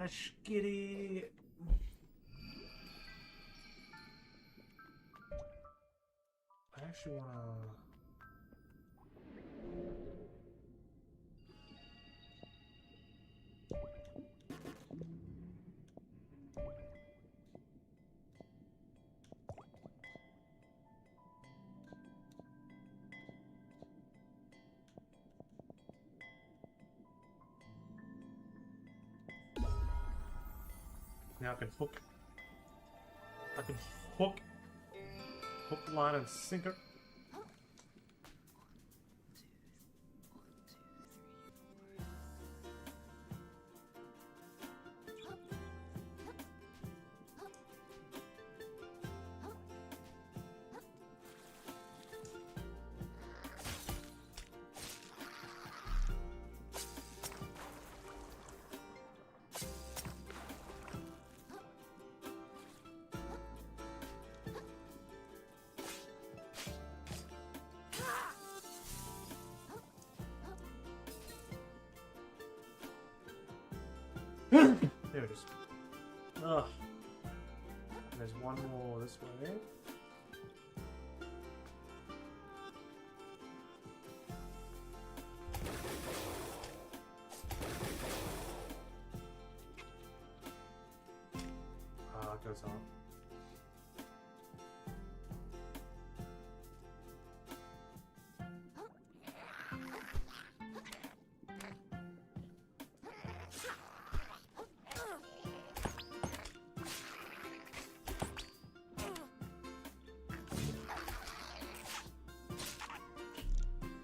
skitty. I actually wanna. Now I can hook. I can hook, line, and sinker. There it is. Ugh. There's one more this way. Ah, it goes on.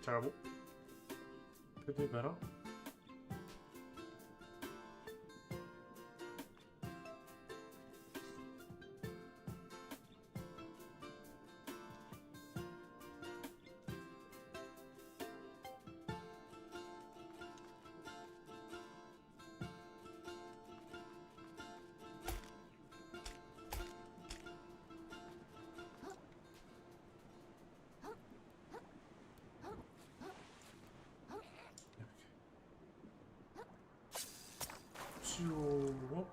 Terrible. Could do better. Whoop.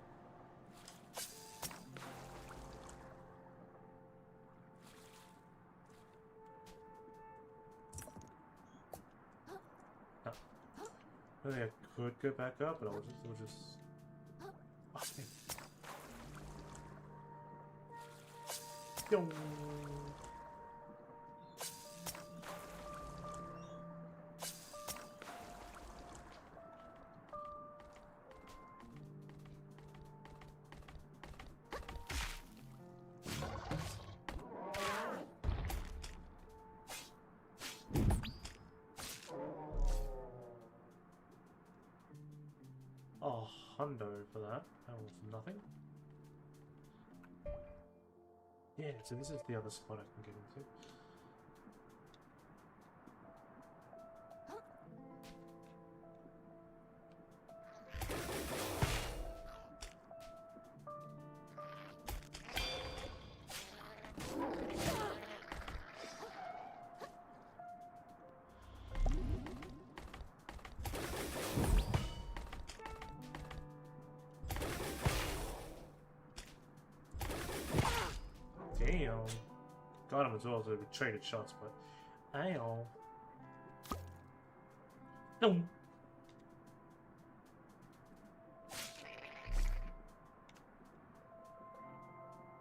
No. I think I could go back up, but I'll just. Oh, Yo. Oh, hundo for that. That was nothing. Yeah, so this is the other spot I can get into. Damn. Got him as well, so we traded shots, but. Ow. No.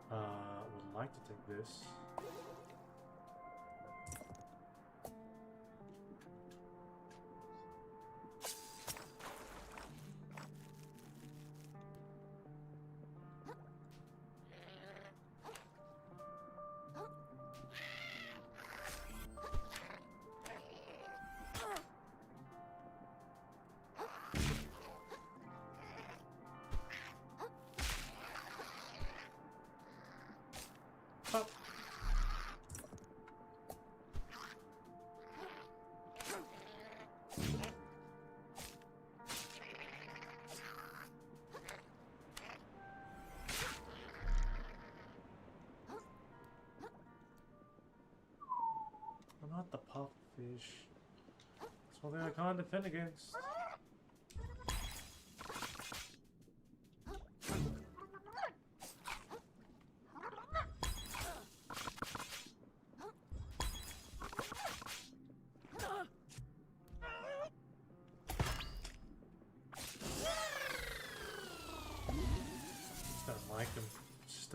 Would like to take this. Up. I'm not the puffish. That's one thing I can't defend against.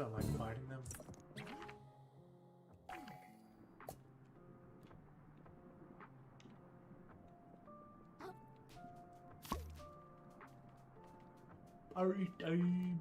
don't like fighting them. Hurry time!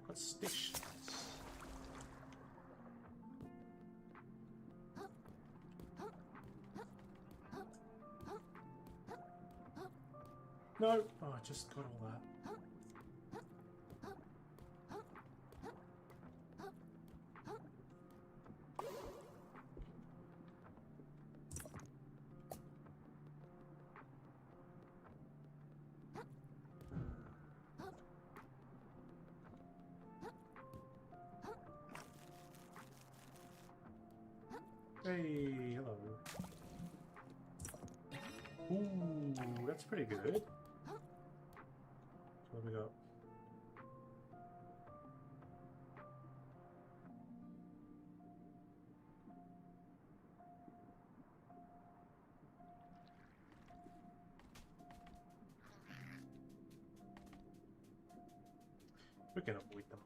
What's stations? No! Oh, I just got all that. Hey, hello. Ooh, that's pretty good. So what do we got? We can avoid them.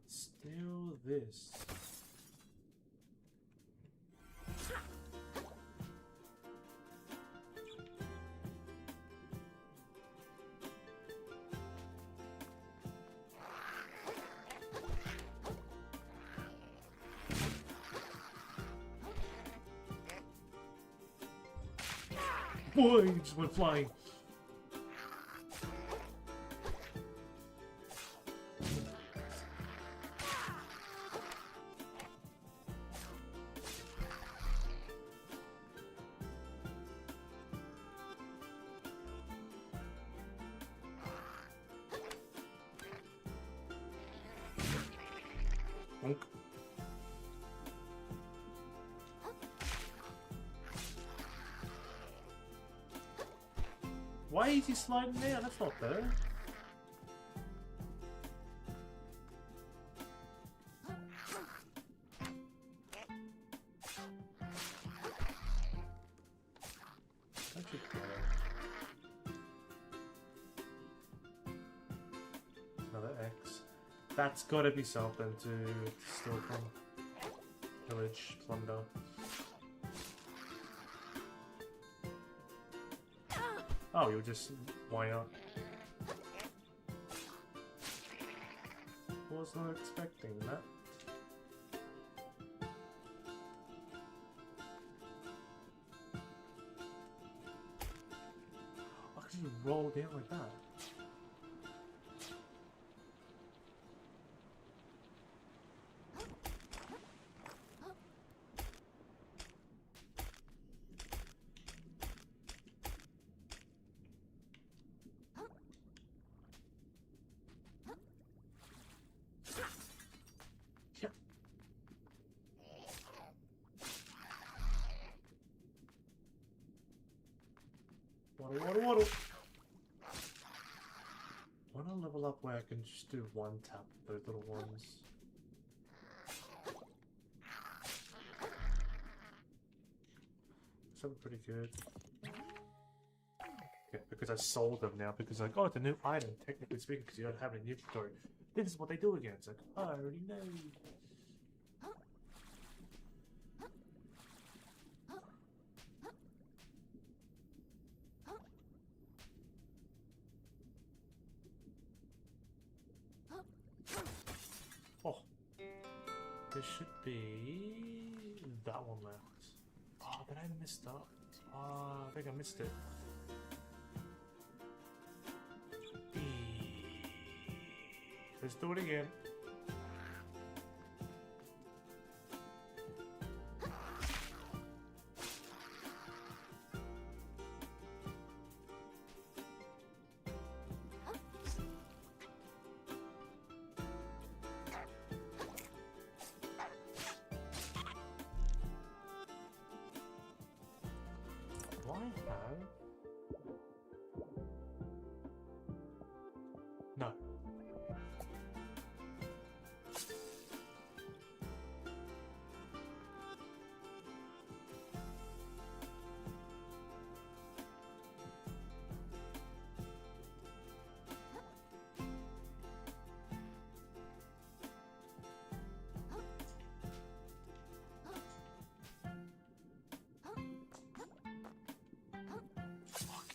Still this. Boy, he just went flying. Bonk. Why is he sliding there? That's not fair. Don't you dare. Another X. That's gotta be something to steal from. Village plunder. Oh, you're just... why not? Was not expecting that. How could you roll down like that? Waddle. Wanna level up where I can just do one tap those little ones. Something pretty good. Yeah, because I sold them now because like, oh, it's a new item, technically speaking, because you don't have it in your inventory. This is what they do again. It's like, oh, I already know. Oh, there should be that one left. Oh, did I miss that? Oh, I think I missed it. Let's do it again.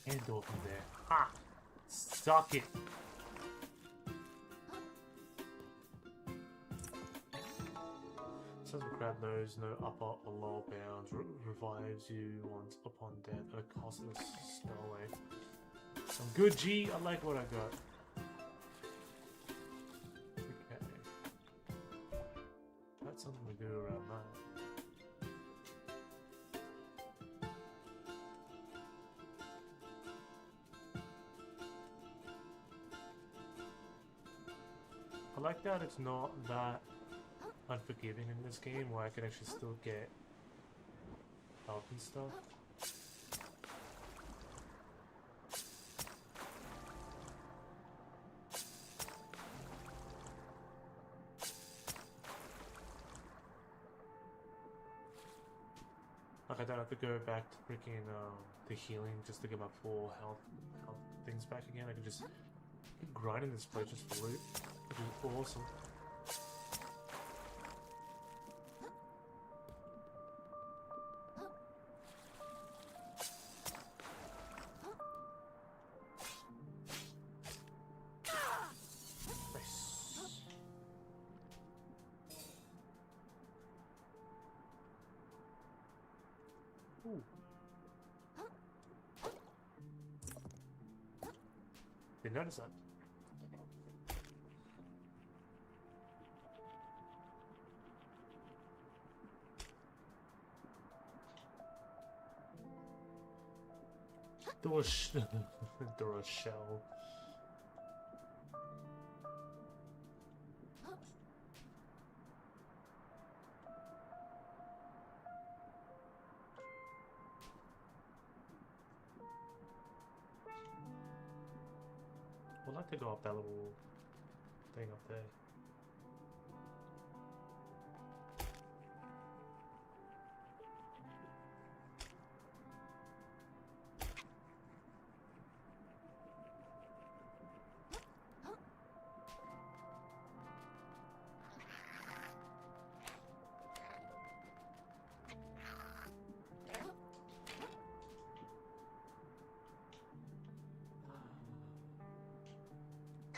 Can't do it from there. Ha! Suck it! Says the crab knows no upper or lower bounds. Revives you once upon death at a costless stowaway. Some good G. I like what I got. Okay. That's something we do around that. I like that it's not that unforgiving in this game where I can actually still get help and stuff. Like I don't have to go back to freaking the healing just to get my full health things back again. I can just keep grinding this place just for loot, which is awesome. Ooh. Didn't notice that. Door shell. I'd like to go up that little thing up there.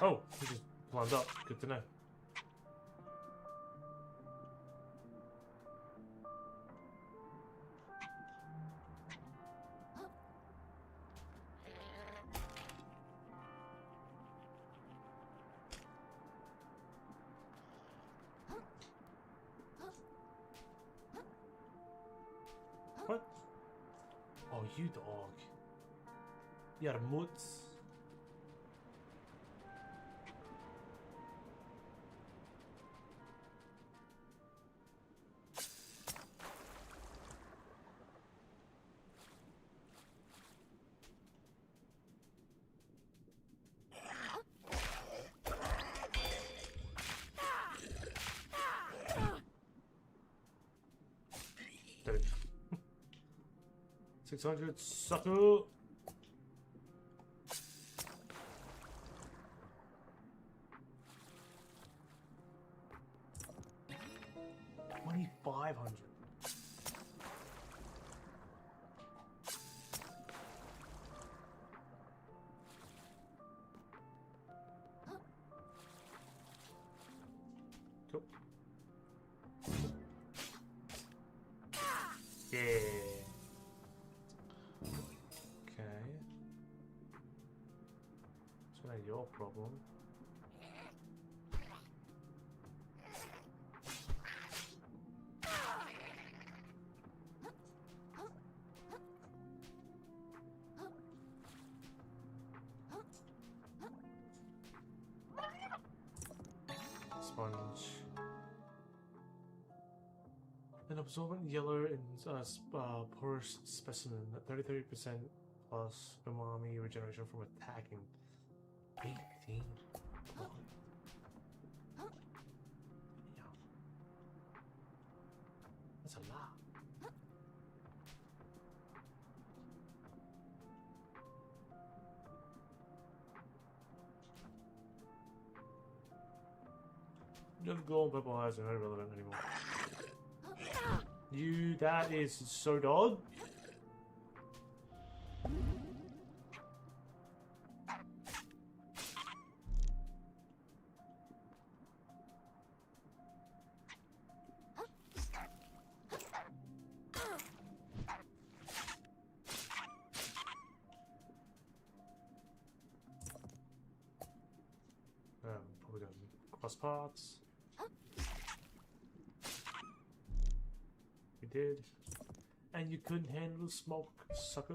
Oh, he just climbed up. Good to know. What? Oh, you dog. You're mutz. Dude. 600 sucker. $2,500. Cool. Yeah. Okay. So now your problem. Sponge. An absorbent yellow and porous specimen, 33% plus umami regeneration from attacking. 18. Oh. Yeah. That's a lot. Just gold and purple eyes are not relevant anymore. You, that is so dog. plus parts. You did. And you couldn't handle smoke, sucker.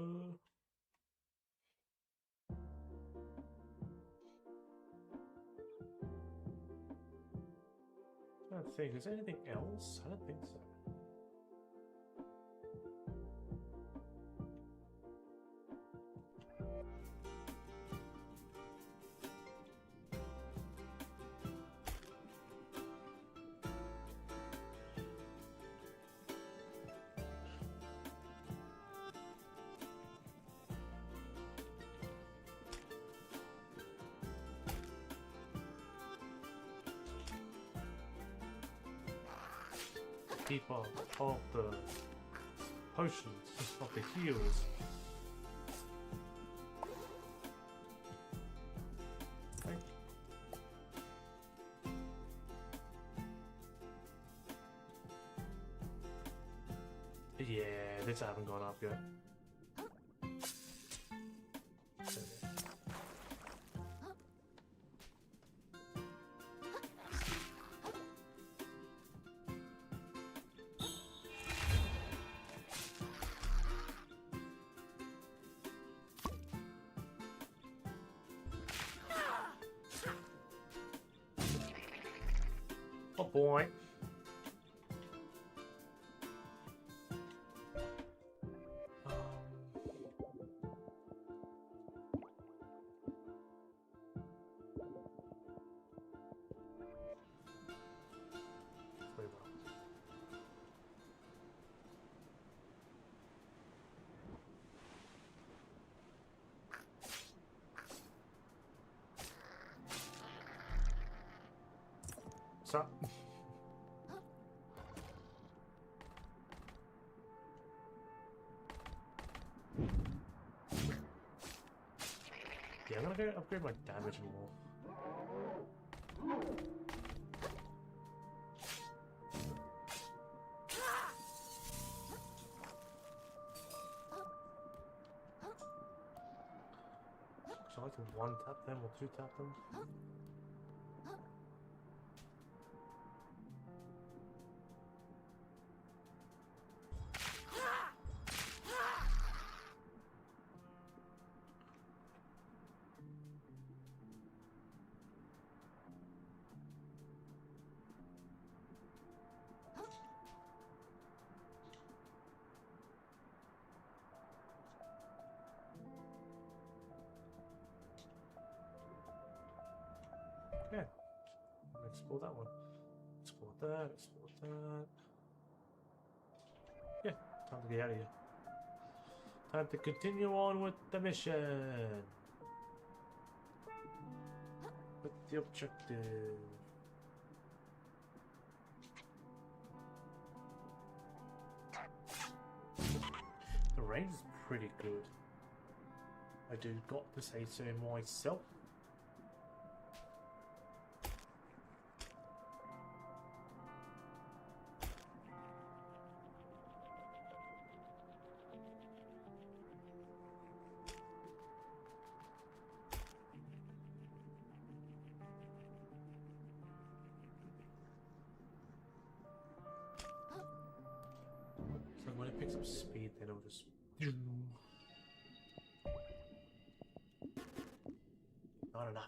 I don't think there's anything else. I don't think so. Keep of the potions of the heals. Thank you. Yeah, this haven't gone up yet. Oh boy. Wait, what? What's up? Yeah, I'm gonna go upgrade my damage more. So I like to one tap them or two tap them. Yeah. Explore that one. Explore that, explore that. Yeah, time to get out of here. Time to continue on with the mission. With the objective. The range is pretty good. I do got to say so myself. So when it picks up speed, then it'll just. Not enough.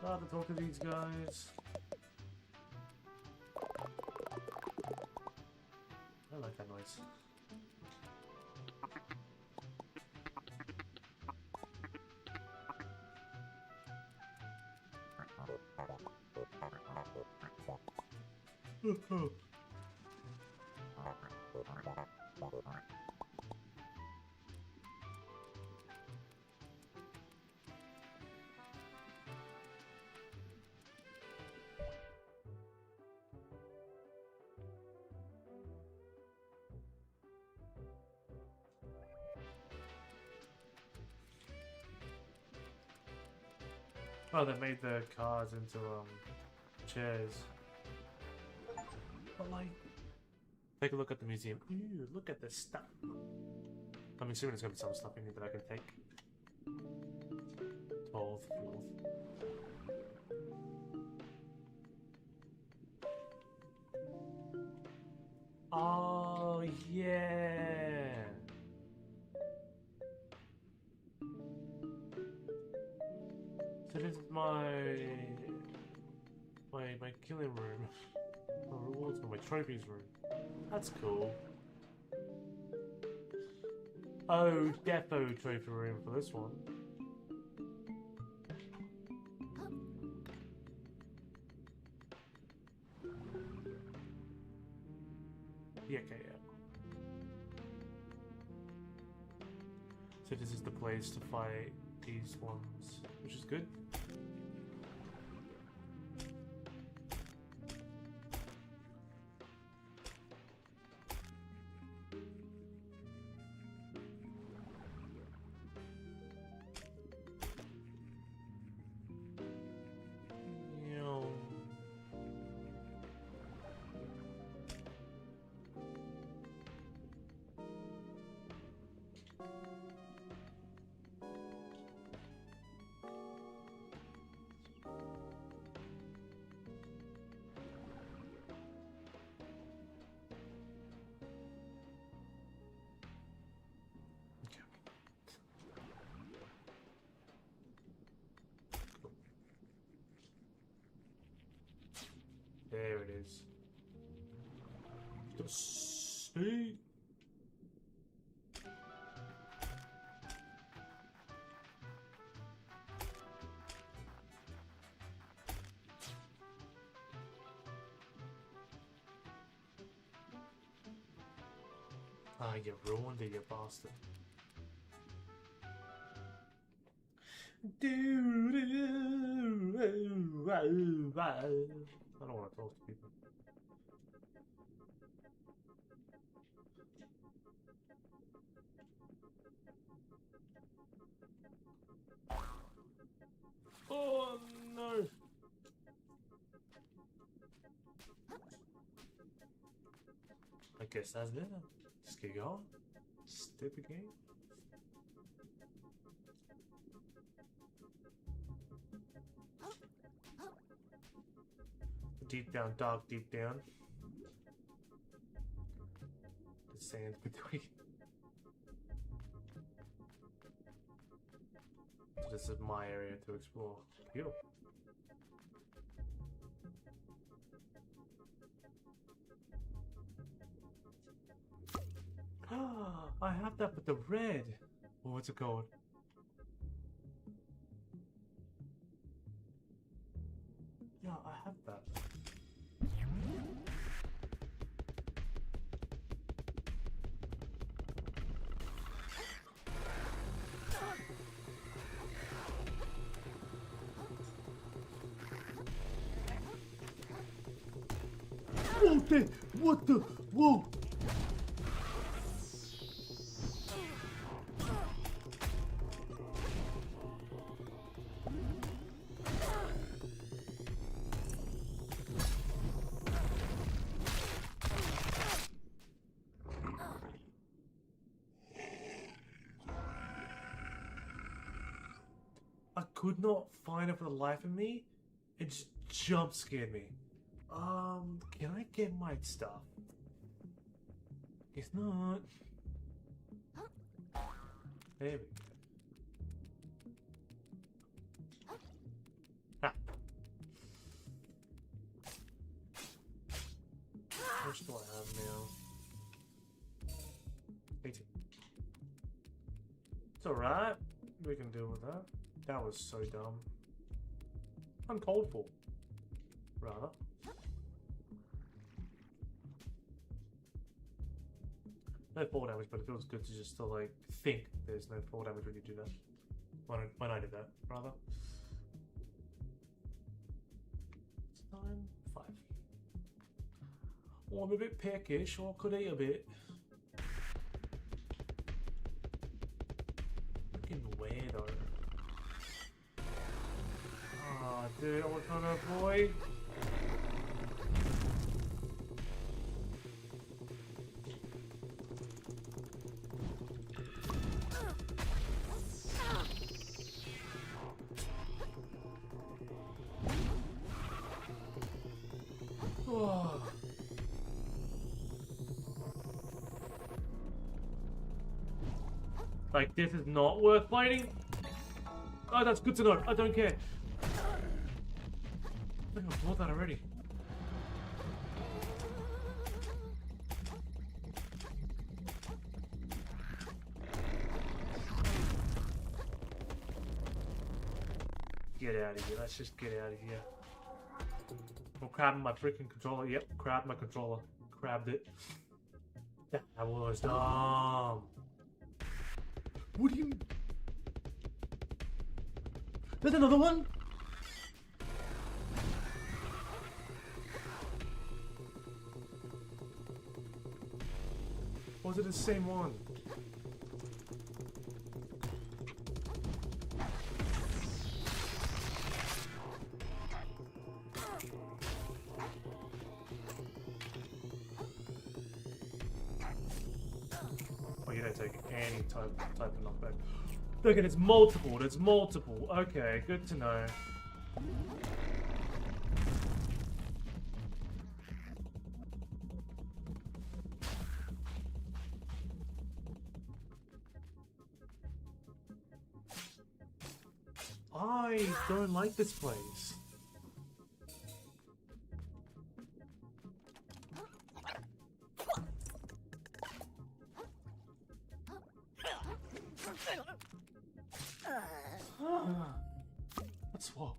Rather talk to these guys. I like that noise. Oh, they made the cars into chairs. But like, take a look at the museum. Ooh, look at this stuff. I'm assuming there's gonna be some stuff in here that I can take. 12th, 4th. Oh yeah. So this is my killing room. My rewards room, my trophies room. That's cool. Oh, Defo trophy room for this one. Yeah, okay, yeah. So this is the place to fight these ones, which is good. There it is. The sea. Ah, you ruined it, you bastard. I don't want to talk to people. Oh no! I guess that's it. Just get going. Step again. Deep down, dog, deep down. The sand between. So this is my area to explore. Beautiful. I have that with the red. Oh, what's it called? Yeah, I have that. What the? Whoa! I could not find it for the life of me. It just jump scared me. Can I get my stuff? Guess not. There we go. Ah. How much do I have now? 18. It's alright. We can deal with that. That was so dumb. Uncalled for. Rather. No fall damage, but it feels good to just to like think there's no fall damage when you do that. When I did that, rather. It's 9, 5. Oh, I'm a bit peckish, or I could eat a bit. Fucking weirdo. dude. Oh, my god, boy. Oh. Like, this is not worth fighting? Oh, that's good to know. I don't care. I think I've bought that already. Get out of here. Let's just get out of here. I'm crabbing my freaking controller. Yep, grabbed my controller. Grabbed it. That was dumb. What do you... There's another one? Or was it the same one? Oh, you don't take any type of knockback. Okay, there's multiple. There's multiple. Okay, good to know. I don't like this place. Let's swap.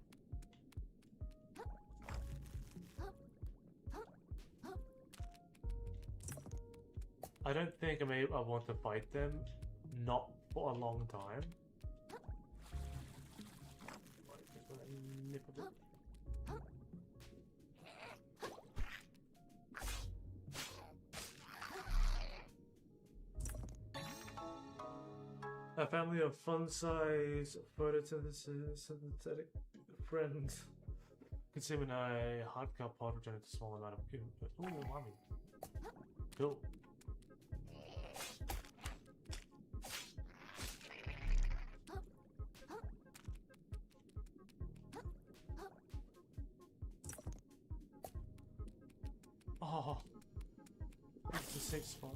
I don't think I want to fight them, not for a long time. Nip a bit. A family of fun-size photosynthetic friends. Consuming a hard cup pod returning a small amount of input. Ooh, mommy. Cool. Oh, it's a safe spot.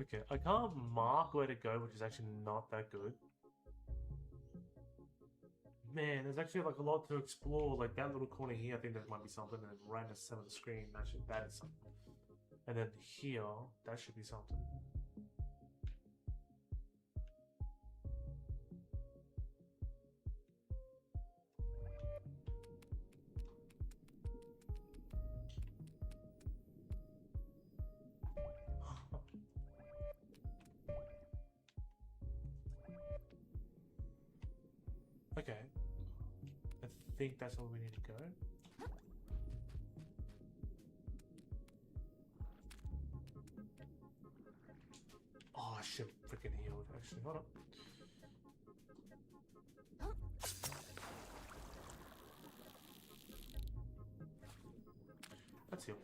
Okay, I can't mark where to go, which is actually not that good. Man, there's actually like a lot to explore. Like that little corner here, I think there might be something, and then right in the center of the screen, that is something. And then here, that should be something. Okay. I think that's where we need to go. Oh, I should have freaking healed, actually. Hold on. Let's heal.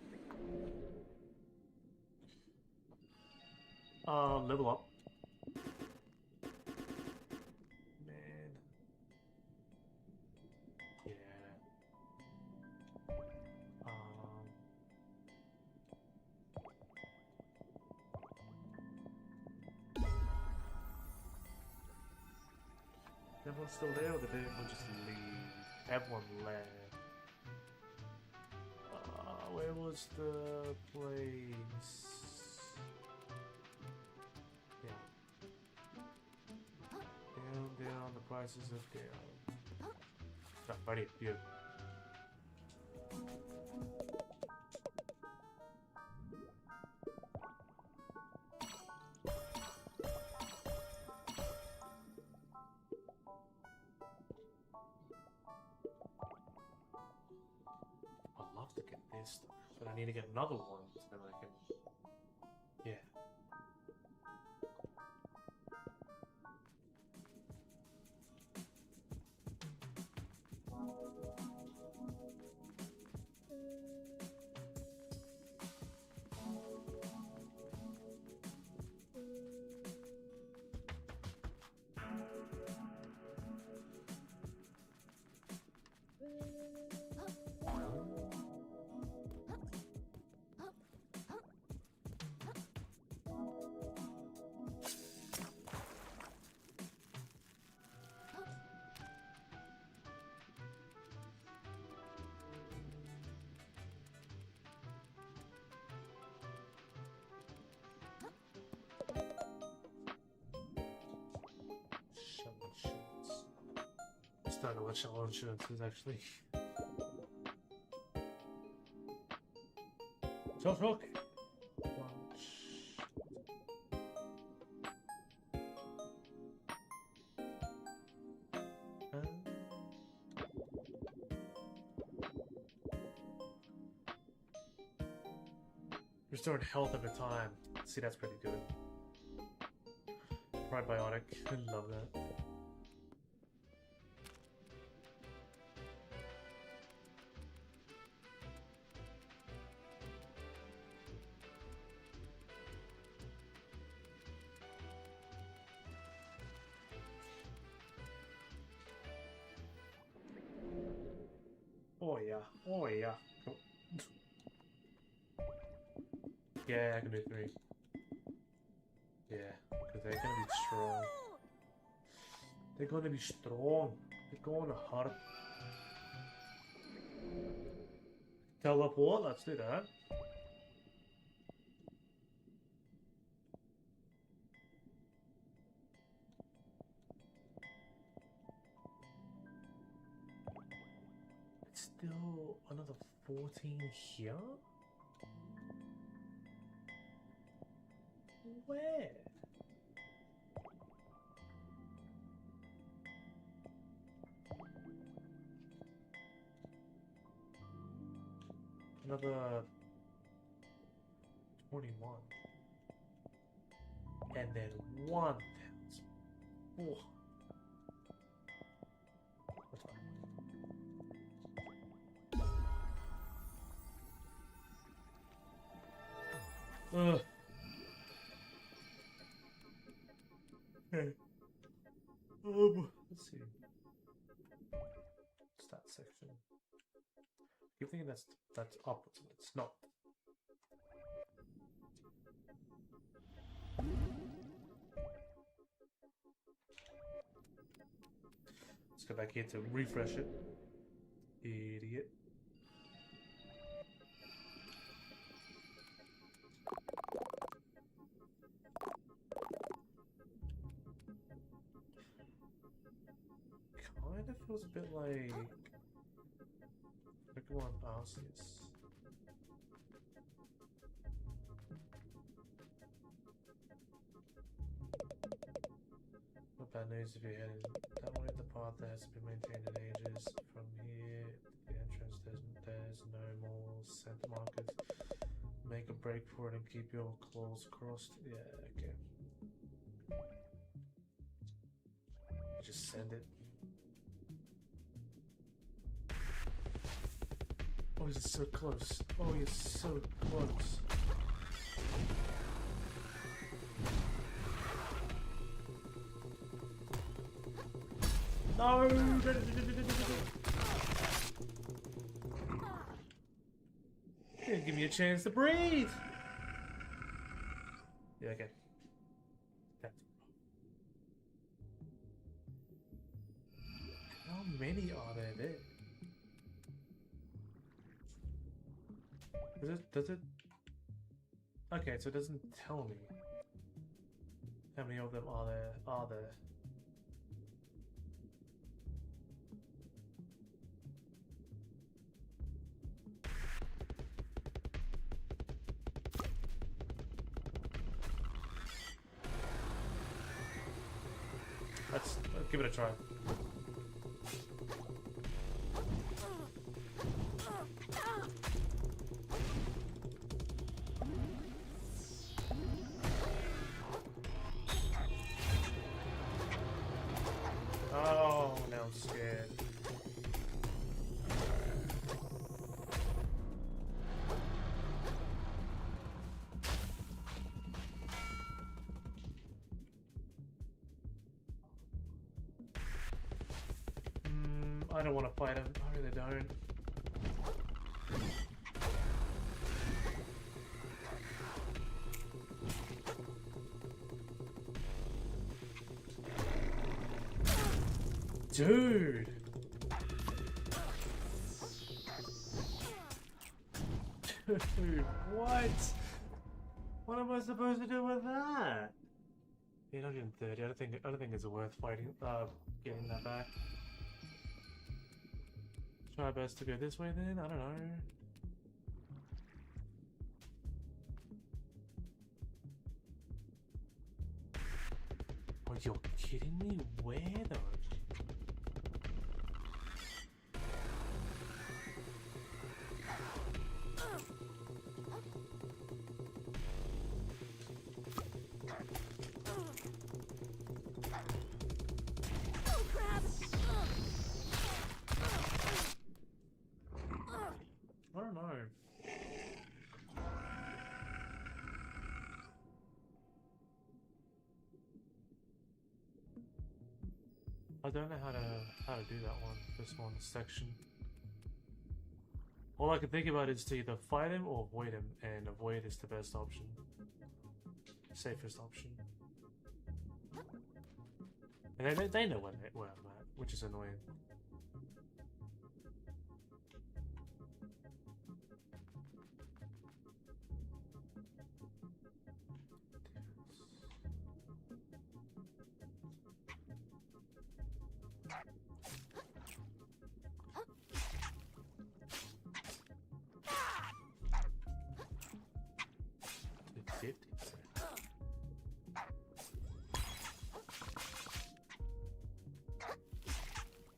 Level up. Man. Yeah. Everyone's still there, or did everyone just leave? Everyone left. was the place? Down, the prices are down. Not funny, you. I'd love to get this, but I need to get another one so I can. Yeah. I don't know what Shell Insurance is actually. Talk. Restored health over time. See, that's pretty good. Probiotic. I love that. Oh yeah. Cool. Yeah, I can do 3. Yeah, because they're gonna be strong. They're gonna be strong. They're gonna hurt. Teleport, let's do that. It's still another 14 here? Where? Another 21. And then 1,000. Oh. That's fine. Ugh. Okay. Let's see. Stat section. Keep thinking that's upwards, but it's not. Let's go back here to refresh it. Idiot. Kind of feels a bit like Pokemon Arceus. What bad news if you're headed that way? The path that has been maintained in ages. From here to the entrance, there's no more center markers. Make a break for it and keep your claws crossed. Yeah, okay. Just send it. Oh, he's so close. Oh, he's so close. No! Didn't give me a chance to breathe! Yeah, okay. That's... How many are there? Does it? Okay, so it doesn't tell me how many of them are there. Let's give it a try. Oh, now I'm scared. I don't want to fight him. I really don't. Dude! Dude, what? What am I supposed to do with that? 830. I don't think it's worth fighting. Getting that back. Try best to go this way then. I don't know. Oh, you're kidding me? Where though? I don't know. I don't know how to do that one. This one section. All I can think about is to either fight him or avoid him, and avoid is the best option. Safest option. And they know where I'm at, which is annoying.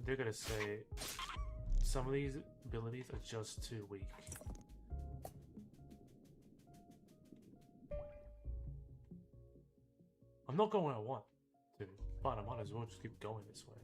They're gonna say some of these abilities are just too weak. I'm not going where I want to, but I might as well just keep going this way.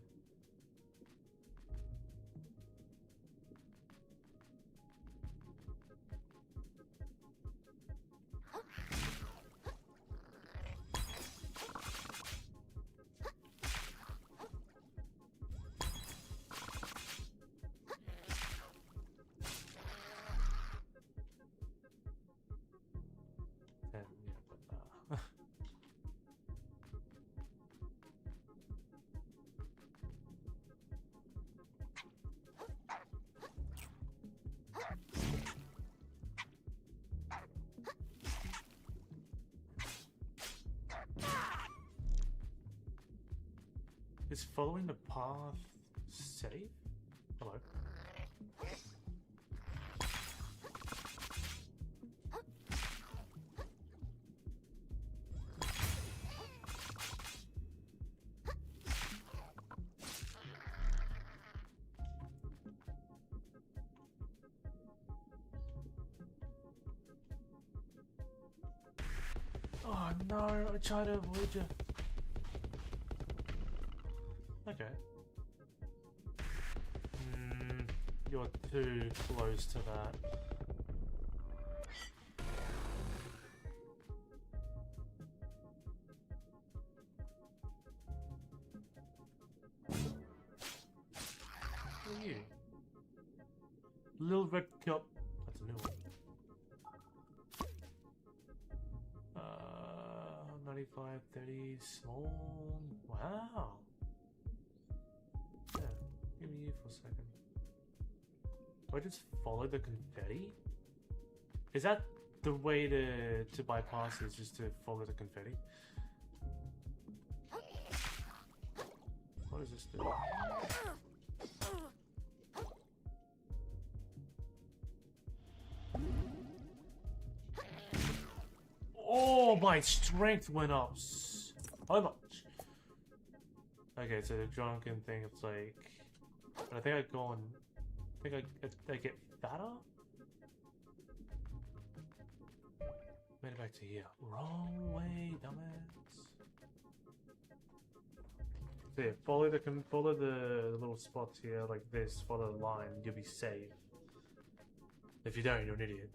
And yeah, but is following the path safe? Hello. Oh no, I tried to avoid you. Okay. You're too close to that. Who are you? Little red cup. That's a new one. 95, 30, small. Wow. Yeah, give me you for a second. Do I just follow the confetti? Is that the way to bypass is just to follow the confetti? What does this do? Oh, my strength went up so much. Okay, so the drunken thing, it's like... I think I go on... I think I get fatter? Made it back to here. Wrong way, dumbass. So yeah, follow the little spots here like this, follow the line, you'll be safe. If you don't, you're an idiot.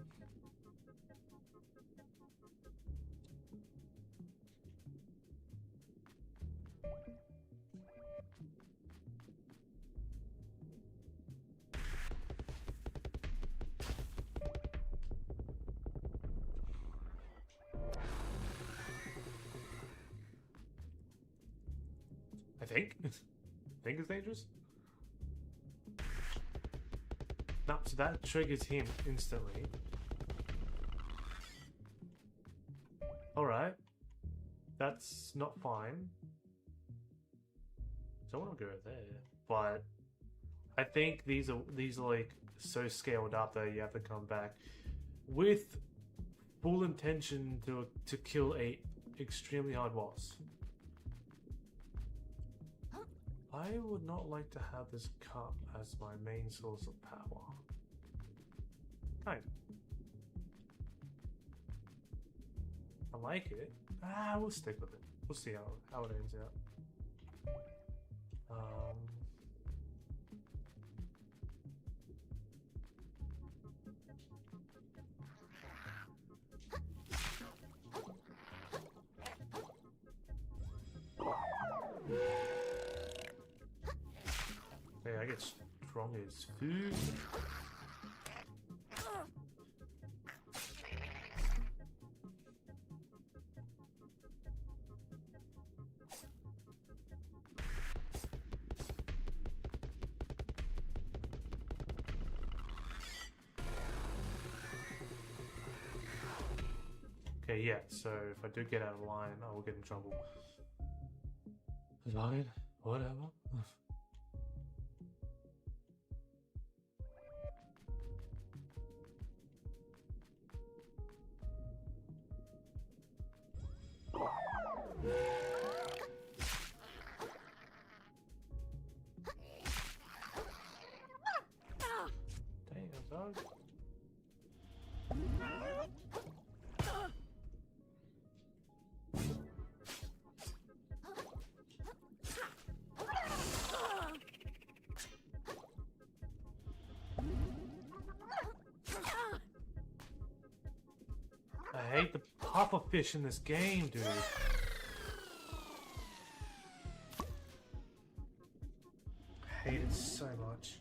I think it's dangerous. No, so that triggers him instantly. Alright. That's not fine. So I want to go there. But I think these are like so scaled up that you have to come back with full intention to kill a extremely hard boss. I would not like to have this cup as my main source of power. Kind of. I like it. We'll stick with it. We'll see how it ends out. Hey, I get strong as food. Okay, yeah, so if I do get out of line, I will get in trouble. Fine, whatever. Damn, dog. I hate the puffer fish in this game, dude. I hate it so much.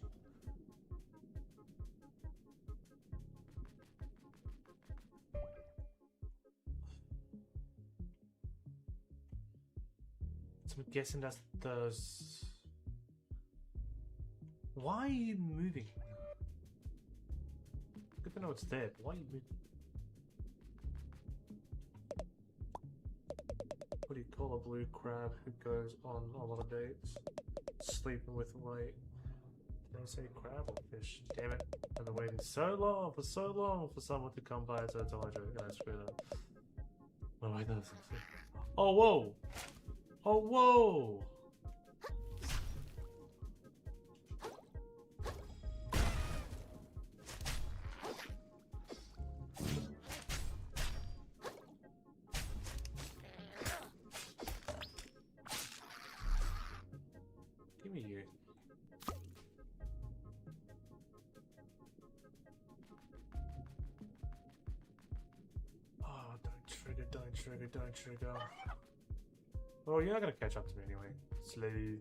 So I'm guessing that's the... Why are you moving? Good to know it's there, but why are you moving? What do you call a blue crab who goes on a lot of dates? Sleeping with white. Did I say crab or fish? Damn it. I've been waiting so long for someone to come by, so I told you guys screwed up. Oh wait, no. Oh whoa! Oh whoa! Give me you. Oh, don't trigger. Well, you're not gonna catch up to me anyway. Slave.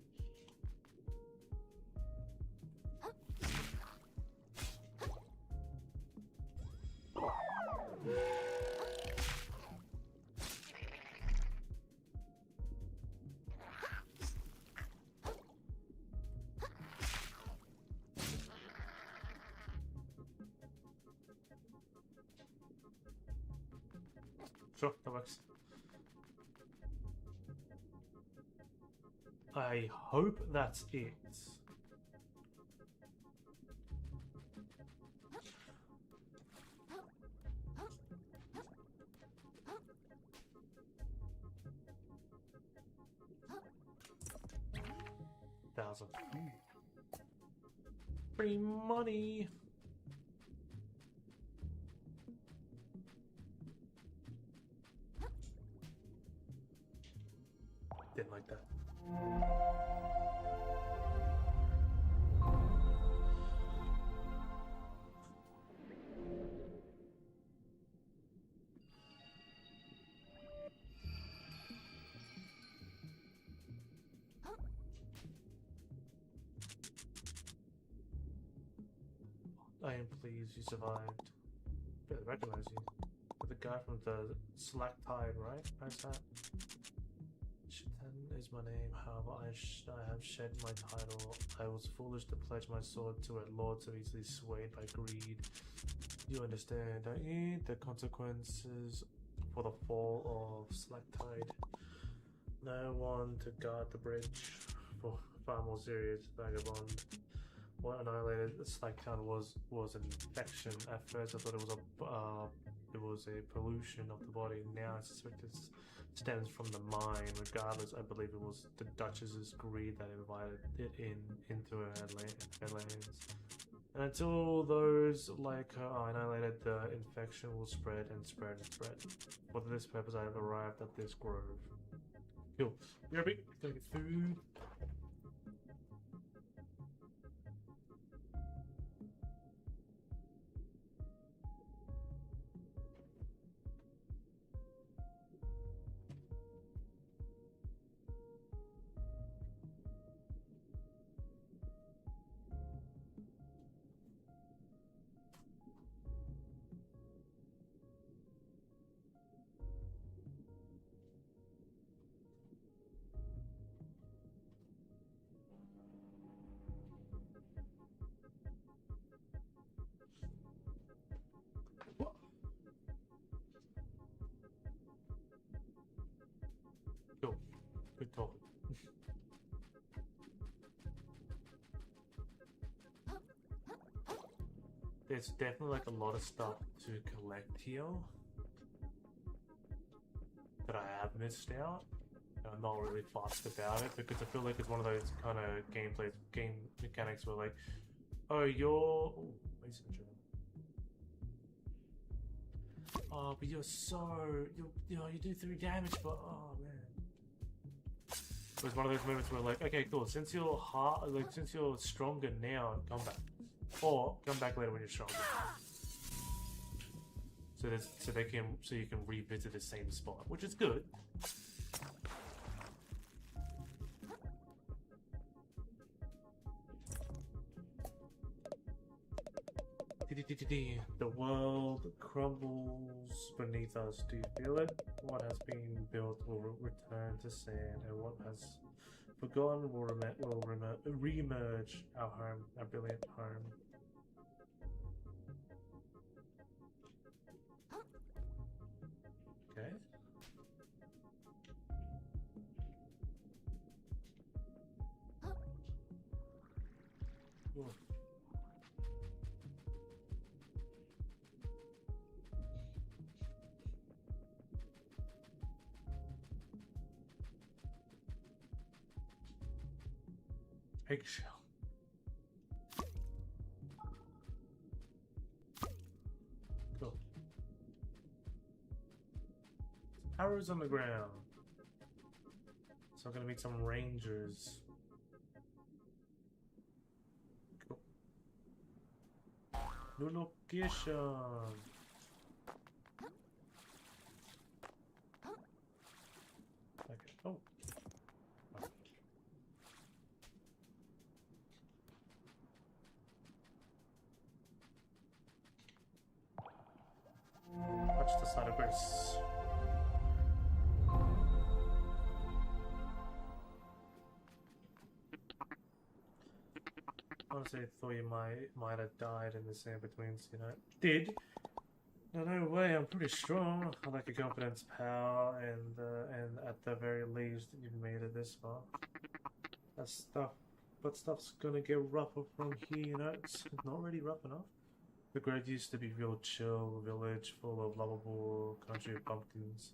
Sure, that works. I hope that's it. $1,000. Free money. Didn't like that. I am pleased you survived. Barely recognize you. You're the guy from the Slack Tide, right? How's that? Shitan is my name, however I have shed my title. I was foolish to pledge my sword to a lord so easily swayed by greed. You understand, don't you? The consequences for the fall of Slack Tide. No one to guard the bridge. For far more serious vagabond. What annihilated Slacktown was an infection. At first, I thought it was a pollution of the body. Now I suspect it stems from the mind. Regardless, I believe it was the Duchess's greed that invited it into her headlands. And until those like her are annihilated, the infection will spread and spread and spread. For this purpose, I have arrived at this grove. Cool. Gonna get food. Cool. Good talk. There's definitely like a lot of stuff to collect here that I have missed out. And I'm not really fussed about it because I feel like it's one of those kind of game mechanics where like, oh, you're oh, but you're so you do 3 damage, but oh man. It was one of those moments where like, okay, cool. Since you're since you're stronger now in combat, or come back later when you're stronger. So you can revisit the same spot, which is good. The world crumbles beneath us. Do you feel it? What has been built will return to sand, and what has forgotten will re-emerge our home, our brilliant home. Okay. Ooh. Eggshell. Cool. Arrows on the ground. So I'm gonna meet some rangers. Cool. New location. Okay. Oh. Touch the side of grace. Honestly, I thought you might have died in the sand between, you know. Did. No way, I'm pretty strong. I like your confidence, pal, and at the very least, you've made it this far. That stuff, but stuff's gonna get rougher from here, you know? It's not really rough enough. The Grove used to be real chill village full of lovable country pumpkins.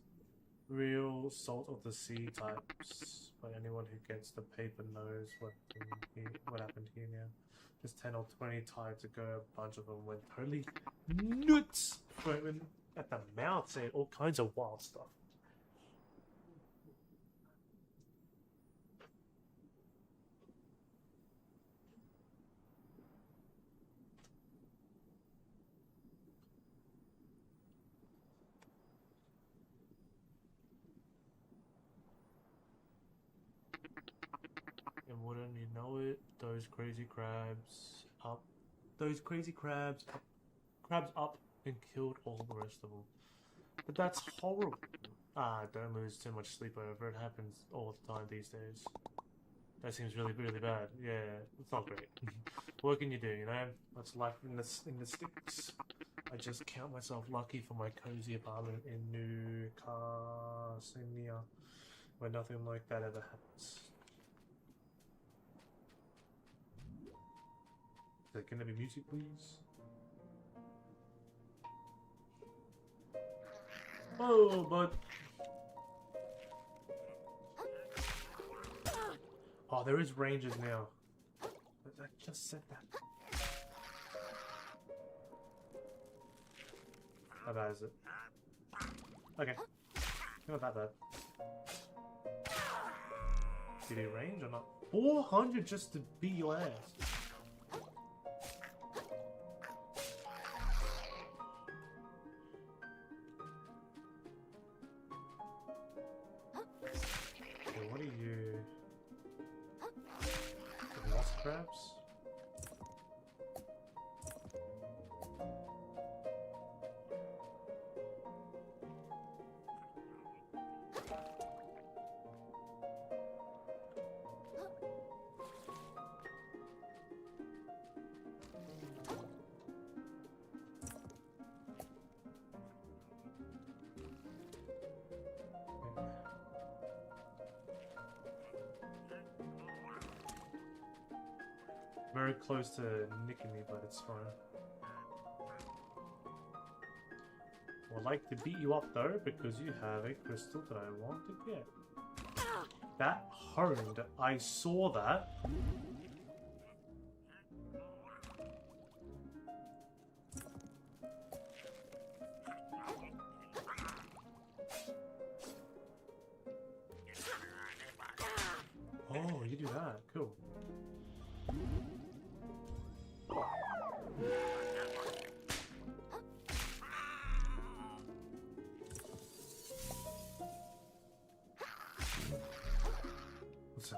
Real salt of the sea types. But anyone who gets the paper knows what happened here now. Just 10 or 20 tides ago, a bunch of them went totally nuts, foaming at the mouth, saying all kinds of wild stuff. And wouldn't you know it, those crazy crabs up. Those crazy crabs up and killed all the rest of them. But that's horrible. Ah, don't lose too much sleep over it. Happens all the time these days. That seems really, really bad. Yeah, it's not great. What can you do, you know? That's life in the sticks. I just count myself lucky for my cozy apartment in New Carcinia, where nothing like that ever happens. Is there gonna be music, please? Oh, but... Oh, there is rangers now. I just said that. How bad is it? Okay. Not that bad. Did he range or not? 400 just to beat your ass. Okay, what are you? Lost crabs? Very close to nicking me, but it's fine. I'd like to beat you up though, because you have a crystal that I want to get. That honed. I saw that. Oh, you do that. Cool.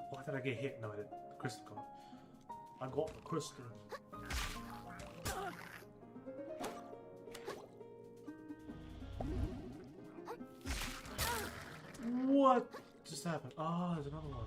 Why did I get hit? No, I didn't. The crystal got. I got the crystal. What just happened? Ah, there's another one.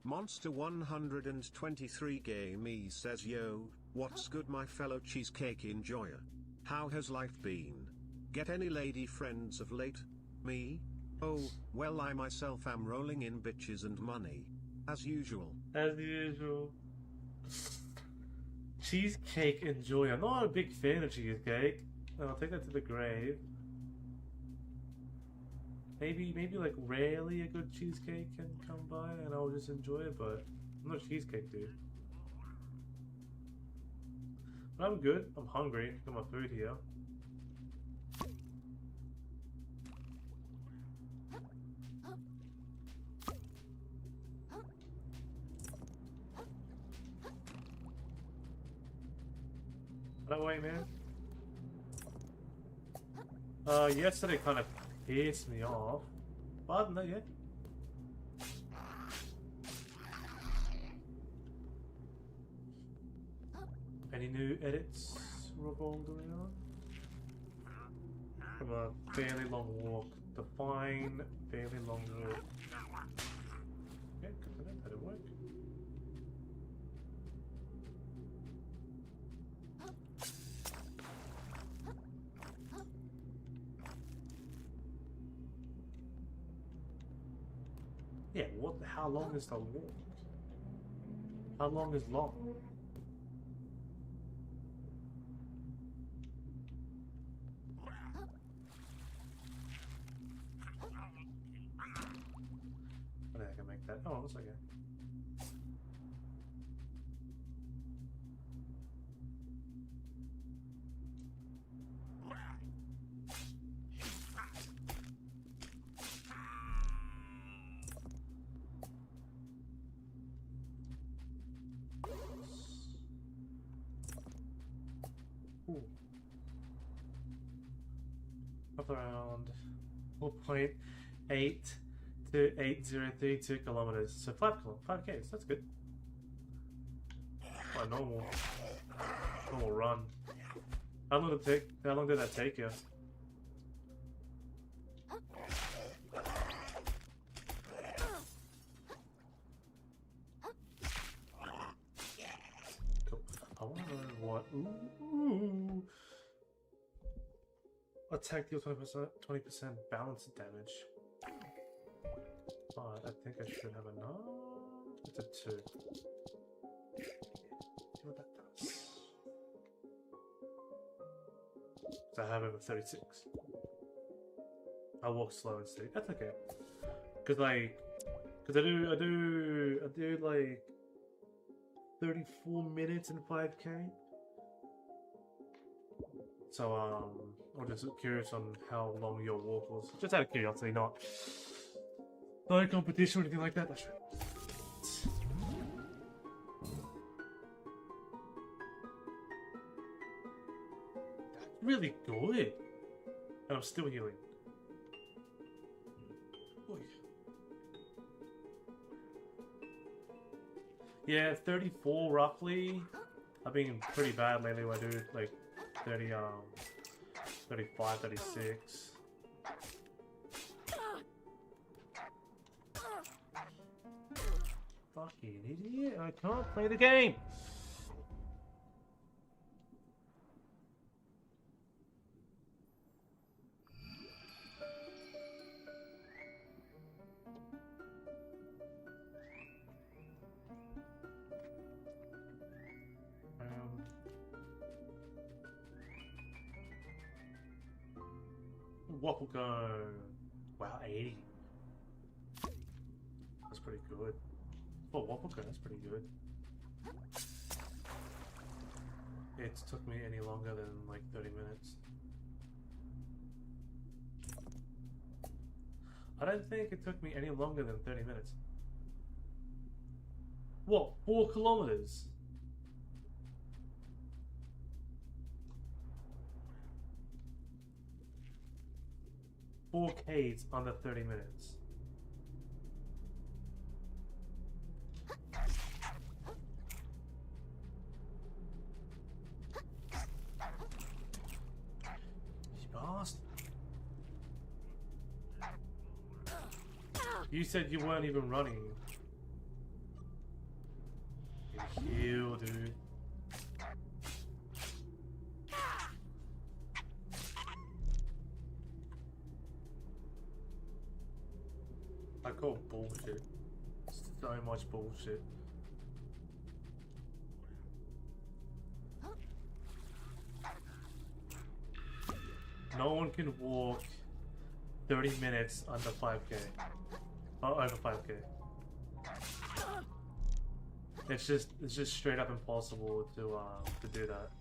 Monster 123 Gamey says, yo, what's good my fellow cheesecake enjoyer? How has life been? Get any lady friends of late? Me? Oh, well I myself am rolling in bitches and money. As usual. As usual. Cheesecake enjoyer. I'm not a big fan of cheesecake. I'll take that to the grave. Maybe like rarely a good cheesecake can come by and I'll just enjoy it, but I'm not a cheesecake dude. But I'm good. I'm hungry. Got my food here. That way, man. Yesterday kind of pissed me off. But not yet. Any new edits revolving on? From a fairly long walk. Define fairly long walk. Okay, good for that. That'll work. Yeah, what? How long is the walk? How long is long? I think I can make that. Oh, that's okay. Ooh. Up around 4.8 to 8032 kilometers. So 5 Ks, that's good. Oh, normal run. How long did that take you? Cool. I wanna know what ooh. Attack deal 20% balance damage. But I think I should have enough. It's a 2. See what that does. So I have over 36. I walk slow and steady. That's okay. Cause I do like 34 minutes in 5K. So I'm just curious on how long your walk was. Just out of curiosity, not a competition or anything like that. That's right. That's really good. And I'm still healing. Oy. Yeah, 34 roughly. I've been pretty bad lately where I do like 30, 35, 36. Fucking idiot, I can't play the game! Waffle Cone. Wow, 80. That's pretty good. For Waffle Cone, that's pretty good. It took me any longer than like 30 minutes. I don't think it took me any longer than 30 minutes. What? 4 kilometers? Four Ks under 30 minutes. You bastard. You said you weren't even running. You heal, dude. I call bullshit. So much bullshit. No one can walk 30 minutes under 5K. Oh, over 5K. It's just straight up impossible to do that.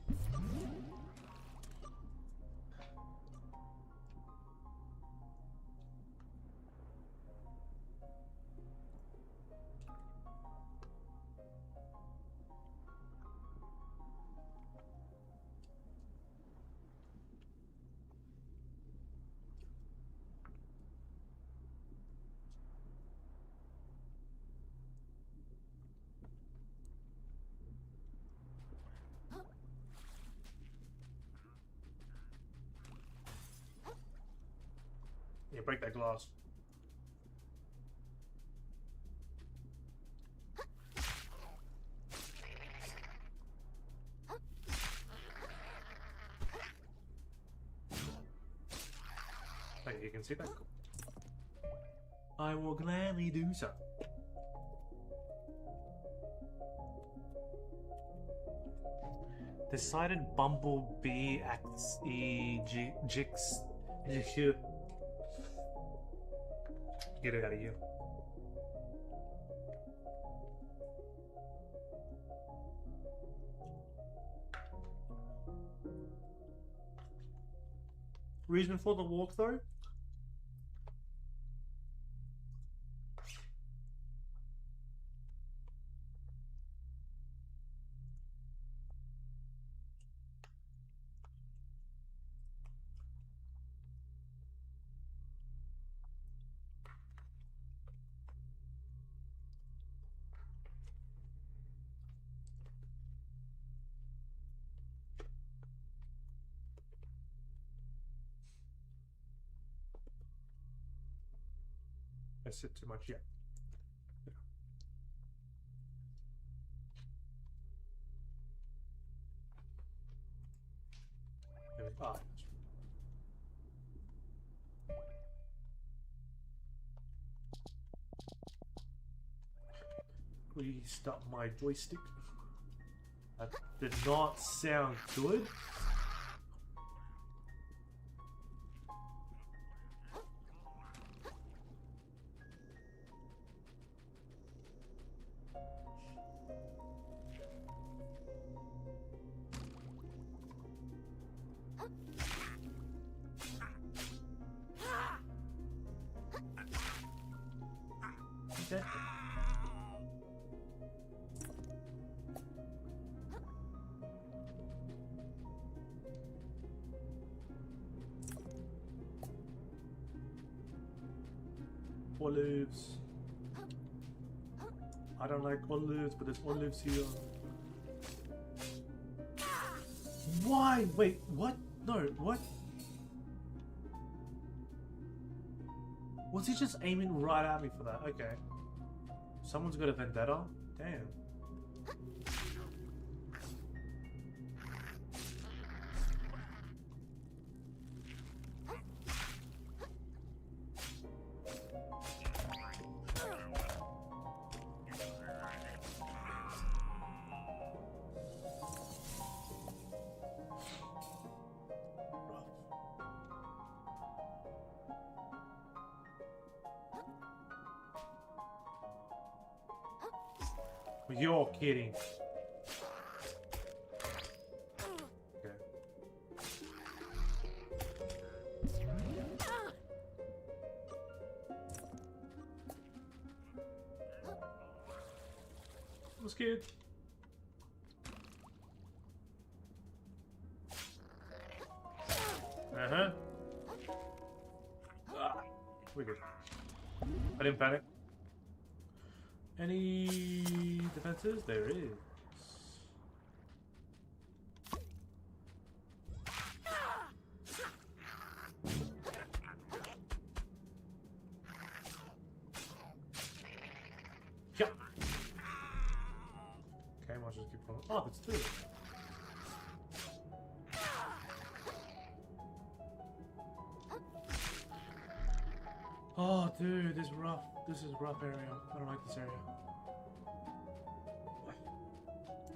Yeah, break that glass. Like you can see that. I will gladly do so. Decided Bumblebee acts Jix. Get it out of here. Reason for the walk though? I said too much, yeah. Ah. Restart my joystick. That did not sound good. Okay. Olives. I don't like olives, but there's olives here. Why? Wait, what? No, what? Was he just aiming right at me for that? Okay. Someone's got a vendetta? Damn. You're kidding. Okay. I'm scared. Uh-huh. Ah, we're good. I didn't panic. Any defenses? There is. Yeah. Okay, I'll just keep going. Oh, that's two. Oh, dude, this is rough. This is a rough area. I don't like this area.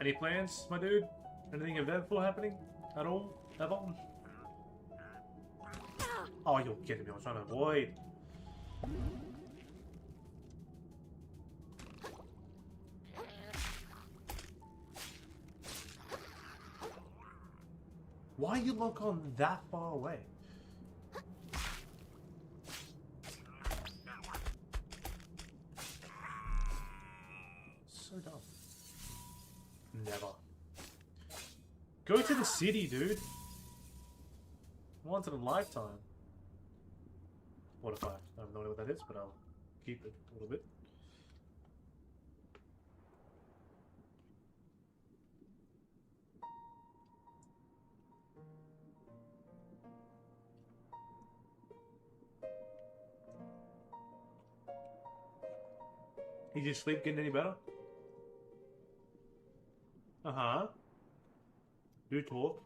Any plans, my dude? Anything eventful happening at all? Ever? Oh, you're kidding me. I was trying to avoid. Why are you lock on that far away? So dumb. Never. Go to the city, dude. Once in a lifetime. What if I have no idea what that is, but I'll keep it a little bit. Is your sleep getting any better? Uh-huh. Do talk.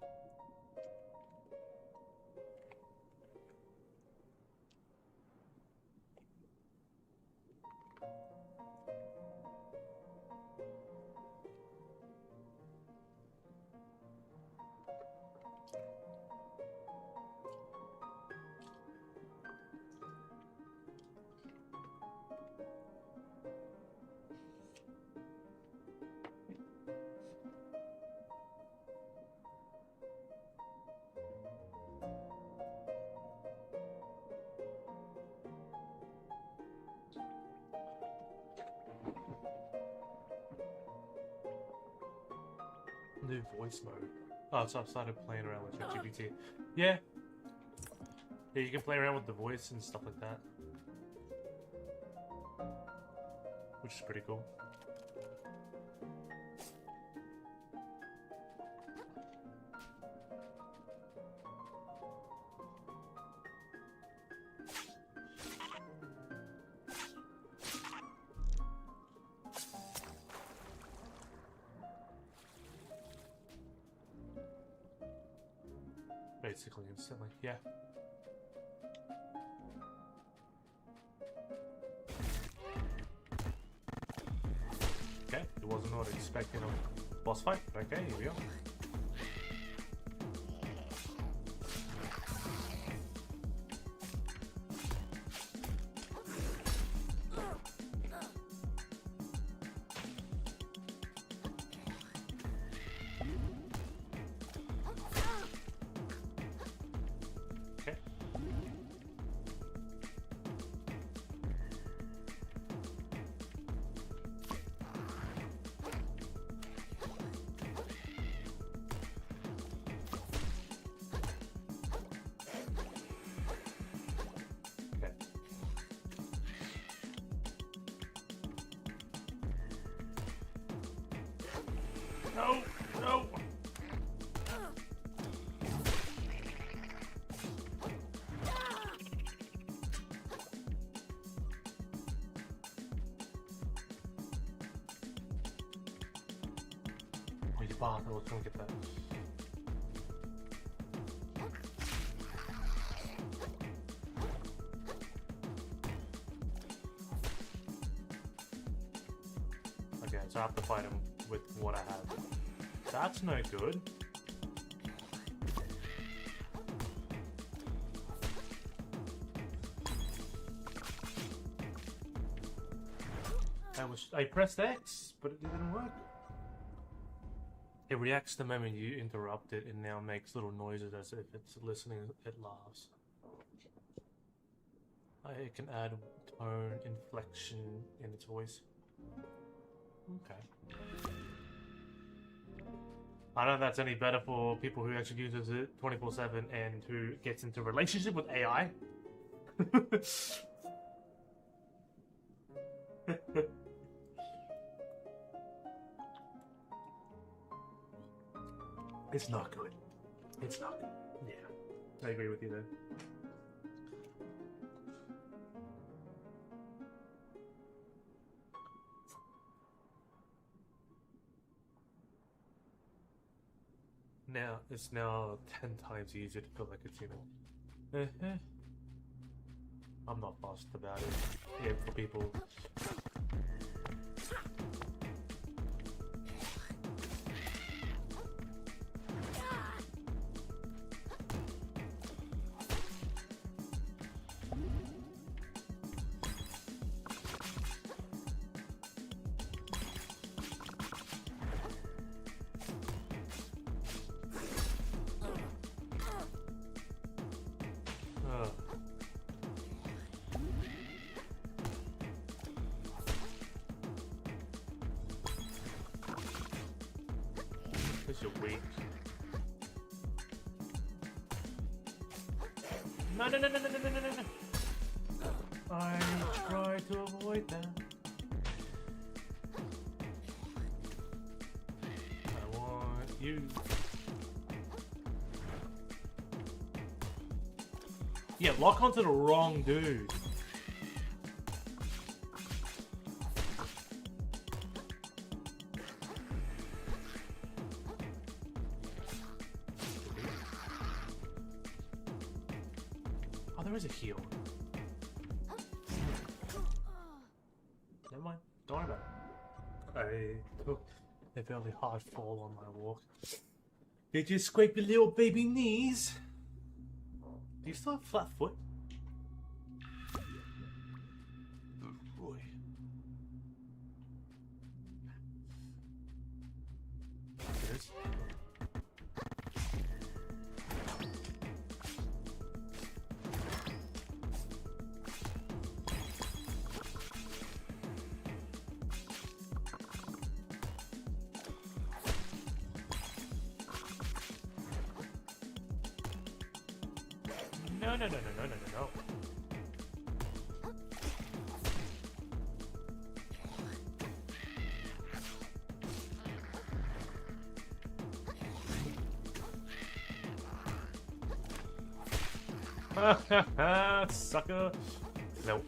New voice mode. Oh, so I started playing around with ChatGPT. Yeah. Yeah, you can play around with the voice and stuff like that. Which is pretty cool. Basically instantly, yeah. Okay, it wasn't what expecting a boss fight. Okay, here we go. Okay. Okay. No! No! Wait, the bar, let's go get that. Okay, so I have to fight him with what I have. That's no good. I pressed X, but it didn't work. It reacts the moment you interrupt it and now makes little noises as if it's listening, it laughs. It can add tone, inflection in its voice. Okay. I don't know if that's any better for people who actually uses it 24/7 and who gets into a relationship with AI. It's not good. It's not good. Yeah. I agree with you there. Now, it's now 10 times easier to feel like it's human. I'm not fussed about it. Yeah, for people. Because you're weak. No, no, no, no, no, no, no, no, no. I try to avoid that. I want you. Yeah, lock onto the wrong dude. Oh, there is a heal. Never mind. Don't worry about it. I took a fairly hard fall on my walk. Did you scrape your little baby knees? Do you still have flat foot? Boy. There it is. No, no, no, no, no, no, no, no. Sucker. Nope.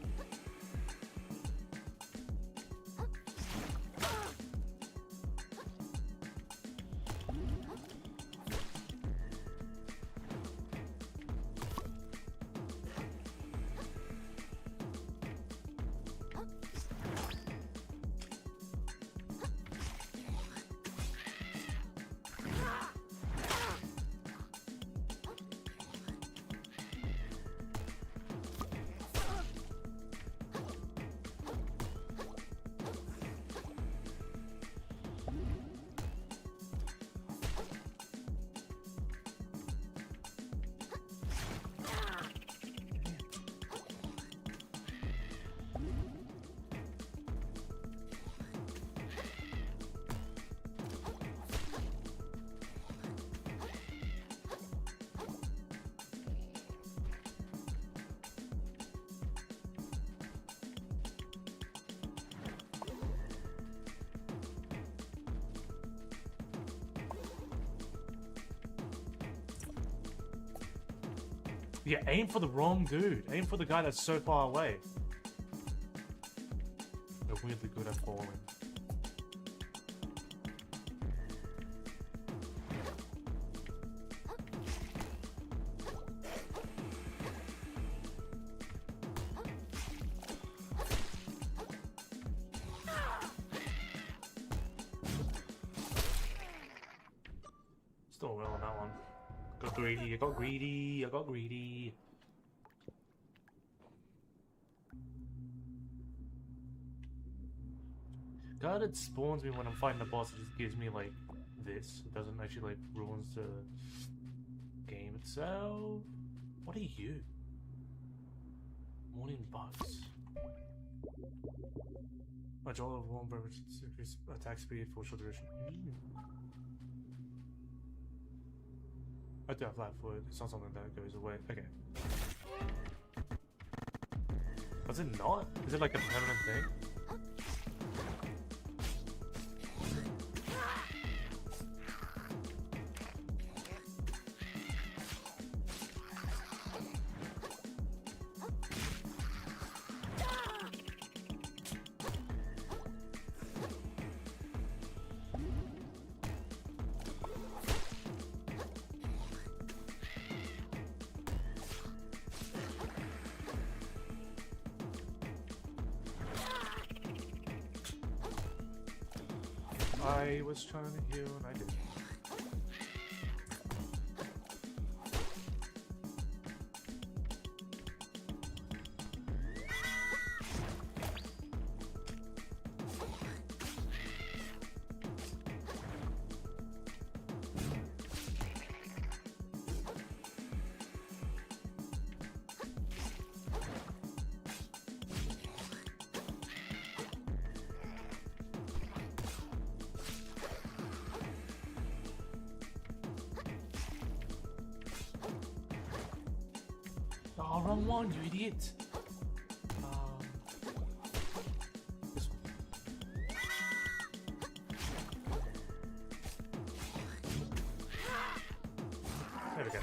Yeah, aim for the wrong dude. Aim for the guy that's so far away. They're weirdly good at falling. Still well on that one. Got greedy, I got greedy, I got greedy. God, it spawns me when I'm fighting the boss, it just gives me like this. It doesn't actually like ruins the game itself. What are you? Morning bugs. My jaw of one beverage increase attack speed for short duration. I do have flat foot. It's not something that goes away. Okay. Was it not? Is it like a permanent thing? I was trying to heal and I didn't. Oh, wrong one, you idiot! This one. There we go.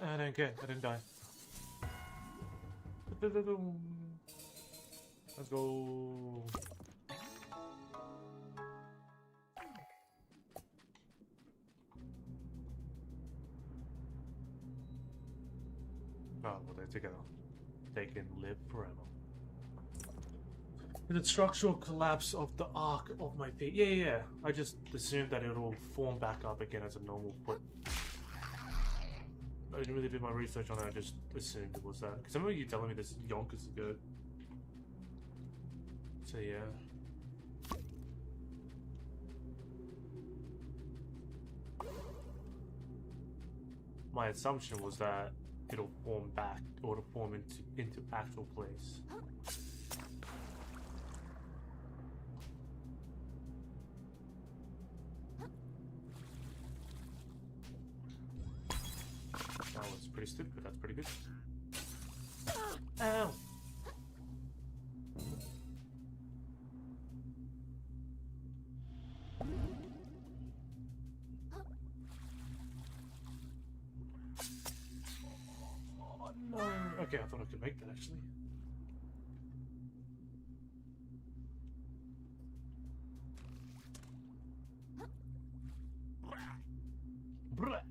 I don't care, I didn't die. Let's go. Oh, well, they're together. They can live forever. The structural collapse of the arc of my feet. Yeah. I just assumed that it'll form back up again as a normal foot. I didn't really do my research on it, I just assumed it was that. Because I remember you telling me this Yonkers is good. So yeah. My assumption was that it'll form back, or it'll form into actual place. That was pretty pretty stupid, but that's pretty good. Ow! Oh no! Okay, I thought I could make that actually. Bruh.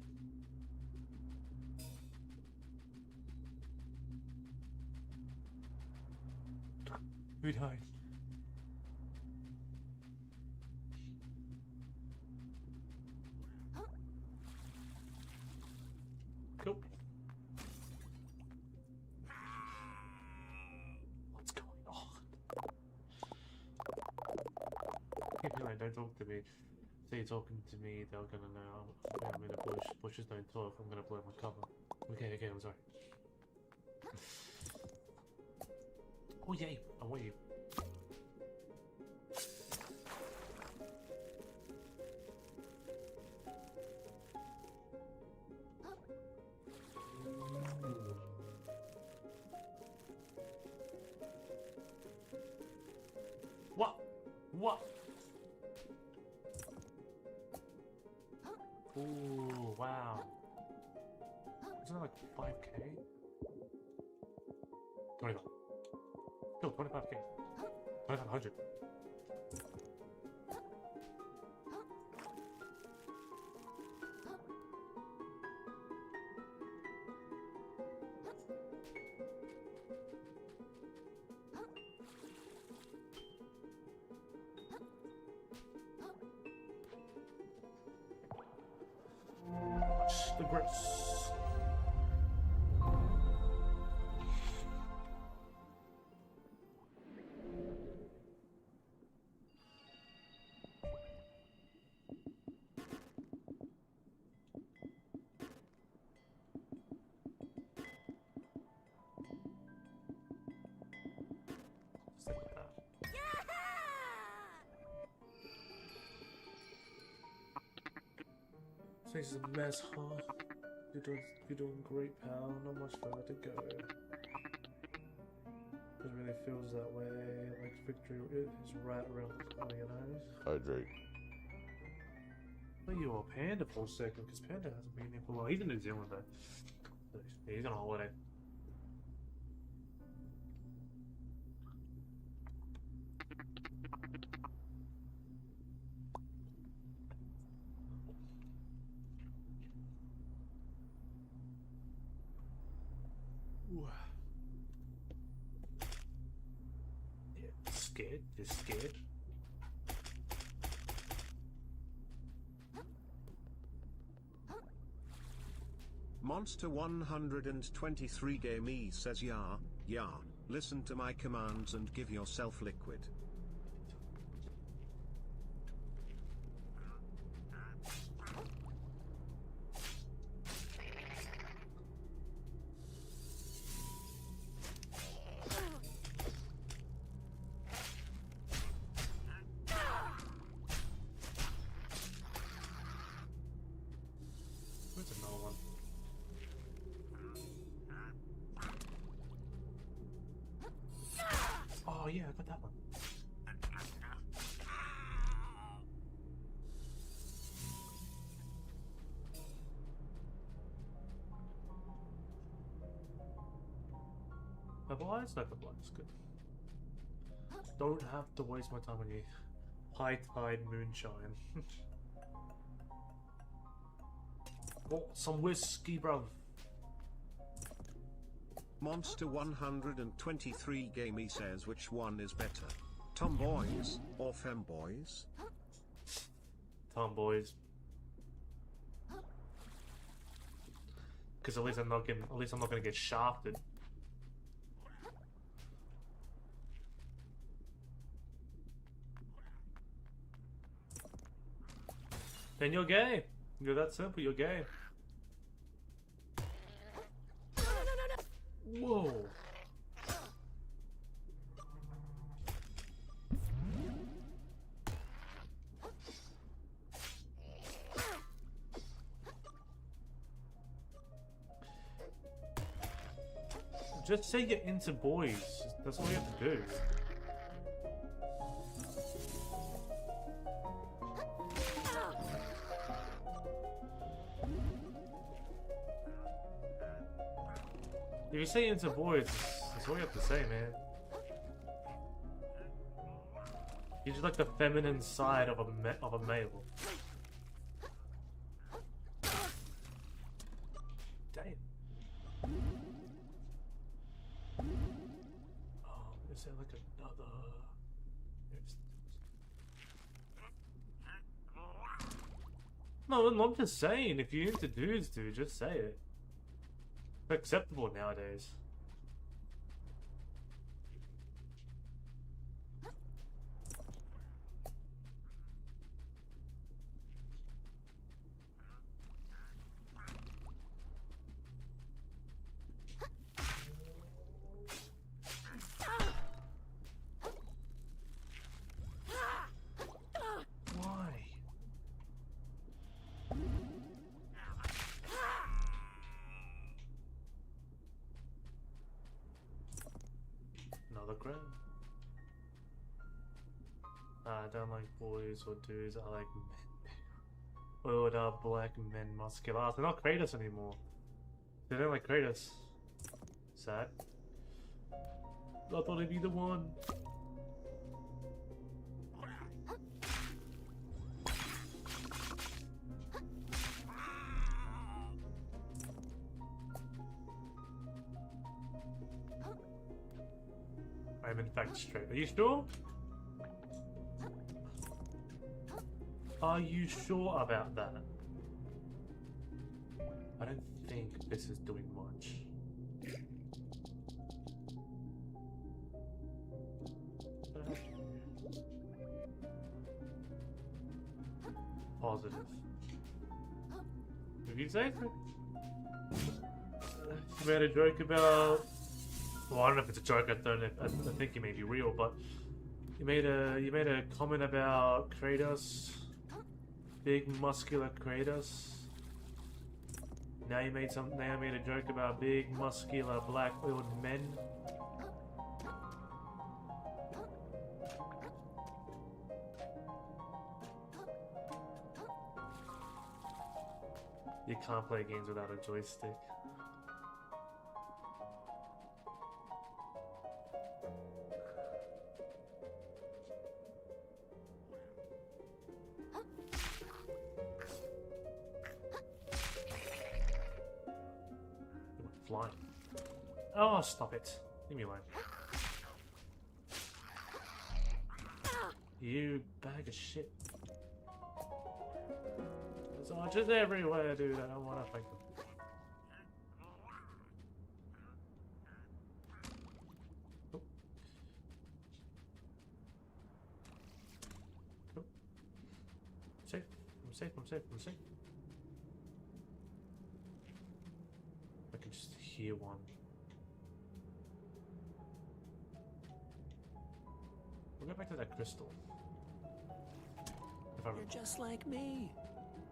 Who died? Cool. What's going on? People like, don't talk to me. Say you're talking to me, they're gonna know I'm in a bush. Bushes don't talk, I'm gonna blow my cover. Okay, I'm sorry. Oh yay, I want you. What? What? Ooh, wow. Isn't that like 5k? 25. No, 25k. 2500. The grace. Stick with that. This is a mess, huh? You're doing great, pal. Not much further to go. It really feels that way. Like victory is right around the corner, you know? Hydrate. Well, you were Panda for a second, because Panda hasn't been here for a while. He's in New Zealand, though. Yeah, he's on holiday. Ooh. Yeah, scared. Just scared. Monster 123 Game E says yeah, listen to my commands and give yourself liquid. Where's another one? Oh yeah, I got that one. Purple eyes? No, purple eyes, good. Don't have to waste my time on you. High tide moonshine. Oh, some whiskey, bruv. Monster 123 Game E says which one is better, tomboys or femboys? Tomboys. Because at least I'm not gonna get shafted. Then you're gay. You're that simple. You're gay. Whoa. Just say you're into boys. That's all you have to do. If you say into boys, that's all you have to say, man. You're just like the feminine side of a male. Damn. Oh, is there like another? No, I'm just saying. If you're into dudes, dude, just say it. It's acceptable nowadays. Another crown. I don't like boys or dudes, I like men. Older black men muscular. Oh, they're not Kratos anymore. They don't like Kratos. Sad. I thought I'd be the one. I'm in fact straight. Are you sure? Are you sure about that? I don't think this is doing much. Positive. If you say so. You made a joke about. Well, I don't know if it's a joke. I think it may be real, but you made a comment about Kratos, big muscular Kratos. Now you made a joke about big muscular black-oiled men. You can't play games without a joystick. Flying. Oh, stop it. Leave me alone. You bag of shit. There's archers everywhere, dude. I don't want to fight them. Oh. Oh. I'm safe. I'm safe. I'm safe. I'm safe. I can just hear one. We'll go back to that crystal. You're just like me.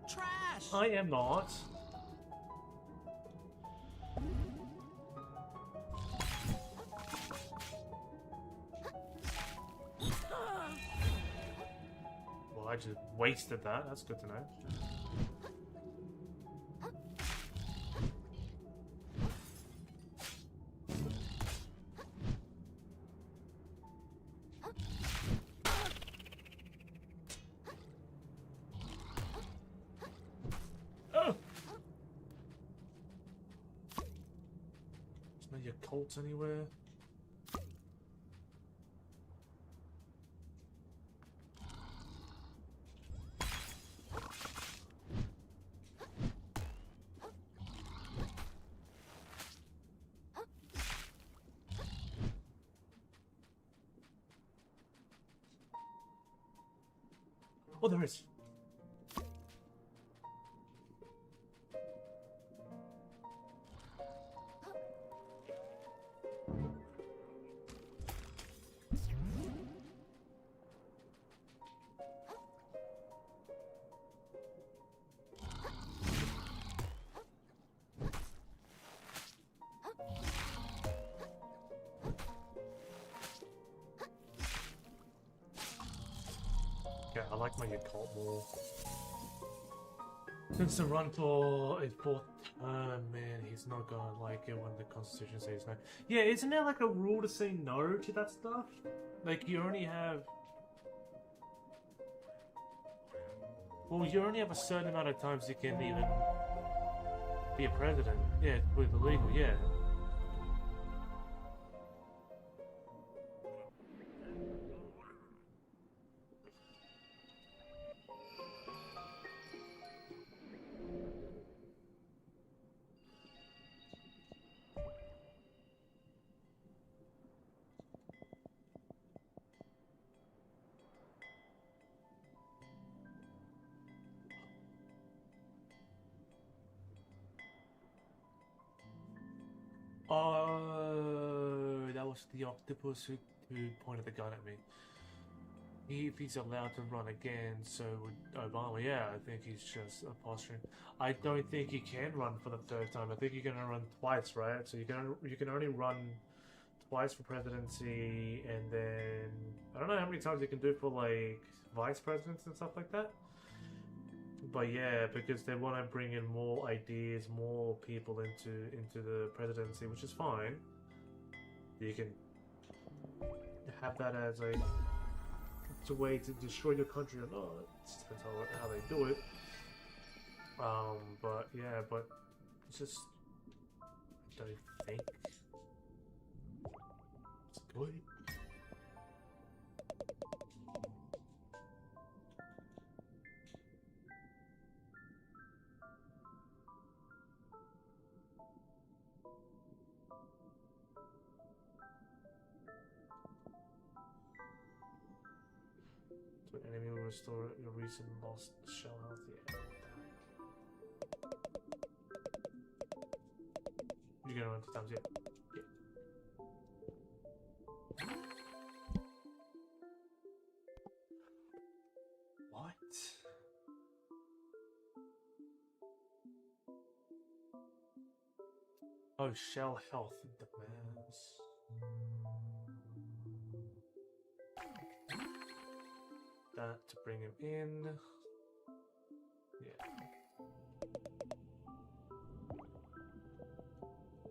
Trash! I am not. Well, I just wasted that. That's good to know. Your Colts anywhere? Oh, there is. I like my occult more. Since the run for his fourth term, man, he's not gonna like it when the Constitution says no. Yeah, isn't there like a rule to say no to that stuff? Like you only have. Well, you only have a certain amount of times you can even be a president. Yeah, with illegal, yeah. Oh, that was the octopus who pointed the gun at me. If he's allowed to run again, so would Obama. Yeah, I think he's just posturing. I don't think he can run for the third time. I think you're gonna run twice, right? So you can only run twice for presidency, and then I don't know how many times you can do for like vice presidents and stuff like that. But yeah, because they want to bring in more ideas, more people into the presidency, which is fine. You can have that as a way to destroy your country or not. It depends how they do it. But yeah, but it's just I don't think it's good. So an enemy will restore your recent lost shell health. Yeah. You're gonna run 2 times, yeah. What? Oh, shell health demands. That to bring him in. Yeah.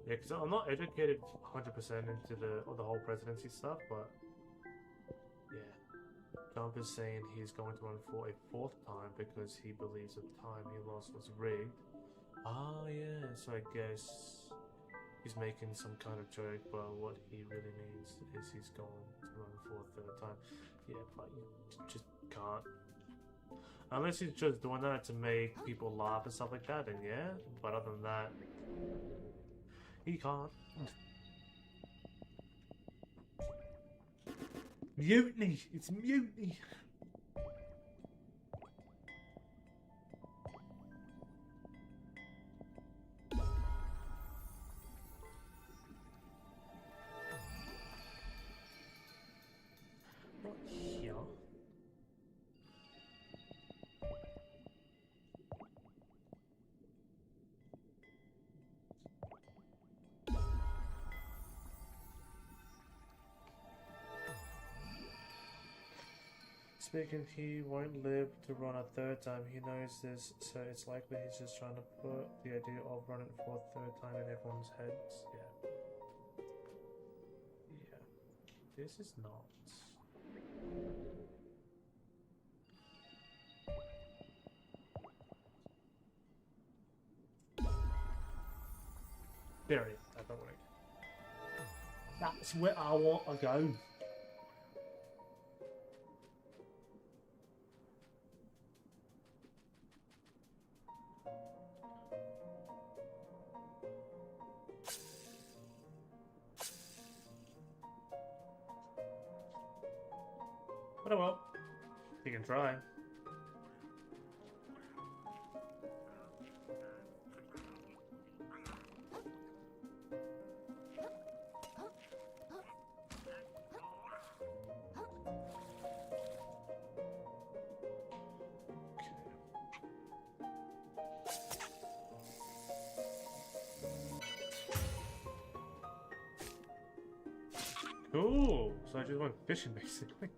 Yeah, because I'm not educated 100% into the whole presidency stuff, but yeah. Trump is saying he's going to run for a 4th time because he believes the time he lost was rigged. Ah, yeah, so I guess he's making some kind of joke, but what he really means is he's going to run for a 3rd time. Yeah, but you just can't. Unless he's just doing that to make people laugh and stuff like that, then yeah. But other than that, he can't. Mutiny! It's mutiny! Not here. Speaking, he won't live to run a 3rd time. He knows this, so it's likely he's just trying to put the idea of running for a 3rd time in everyone's heads. Yeah. Yeah. This is not. There it is. I don't want to. That's where I want to go. But oh well, you can try. Cool. So I just went fishing basically.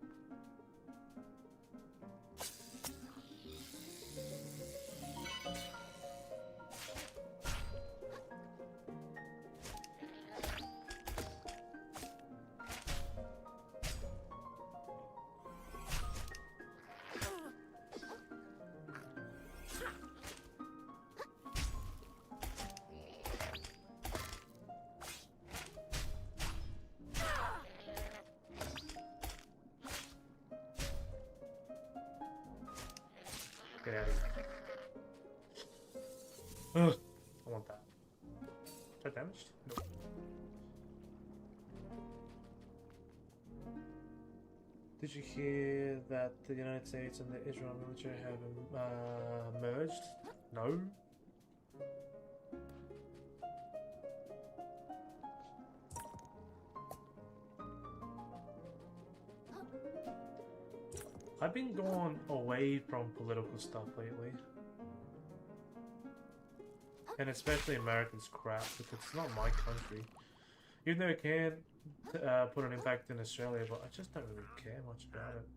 Get out of here. Ugh, I want that. Is that damaged? Nope. Did you hear that the United States and the Israel military have merged? No. I've been going away from political stuff lately. And especially Americans crap, because it's not my country. Even though it can put an impact in Australia, but I just don't really care much about it.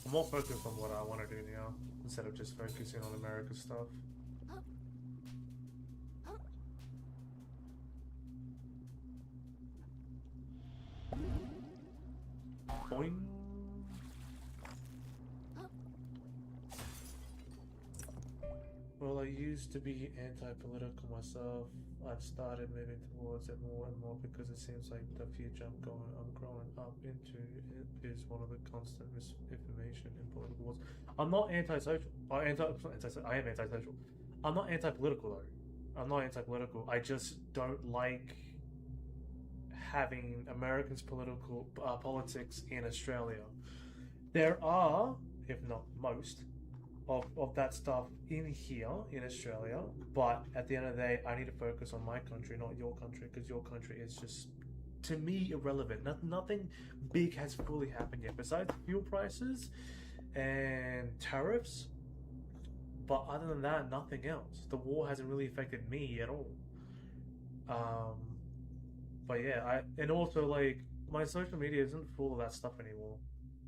I'm more focused on what I want to do now, instead of just focusing on America stuff. Boing. Well, I used to be anti-political myself. I've started moving towards it more and more because it seems like the future I'm growing up into is one of the constant misinformation in political wars. I'm not anti-social. I am anti-social. I'm not anti-political though. I'm not anti-political. I just don't like having Americans' political politics in Australia. There are, if not most, of that stuff in here in Australia, but at the end of the day, I need to focus on my country, not your country, because your country is just, to me, irrelevant. Nothing big has fully happened yet, besides fuel prices and tariffs. But other than that, nothing else. The war hasn't really affected me at all. But yeah, and also like my social media isn't full of that stuff anymore,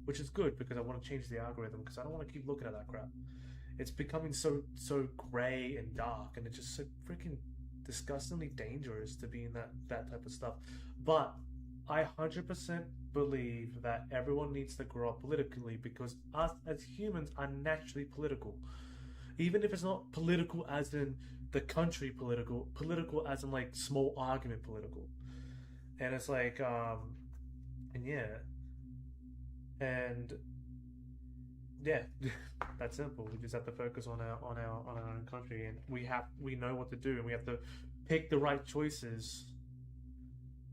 which is good because I want to change the algorithm because I don't want to keep looking at that crap. It's becoming so grey and dark, and it's just so freaking disgustingly dangerous to be in that type of stuff. But I 100% believe that everyone needs to grow up politically because us as humans are naturally political. Even if it's not political as in the country political as in like small argument political. And it's like, and yeah. And yeah, that's simple. We just have to focus on our own country, and we know what to do, and we have to pick the right choices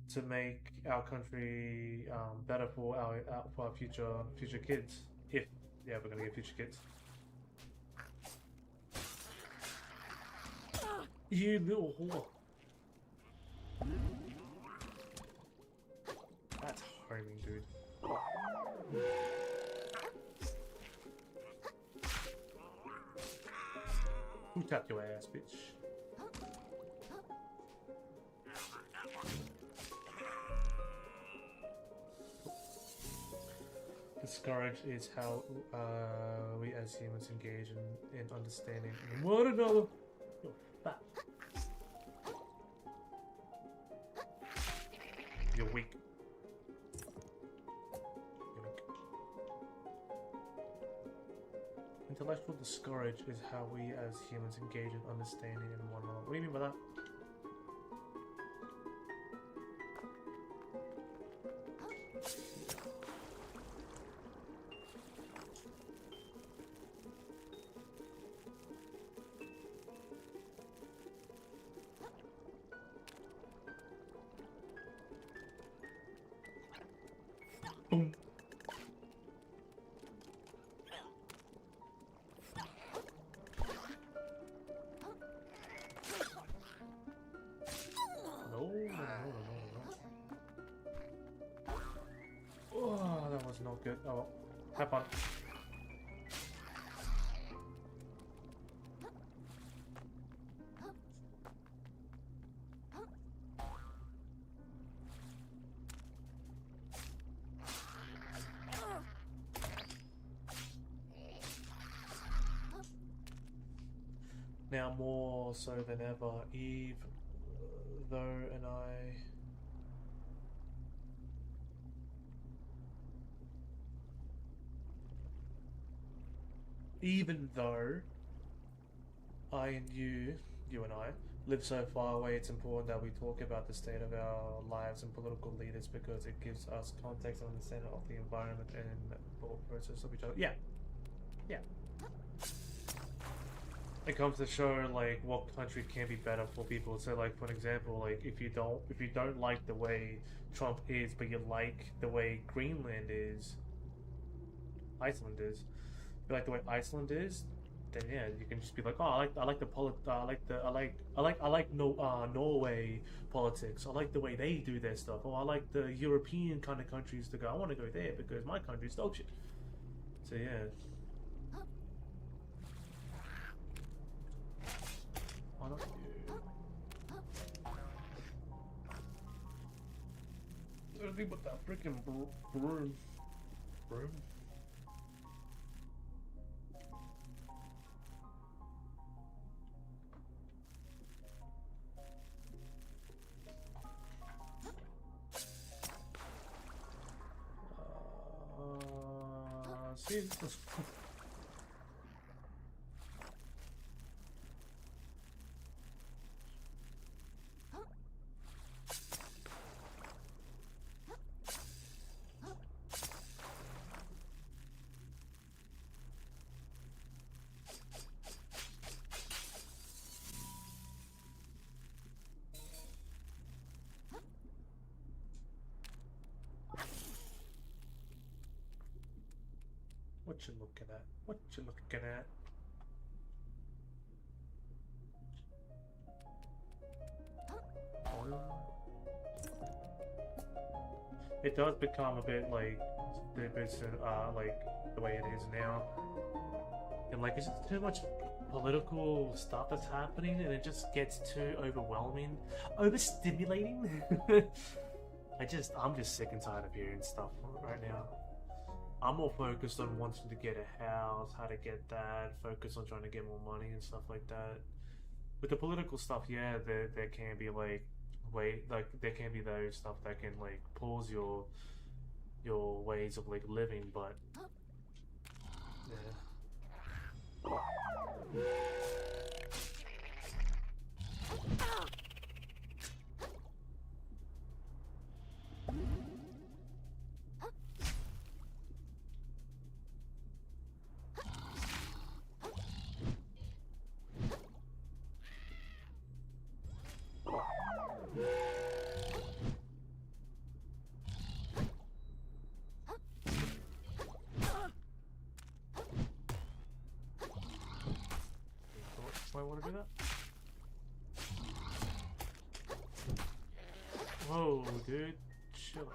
to make our country better for our future kids. If we're gonna get future kids. You little whore. That's homing, dude. Who tapped your ass, bitch? Discourage is how we as humans engage in understanding one another. Yo, fat. You're weak. Intellectual discourage is how we as humans engage in understanding in one another. What do you mean by that? Boom. Oh, that was not good. Oh, have fun. Now more so than ever, Eve, though, and I even though I and you and I, live so far away, it's important that we talk about the state of our lives and political leaders because it gives us context and understanding of the environment and thought process of each other. Yeah. Yeah. It comes to show like what country can be better for people. So like for an example, like if you don't like the way Trump is, but you like the way Greenland is, Iceland is, you like the way Iceland is, then yeah, you can just be like, oh, I like the Norway politics. I like the way they do their stuff. Or I like the European kind of countries to go. I want to go there because my country's dog shit. So yeah. Why not you? Anything but that freaking broom. Broom? See, this what you looking at? What you looking at? It does become a bit like like the way it is now, and like it's just too much political stuff that's happening, and it just gets too overwhelming, overstimulating. I'm just sick and tired of hearing stuff right now. I'm more focused on wanting to get a house, how to get that, focus on trying to get more money and stuff like that. With the political stuff, yeah, there can be like there can be those stuff that can like pause your ways of like living, but yeah. I want to do that. Whoa, dude, chill.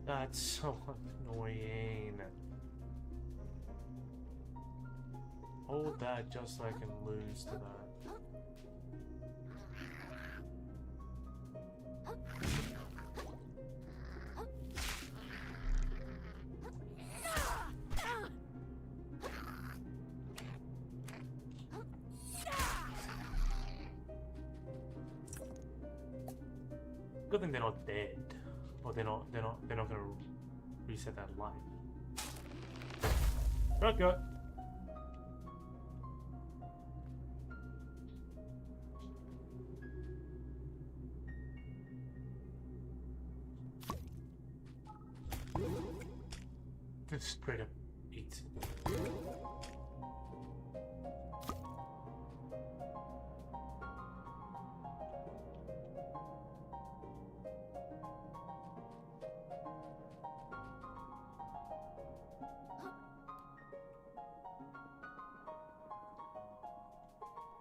That's so annoying. Hold that just so I can lose to that. Good thing they're not dead. Or they're not gonna reset that life. Okay. Just straight up eat.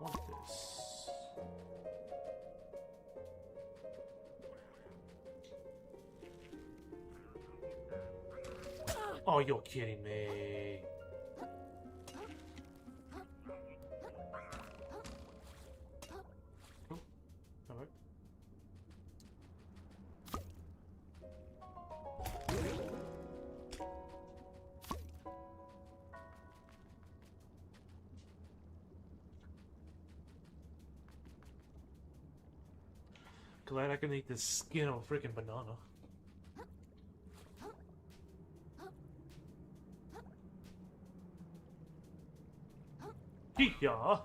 Want this? Oh, you're kidding me. Cool. Alright. glad I can eat the skin of a freaking banana. Yeah.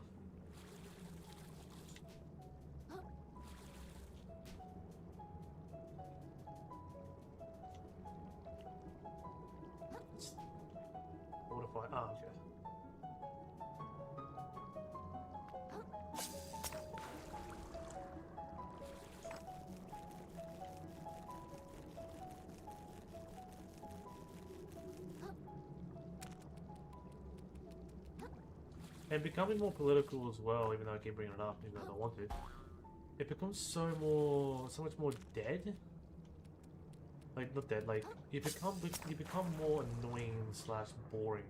Fortify. Ah, okay. And becoming more political as well, even though I keep bringing it up, even though I don't want to. It becomes so much more dead. Like not dead, like you become more annoying slash boring.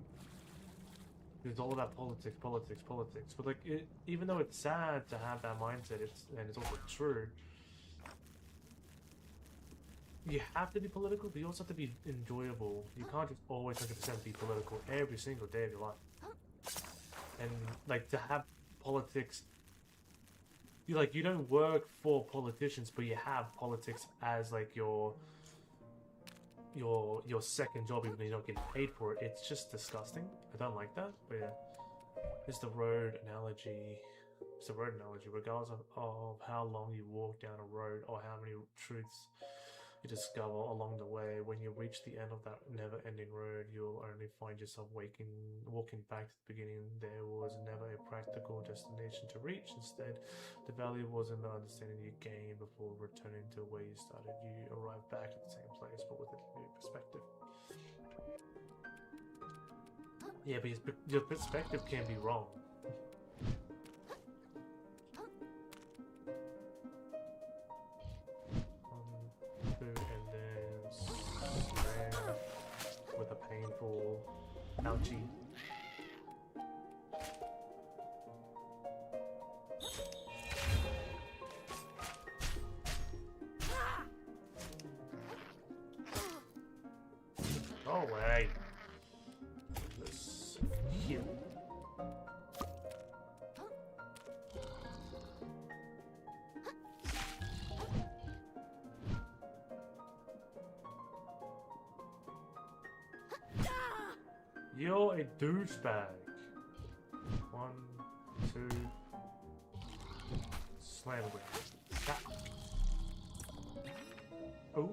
It's all about politics, politics, politics. But like, even though it's sad to have that mindset, and it's also true. You have to be political, but you also have to be enjoyable. You can't just always 100% be political every single day of your life. And like to have politics, you don't work for politicians, but you have politics as like your second job, even though you're not getting paid for it. It's just disgusting. I don't like that. But yeah, it's the road analogy. It's the road analogy. Regardless of how long you walk down a road or how many truths you discover along the way, when you reach the end of that never-ending road, you'll only find yourself walking back to the beginning. There was never a practical destination to reach. Instead, the value was in the understanding you gained before returning to where you started. You arrive back at the same place, but with a new perspective. Yeah, but your perspective can be wrong. With a painful ouchie. Go away. Let's heal. You're a douchebag. 1, 2. Slam it. Oh.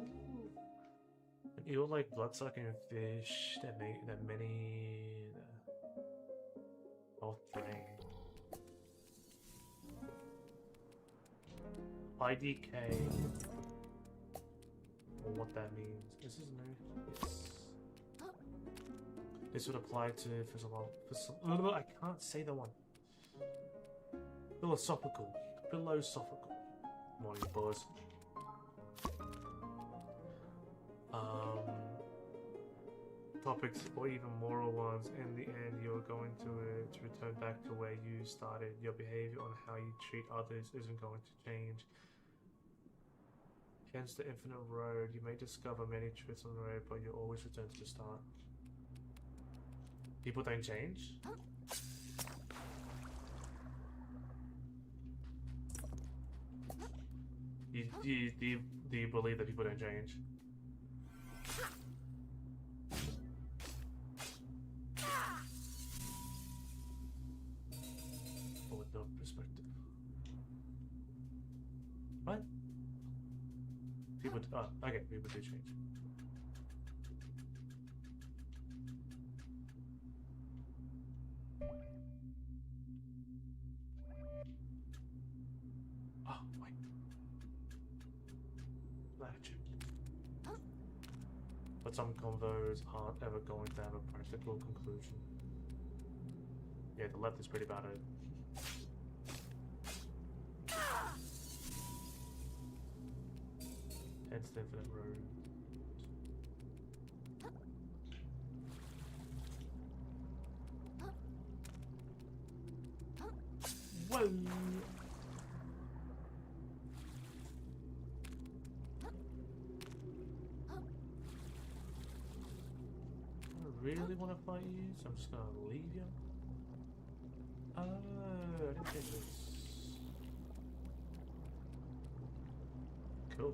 You're like blood-sucking fish that many both drain. IDK. Or what that means. This is new. Yes. This would apply to I can't say the one. Philosophical. Morning, boys. Topics or even moral ones. In the end, you're going to return back to where you started. Your behavior on how you treat others isn't going to change. Hence the infinite road. You may discover many truths on the road, but you always return to the start. People don't change? Do you believe that people don't change? Or with no perspective? What? People okay, people do change. Oh, wait. Latitude. But some convos aren't ever going to have a practical conclusion. Yeah, the left is pretty bad at it. Hence the infinite road. Whoa! I really want to fight you, so I'm just gonna leave you. Oh, I didn't think this. Cool.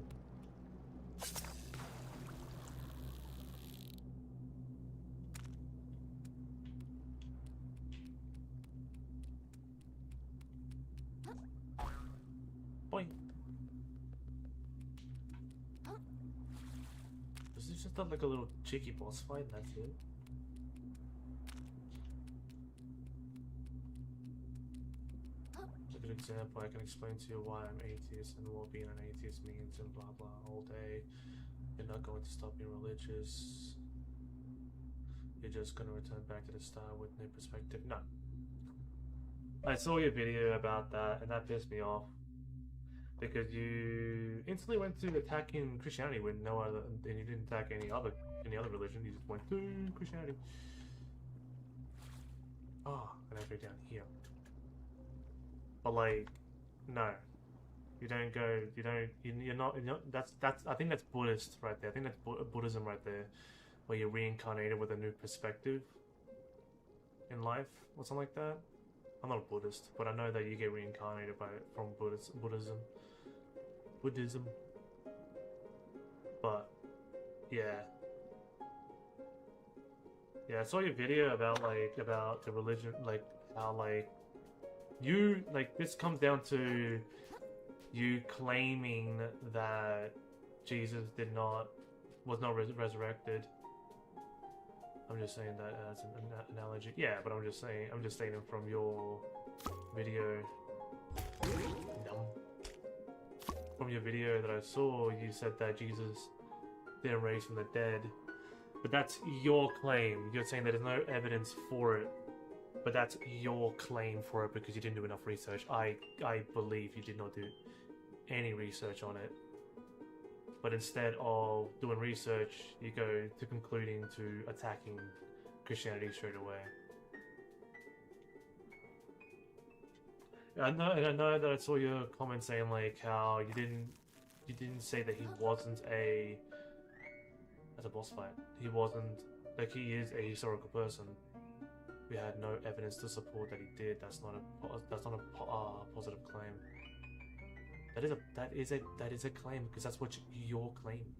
Boing. This is just like a little cheeky boss fight, and that's it. A good example, I can explain to you why I'm atheist and what being an atheist means and blah blah all day. You're not going to stop being religious. You're just going to return back to the start with new perspective. No. I saw your video about that and that pissed me off. Because you instantly went to attacking Christianity when no other, and you didn't attack any other religion. You just went to Christianity. Oh, and I go down here. But like, no, you don't go. You don't. You're not. That's. I think that's Buddhist right there. I think that's Buddhism right there, where you're reincarnated with a new perspective in life or something like that. I'm not a Buddhist, but I know that you get reincarnated from Buddhism. But yeah, I saw your video about the religion, like how you this comes down to you claiming that Jesus was not resurrected. I'm just saying that as an analogy. Yeah, but I'm just saying from your video. From your video that I saw, you said that Jesus didn't raise from the dead. But that's your claim. You're saying that there's no evidence for it. But that's your claim for it because you didn't do enough research. I believe you did not do any research on it. But instead of doing research, you go to concluding to attacking Christianity straight away. I know that I saw your comment saying like how you didn't say that he wasn't as a boss fight. He wasn't like he is a historical person. We had no evidence to support that he did. That's not a positive claim. That is a claim because that's what you're claiming.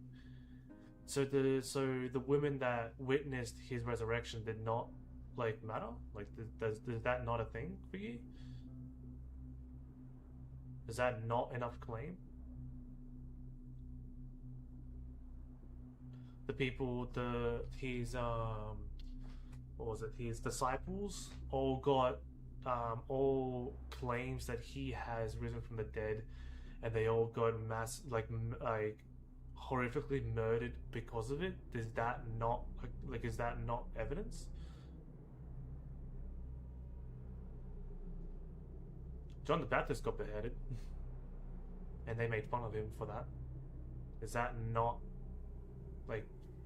So the women that witnessed his resurrection did not matter. Does that not a thing for you? Is that not enough claim? The people, his disciples all got all claims that he has risen from the dead, and they all got horrifically murdered because of it. Is that not evidence? John the Baptist got beheaded, and they made fun of him for that. Is that not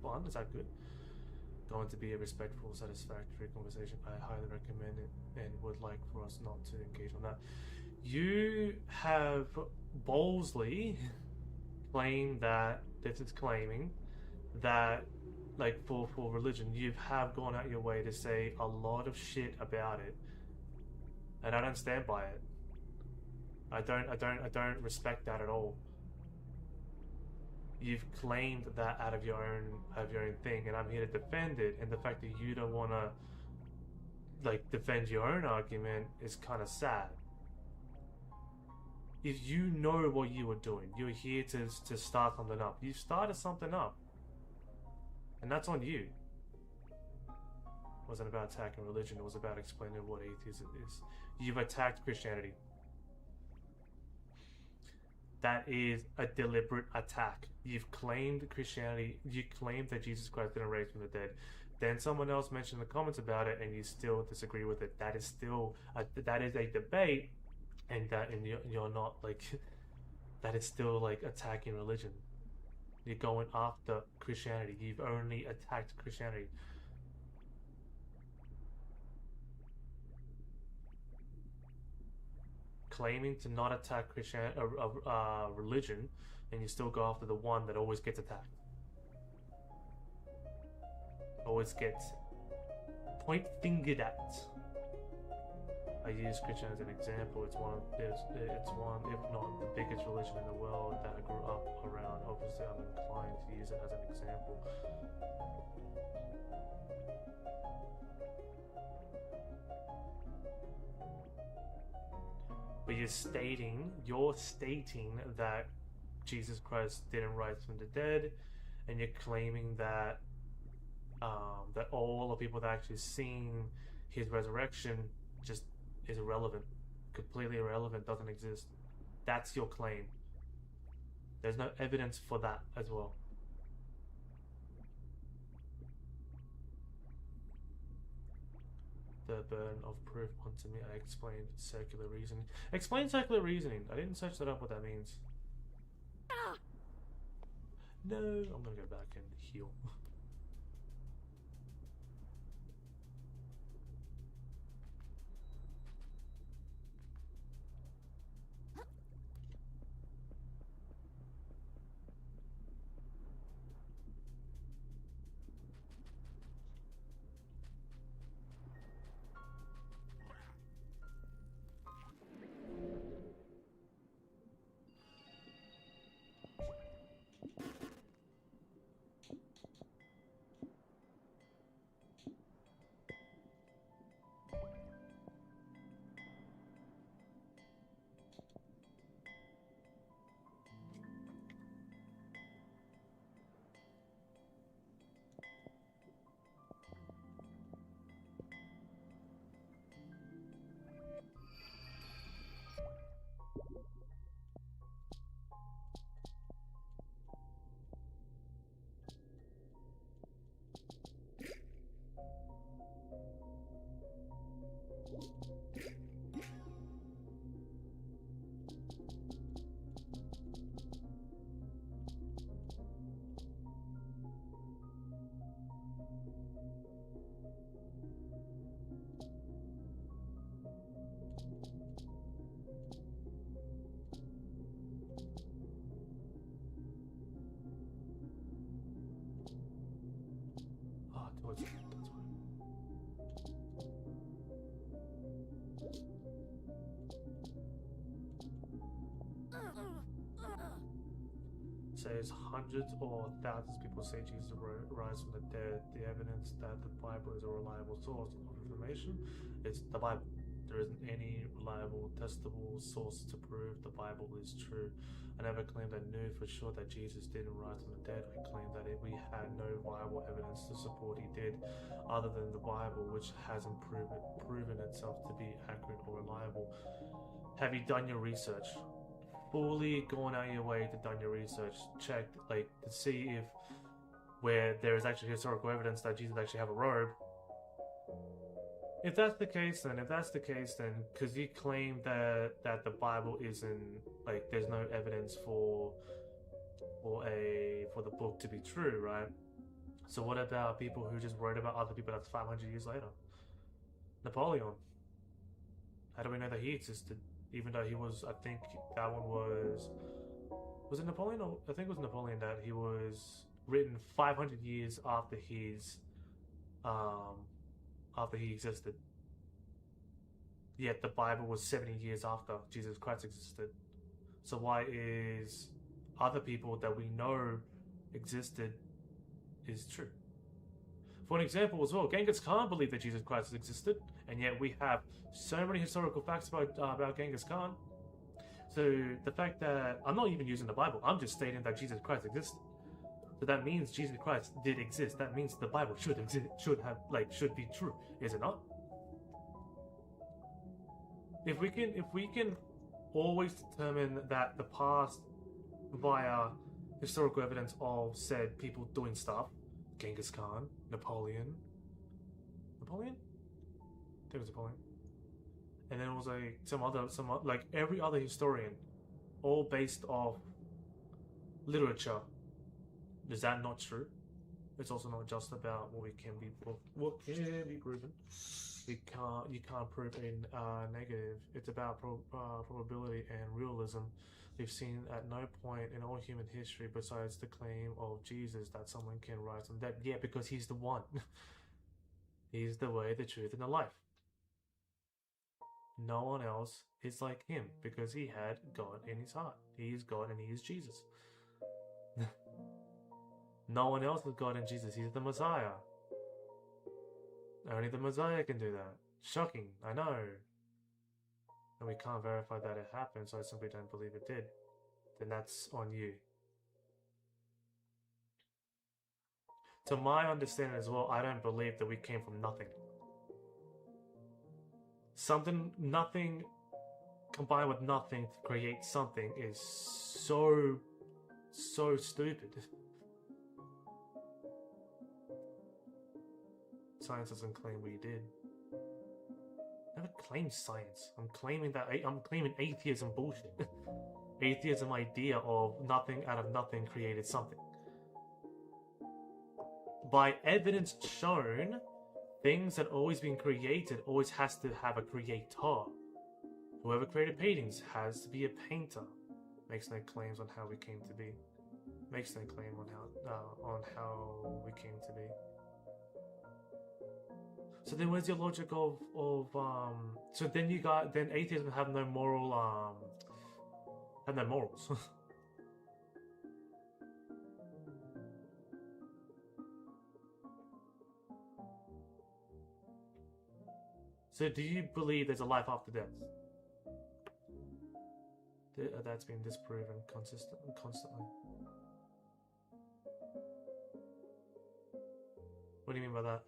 fun? Is that good? Going to be a respectful, satisfactory conversation. I highly recommend it, and would like for us not to engage on that. You have boldly claimed that this is claiming that for religion, you have gone out your way to say a lot of shit about it, and I don't stand by it. I don't respect that at all. You've claimed that out of your own thing, and I'm here to defend it. And the fact that you don't want to defend your own argument is kind of sad. If you know what you were doing, you're here to start something up. You started something up, and that's on you. It wasn't about attacking religion. It was about explaining what atheism is. You've attacked Christianity. That is a deliberate attack. You've claimed Christianity. You claimed that Jesus Christ didn't raise from the dead. Then someone else mentioned in the comments about it, and you still disagree with it. That is still that is a debate, and you're not that is still attacking religion. You're going after Christianity. You've only attacked Christianity. Claiming to not attack religion, and you still go after the one that always gets attacked. Always gets point fingered at. I use Christian as an example. It's one, if not the biggest religion in the world that I grew up around. Obviously, I'm inclined to use it as an example. But you're stating that Jesus Christ didn't rise from the dead, and you're claiming that that all the people that actually seen his resurrection just is irrelevant, completely irrelevant, doesn't exist. That's your claim. There's no evidence for that as well. The burden of proof onto me. I explained circular reasoning. Explain circular reasoning. I didn't search that up what that means. No, I'm gonna go back and heal. Says hundreds or thousands of people say Jesus rise from the dead. The evidence that the Bible is a reliable source of information is the Bible. There isn't any reliable, testable source to prove the Bible is true. I never claimed I knew for sure that Jesus didn't rise from the dead. I claimed that we had no viable evidence to support he did, other than the Bible, which hasn't proven itself to be accurate or reliable. Have you done your research? Fully gone out your way to done your research, checked like to see if where there is actually historical evidence that Jesus actually have a robe. If that's the case, then because you claim that the Bible isn't like there's no evidence for the book to be true, right? So what about people who just wrote about other people that's 500 years later? Napoleon. How do we know that he existed? Even though he was, I think that one was it Napoleon? Or I think it was Napoleon that he was written 500 years after he existed. Yet the Bible was 70 years after Jesus Christ existed. So why is other people that we know existed is true? For an example as well, Genghis Khan believed that Jesus Christ existed, and yet we have so many historical facts about Genghis Khan. So the fact that I'm not even using the Bible, I'm just stating that Jesus Christ existed. So that means Jesus Christ did exist. That means the Bible should exist, should be true, is it not? If we can always determine that the past via historical evidence of said people doing stuff, Genghis Khan, Napoleon, I think it was Napoleon, and then it was like some like every other historian, all based off literature. Is that not true? It's also not just about what can be proven. You can't prove in negative. It's about probability and realism. We've seen at no point in all human history besides the claim of Jesus that someone can rise from the dead. Yeah, because he's the one. He's the way, the truth, and the life. No one else is like him because he had God in his heart. He is God and he is Jesus. No one else is God and Jesus. He's the Messiah. Only the Messiah can do that. Shocking, I know. And we can't verify that it happened, so I simply don't believe it did. Then that's on you. To my understanding as well, I don't believe that we came from nothing. Nothing combined with nothing to create something is so stupid. Science doesn't claim we did. I never claimed science. I'm claiming atheism bullshit. Atheism idea of nothing out of nothing created something. By evidence shown, things that always been created always has to have a creator. Whoever created paintings has to be a painter. Makes no claims on how we came to be. Makes no claim on how we came to be. So then, where's your logic of So then then atheism have no moral have no morals. So do you believe there's a life after death? That's been disproven constantly. What do you mean by that?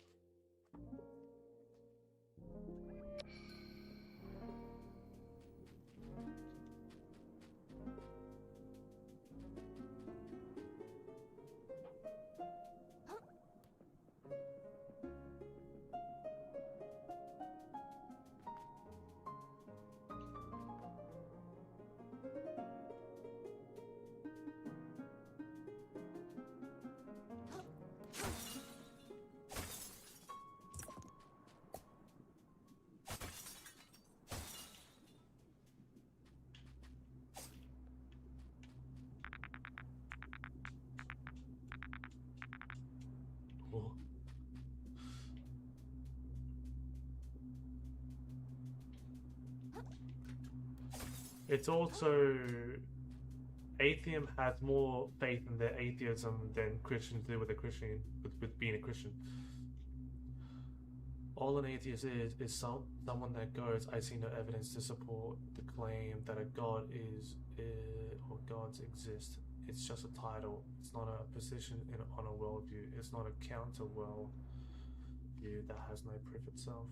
Oh. It's also atheism has more faith in their atheism than Christians do with with being a Christian. All an atheist is someone that goes, I see no evidence to support the claim that a God or gods exist. It's just a title. It's not a position on a worldview. It's not a counter worldview that has no proof itself.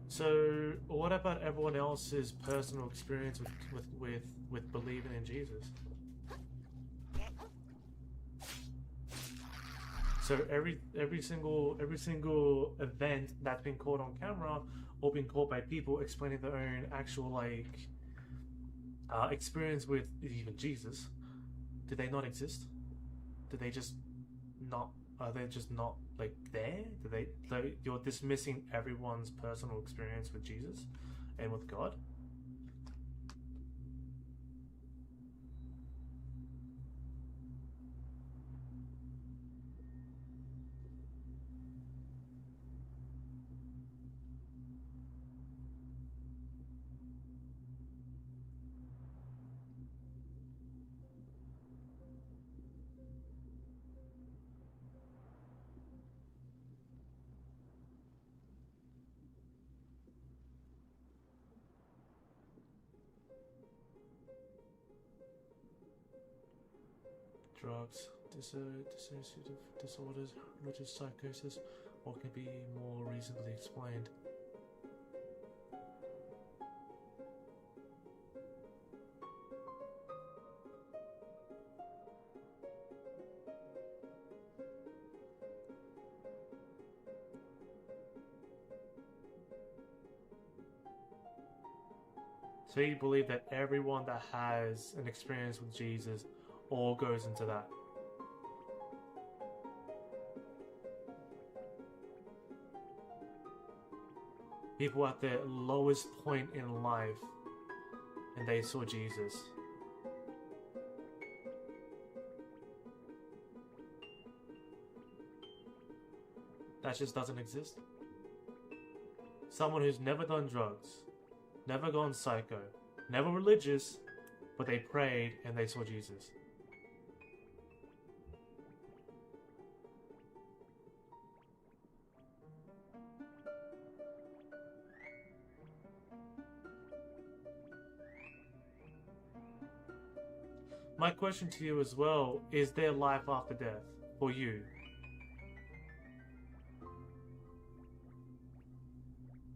So, what about everyone else's personal experience with believing in Jesus? So every single event that's been caught on camera or been caught by people explaining their own actual experience with even Jesus, do they not exist? Do they just not? Are they just not there? So you're dismissing everyone's personal experience with Jesus and with God? Drugs, dissociative disorders, religious psychosis, or can be more reasonably explained. So you believe that everyone that has an experience with Jesus all goes into that? People at their lowest point in life and they saw Jesus. That just doesn't exist. Someone who's never done drugs, never gone psycho, never religious, but they prayed and they saw Jesus. My question to you as well, is there life after death for you?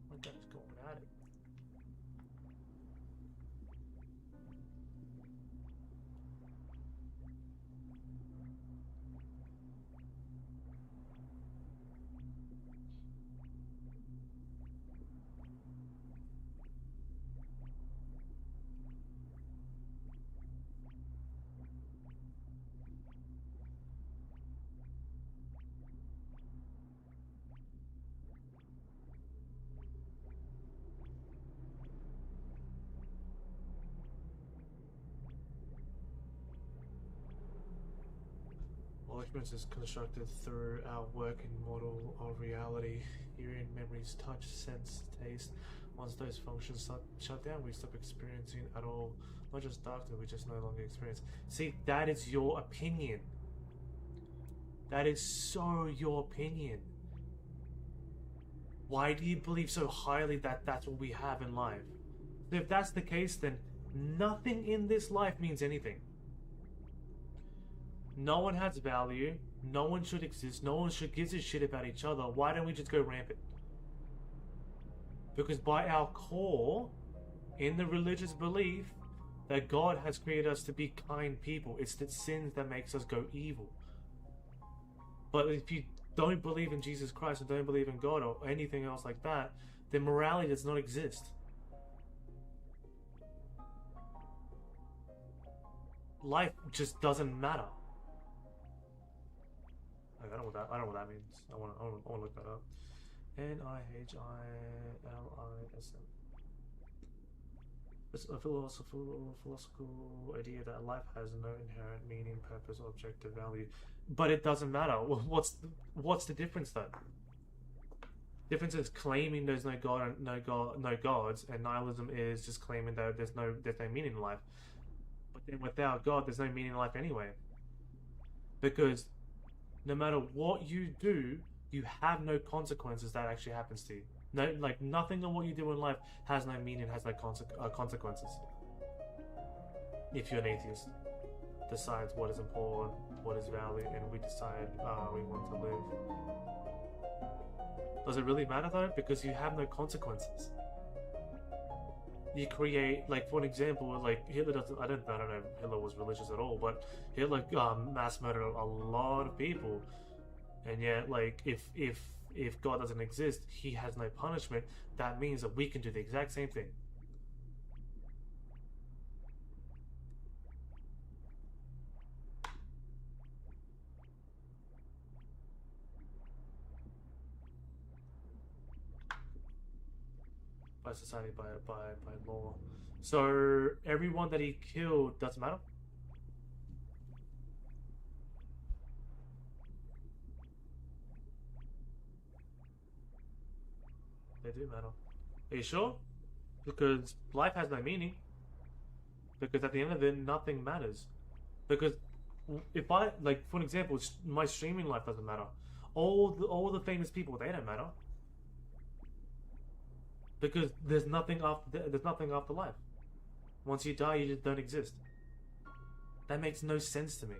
My dad's going at it. All experience is constructed through our working model of reality. Hearing, memories, touch, sense, taste. Once those functions shut down, we stop experiencing at all. Not just darkness, we just no longer experience. See, that is your opinion. That is so your opinion. Why do you believe so highly that that's what we have in life? If that's the case, then nothing in this life means anything. No one has value. No one should exist. No one should give a shit about each other. Why don't we just go rampant? Because by our core, in the religious belief, that God has created us to be kind people. It's the sins that makes us go evil. But if you don't believe in Jesus Christ and don't believe in God or anything else like that, then morality does not exist. Life just doesn't matter. I don't know what that means. I want to look that up. Nihilsm. It's a philosophical idea that life has no inherent meaning, purpose, or objective value. But it doesn't matter. What's the difference then? Difference is claiming there's no God and no gods, and nihilism is just claiming that there's no meaning in life. But then without God, there's no meaning in life anyway. Because no matter what you do, you have no consequences that actually happens to you. No, like nothing of what you do in life has no meaning, has no consequences. If you're an atheist, decides what is important, what is value, and we decide we want to live. Does it really matter though? Because you have no consequences. You create, like for an example, like Hitler doesn't. I don't know if Hitler was religious at all, but Hitler mass murdered a lot of people, and yet, like if God doesn't exist, He has no punishment. That means that we can do the exact same thing. By society, by law. So everyone that he killed doesn't matter? They do matter. Are you sure? Because life has no meaning. Because at the end of it, nothing matters. Because if I, like, for an example, my streaming life doesn't matter. All the famous people, they don't matter. Because there's nothing after life. Once you die, you just don't exist. That makes no sense to me.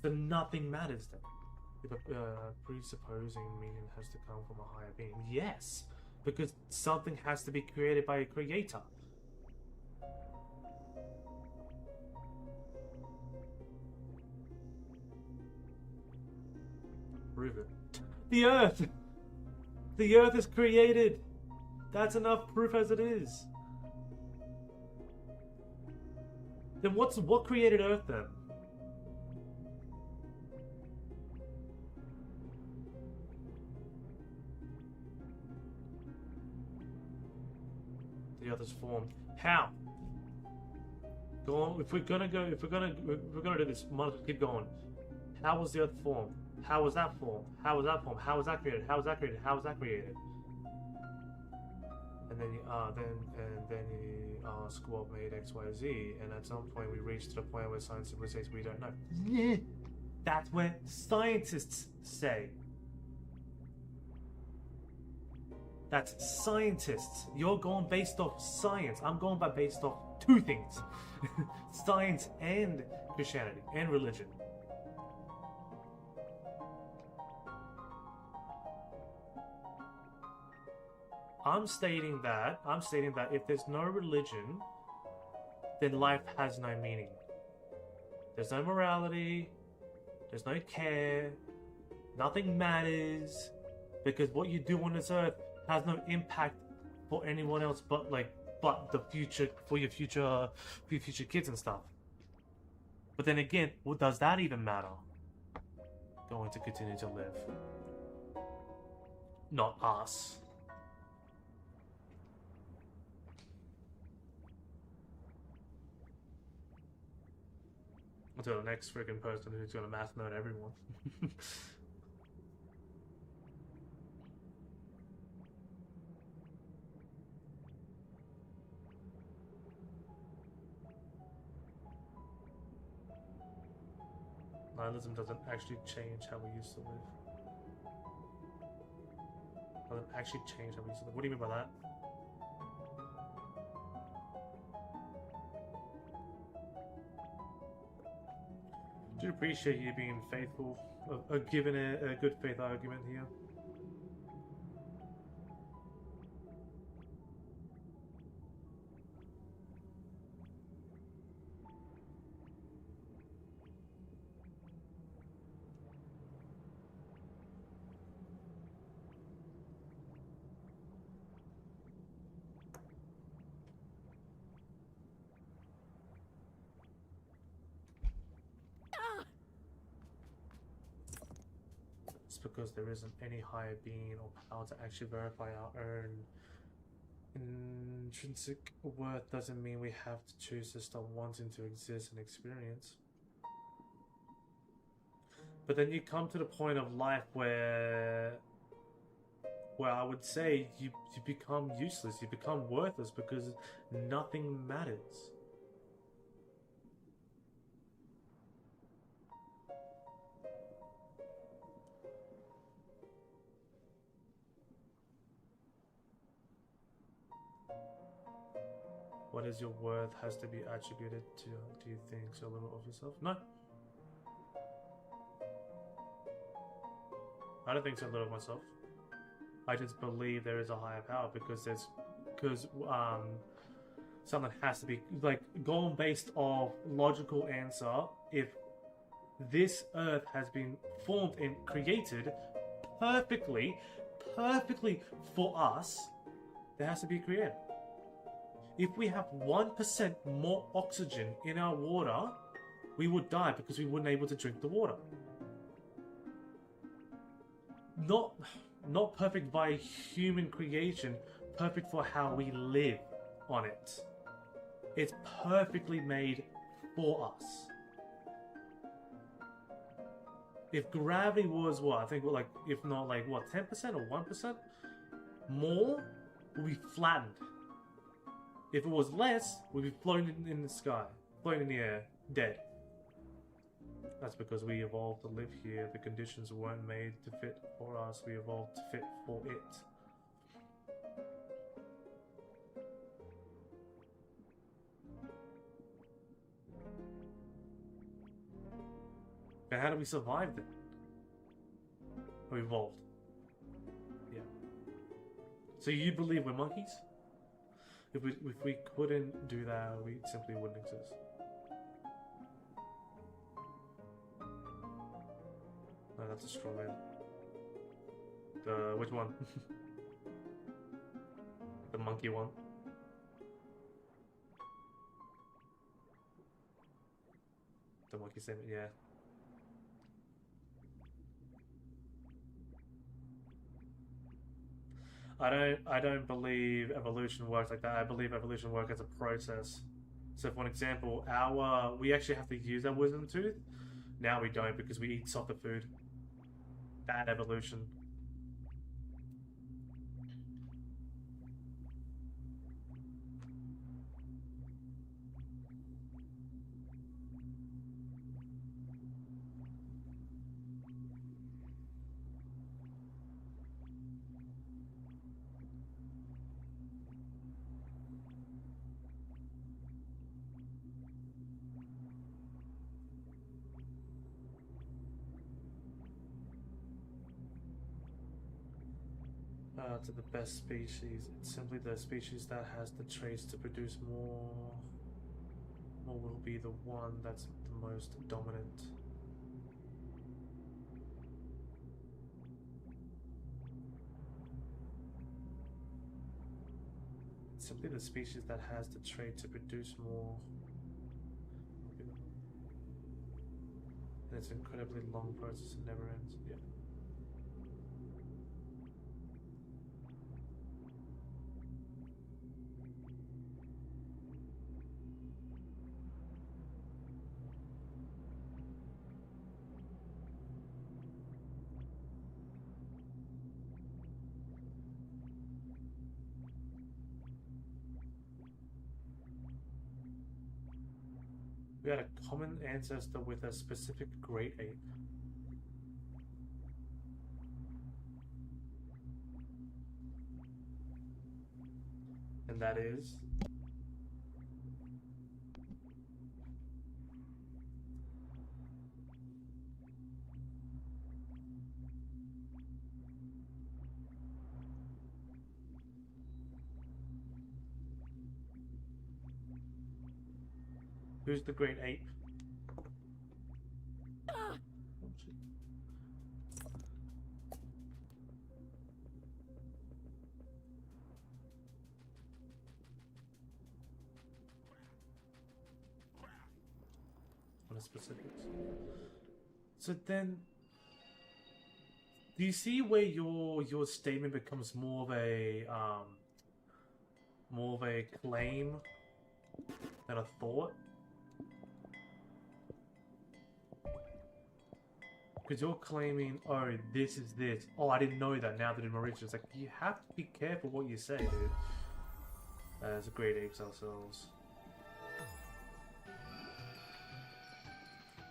So nothing matters then. Presupposing meaning has to come from a higher being. Yes, because something has to be created by a creator. Prove it. The Earth! The Earth is created! That's enough proof as it is. Then what created Earth then? The Earth is formed. How? Go on. If we're gonna do this, might as well keep going. How was the Earth formed? How was that formed? How was that formed? How was that created? How was that created? How was that created? And then you ask what made X, Y, Z, and at some point we reach to the point where science simply says we don't know. Yeah, that's what scientists say. That's scientists. You're going based off science. I'm going based off two things: science and Christianity and religion. I'm stating that if there's no religion, then life has no meaning. There's no morality, there's no care, nothing matters, because what you do on this earth has no impact for anyone else but the future, for your future kids and stuff. But then again, what does that even matter? Going to continue to live. Not us. Until the next freaking person who's gonna mass murder everyone. Nihilism doesn't actually change how we used to live. Doesn't actually change how we used to live. What do you mean by that? I do appreciate you being faithful, giving a good faith argument here. Because there isn't any higher being or power to actually verify our own intrinsic worth doesn't mean we have to choose to stop wanting to exist and experience. But then you come to the point of life where I would say you become useless, you become worthless because nothing matters. What is your worth has to be attributed to, do you think, so little of yourself? No. I don't think so little of myself. I just believe there is a higher power because something has to be, like, going based off logical answer. If this earth has been formed and created perfectly for us, there has to be a creator. If we have 1% more oxygen in our water, we would die because we wouldn't be able to drink the water. Not perfect by human creation, perfect for how we live on it. It's perfectly made for us. If gravity was what? I think if not 10% or 1% more, we'll be flattened. If it was less, we'd be floating in the sky, floating in the air, dead. That's because we evolved to live here. The conditions weren't made to fit for us. We evolved to fit for it. And how do we survive then? Or evolved. Yeah. So you believe we're monkeys? If we couldn't do that, we simply wouldn't exist. No, that's a straw man. Which one? The monkey one. The monkey statement, yeah. I don't believe evolution works like that. I believe evolution works as a process. So for an example, we actually have to use our wisdom tooth. Now we don't because we eat softer food. Bad evolution. To the best species, it's simply the species that has the traits to produce more will be the one that's the most dominant. It's simply the species that has the trait to produce more. And it's an incredibly long process, it never ends. Yeah. We had a common ancestor with a specific great ape. And that is... Who's the great ape? Oh, shit. On the specifics. So then, do you see where your statement becomes more of a claim than a thought? Because you're claiming, oh, this is this. Oh, I didn't know that. Now that in Mauritius, it's like, you have to be careful what you say, dude. As great apes ourselves.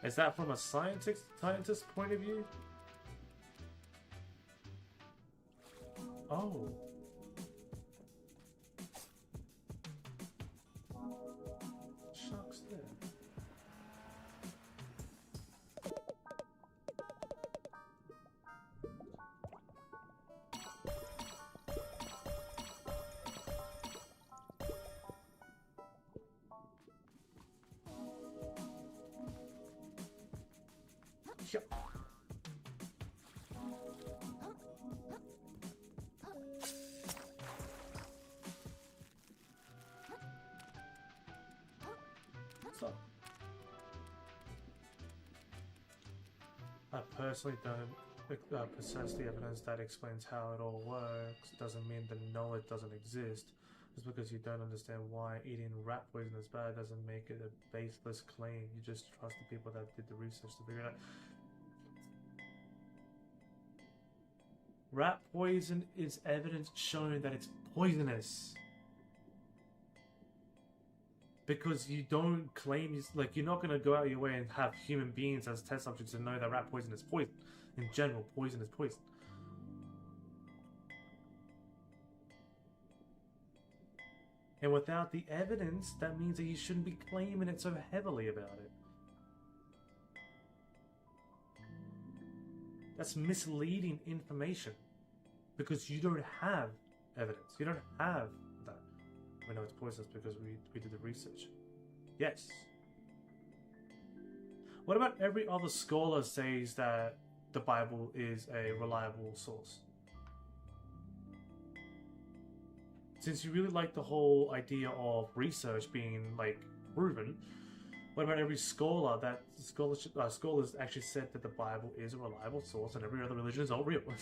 Is that from a scientist point of view? Oh. Sharks there. Yep. So, I personally don't possess the evidence that explains how it all works. Doesn't mean the knowledge doesn't exist. Just because you don't understand why eating rat poison is bad doesn't make it a baseless claim. You just trust the people that did the research to figure it out. Rat poison is evidence showing that it's poisonous. Because you don't claim, like, you're not going to go out of your way and have human beings as test subjects and know that rat poison is poison. In general, poison is poison. And without the evidence, that means that you shouldn't be claiming it so heavily about it. That's misleading information because you don't have evidence. You don't have that. We know it's poisonous because we did the research. Yes. What about every other scholar says that the Bible is a reliable source? Since you really like the whole idea of research being like proven, what about every scholar that scholars actually said that the Bible is a reliable source and every other religion is all real? Yeah,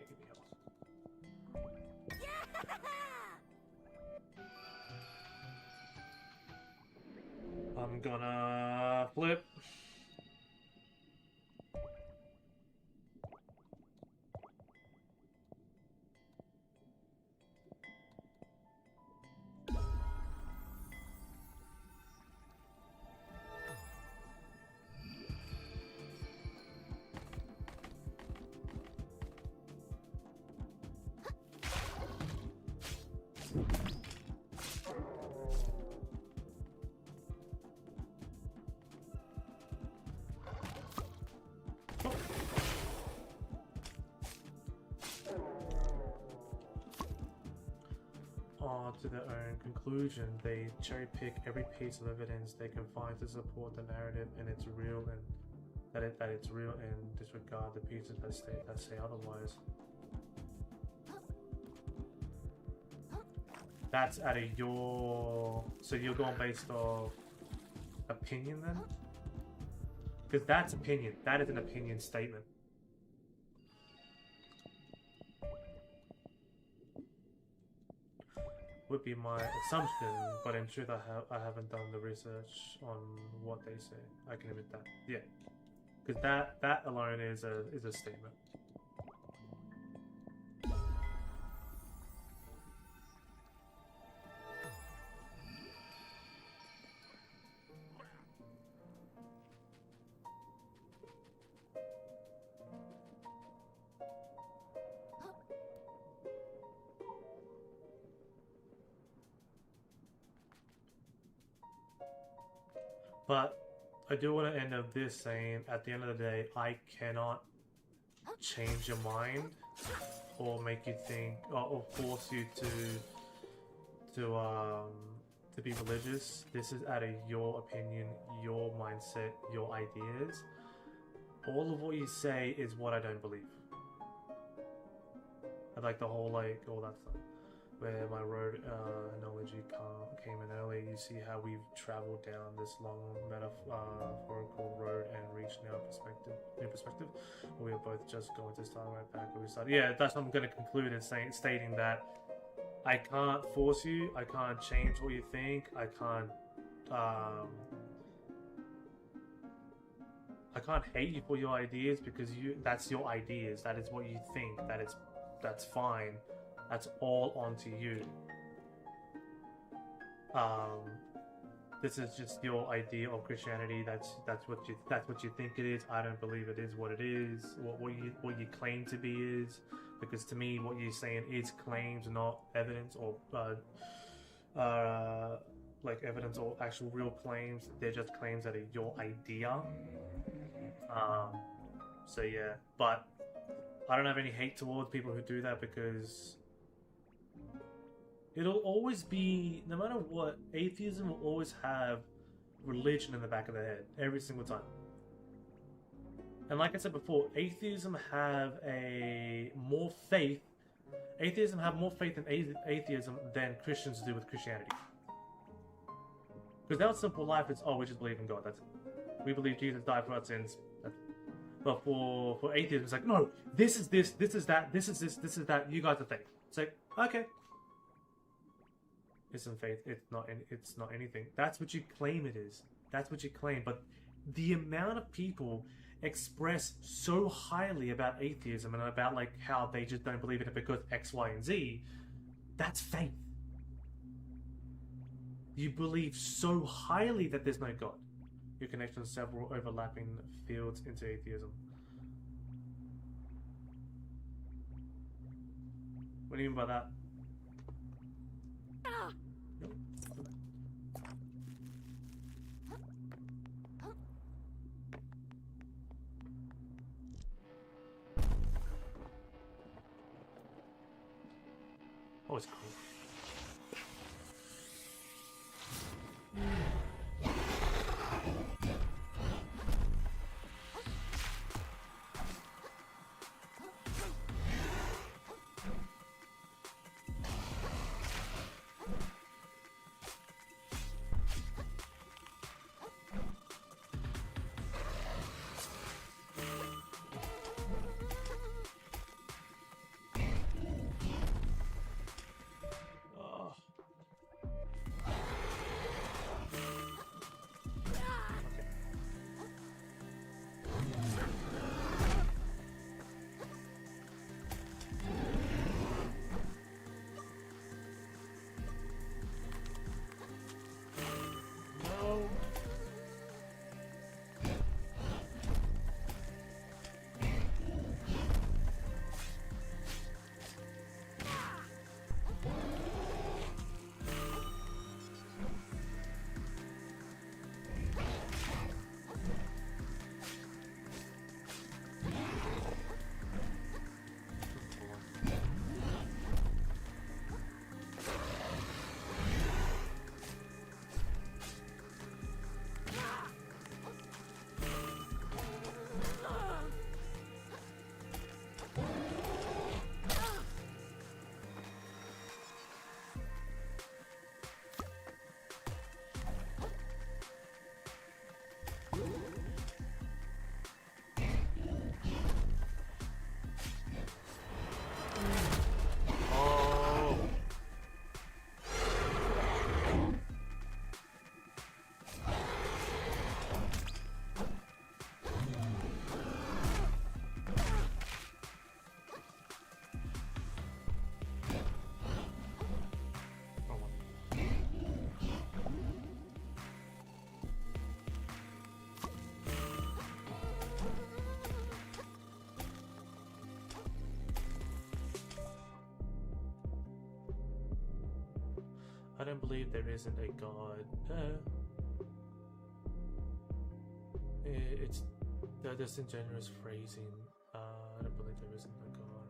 give me health. I'm gonna flip. To their own conclusion, they cherry pick every piece of evidence they can find to support the narrative and it's real, and that it's real, and disregard the pieces that say otherwise. That's out of your... So you're going based off opinion then? Because that's opinion. That is an opinion statement. Would be my assumption, but in truth I haven't done the research on what they say. I can admit that. Yeah. Because that alone is a statement. But I do want to end up this saying, at the end of the day, I cannot change your mind or make you think, or force you to be religious. This is out of your opinion, your mindset, your ideas. All of what you say is what I don't believe. I like the whole, like, all that stuff. Where my road analogy came in earlier, you see how we've traveled down this long metaphorical road and reached now new perspective. We are both just going to start right back where we started. Yeah, that's what I'm going to conclude in stating that I can't force you, I can't change what you think, I can't hate you for your ideas because that's your ideas, that is what you think, that's fine. That's all onto you. This is just your idea of Christianity. That's what you think it is. I don't believe it is what it is. What you claim to be is, because to me, what you're saying is claims, not evidence or like evidence or actual real claims. They're just claims that are your idea. So yeah, but I don't have any hate towards people who do that because it'll always be, no matter what, atheism will always have religion in the back of their head every single time. And like I said before, atheism have more faith in atheism than Christians do with Christianity. Because their simple life is, oh, we just believe in God, that's it. We believe Jesus died for our sins. But for atheism, it's like, no, this is this is that, this is this is that, you guys are faith. It's like, okay. Isn't faith, it's not anything. That's what you claim it is. That's what you claim. But the amount of people express so highly about atheism and about like how they just don't believe in it because X, Y, and Z, that's faith. You believe so highly that there's no God. Your connection to several overlapping fields into atheism. What do you mean by that? Oh, it's cool. I don't believe there isn't a god. It's the disingenuous phrasing. I don't believe there isn't a god.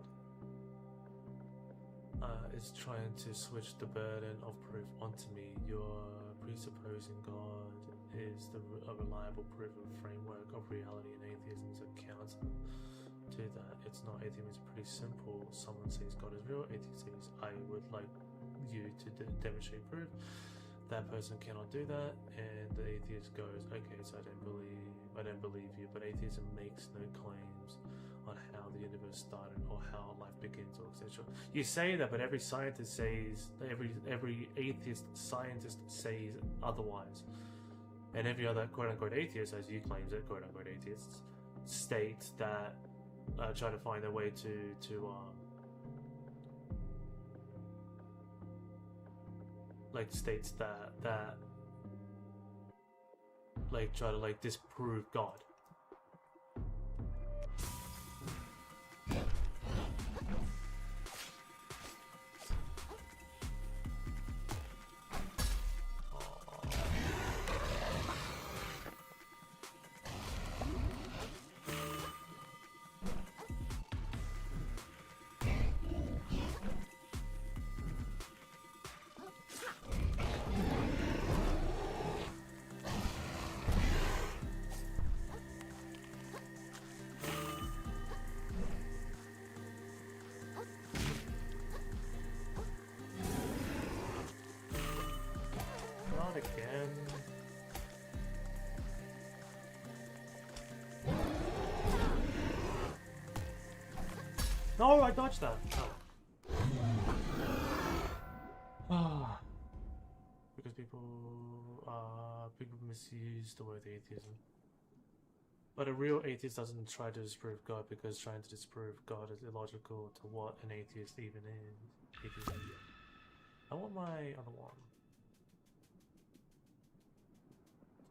It's trying to switch the burden of proof onto me. You're presupposing God is a reliable proven framework of reality, and atheism is a counter to that. It's not. Atheism is pretty simple. Someone says God is real. Atheist says, I would like you to demonstrate proof. That person cannot do that, and the atheist goes, okay, so I don't believe you. But atheism makes no claims on how the universe started or how life begins, or etc. You say that, but every scientist says, every atheist scientist says otherwise, and every other quote-unquote atheist, as you claim it, quote-unquote atheists, states that try to find a way to like states that like try to like disprove God. Not again. No, I dodged that. Oh. Because people misuse the word atheism. But a real atheist doesn't try to disprove God, because trying to disprove God is illogical to what an atheist even is. Atheism. I want my other one.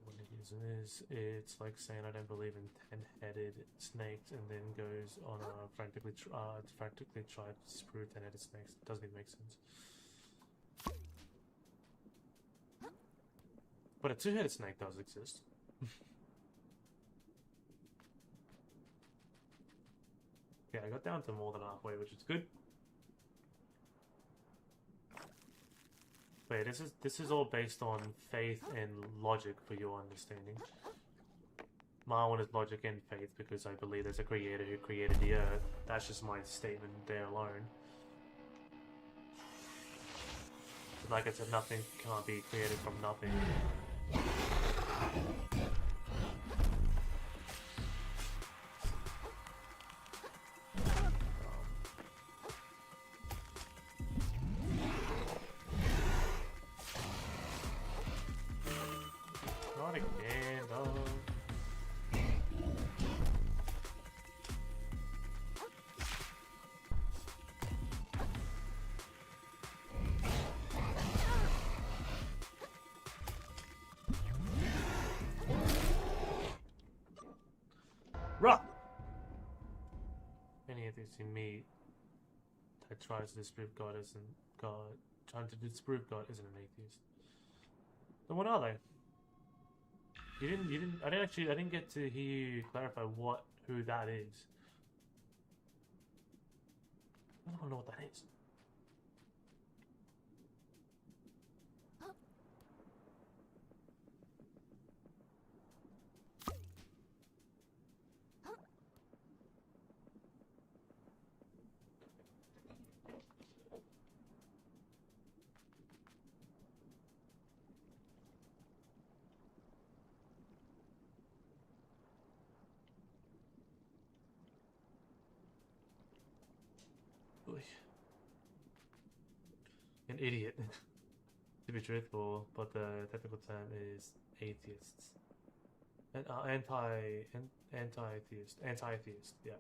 What atheism is, it's like saying I don't believe in 10-headed snakes and then goes on a frantically try to disprove 10-headed snakes. It doesn't even make sense. But a 2-headed snake does exist. Yeah, I got down to more than halfway, which is good. Wait, this is all based on faith and logic for your understanding. My one is logic and faith because I believe there's a creator who created the earth. That's just my statement there alone. Like I said, nothing can't be created from nothing. Not again, dog. Rock! Any atheists you meet that tries to disprove God isn't God. Trying to disprove God isn't an atheist. Then what are they? You didn't. I didn't get to hear you clarify who that is. I don't know what that is. An idiot, to be truthful, but the technical term is atheists. And anti-atheist, yeah.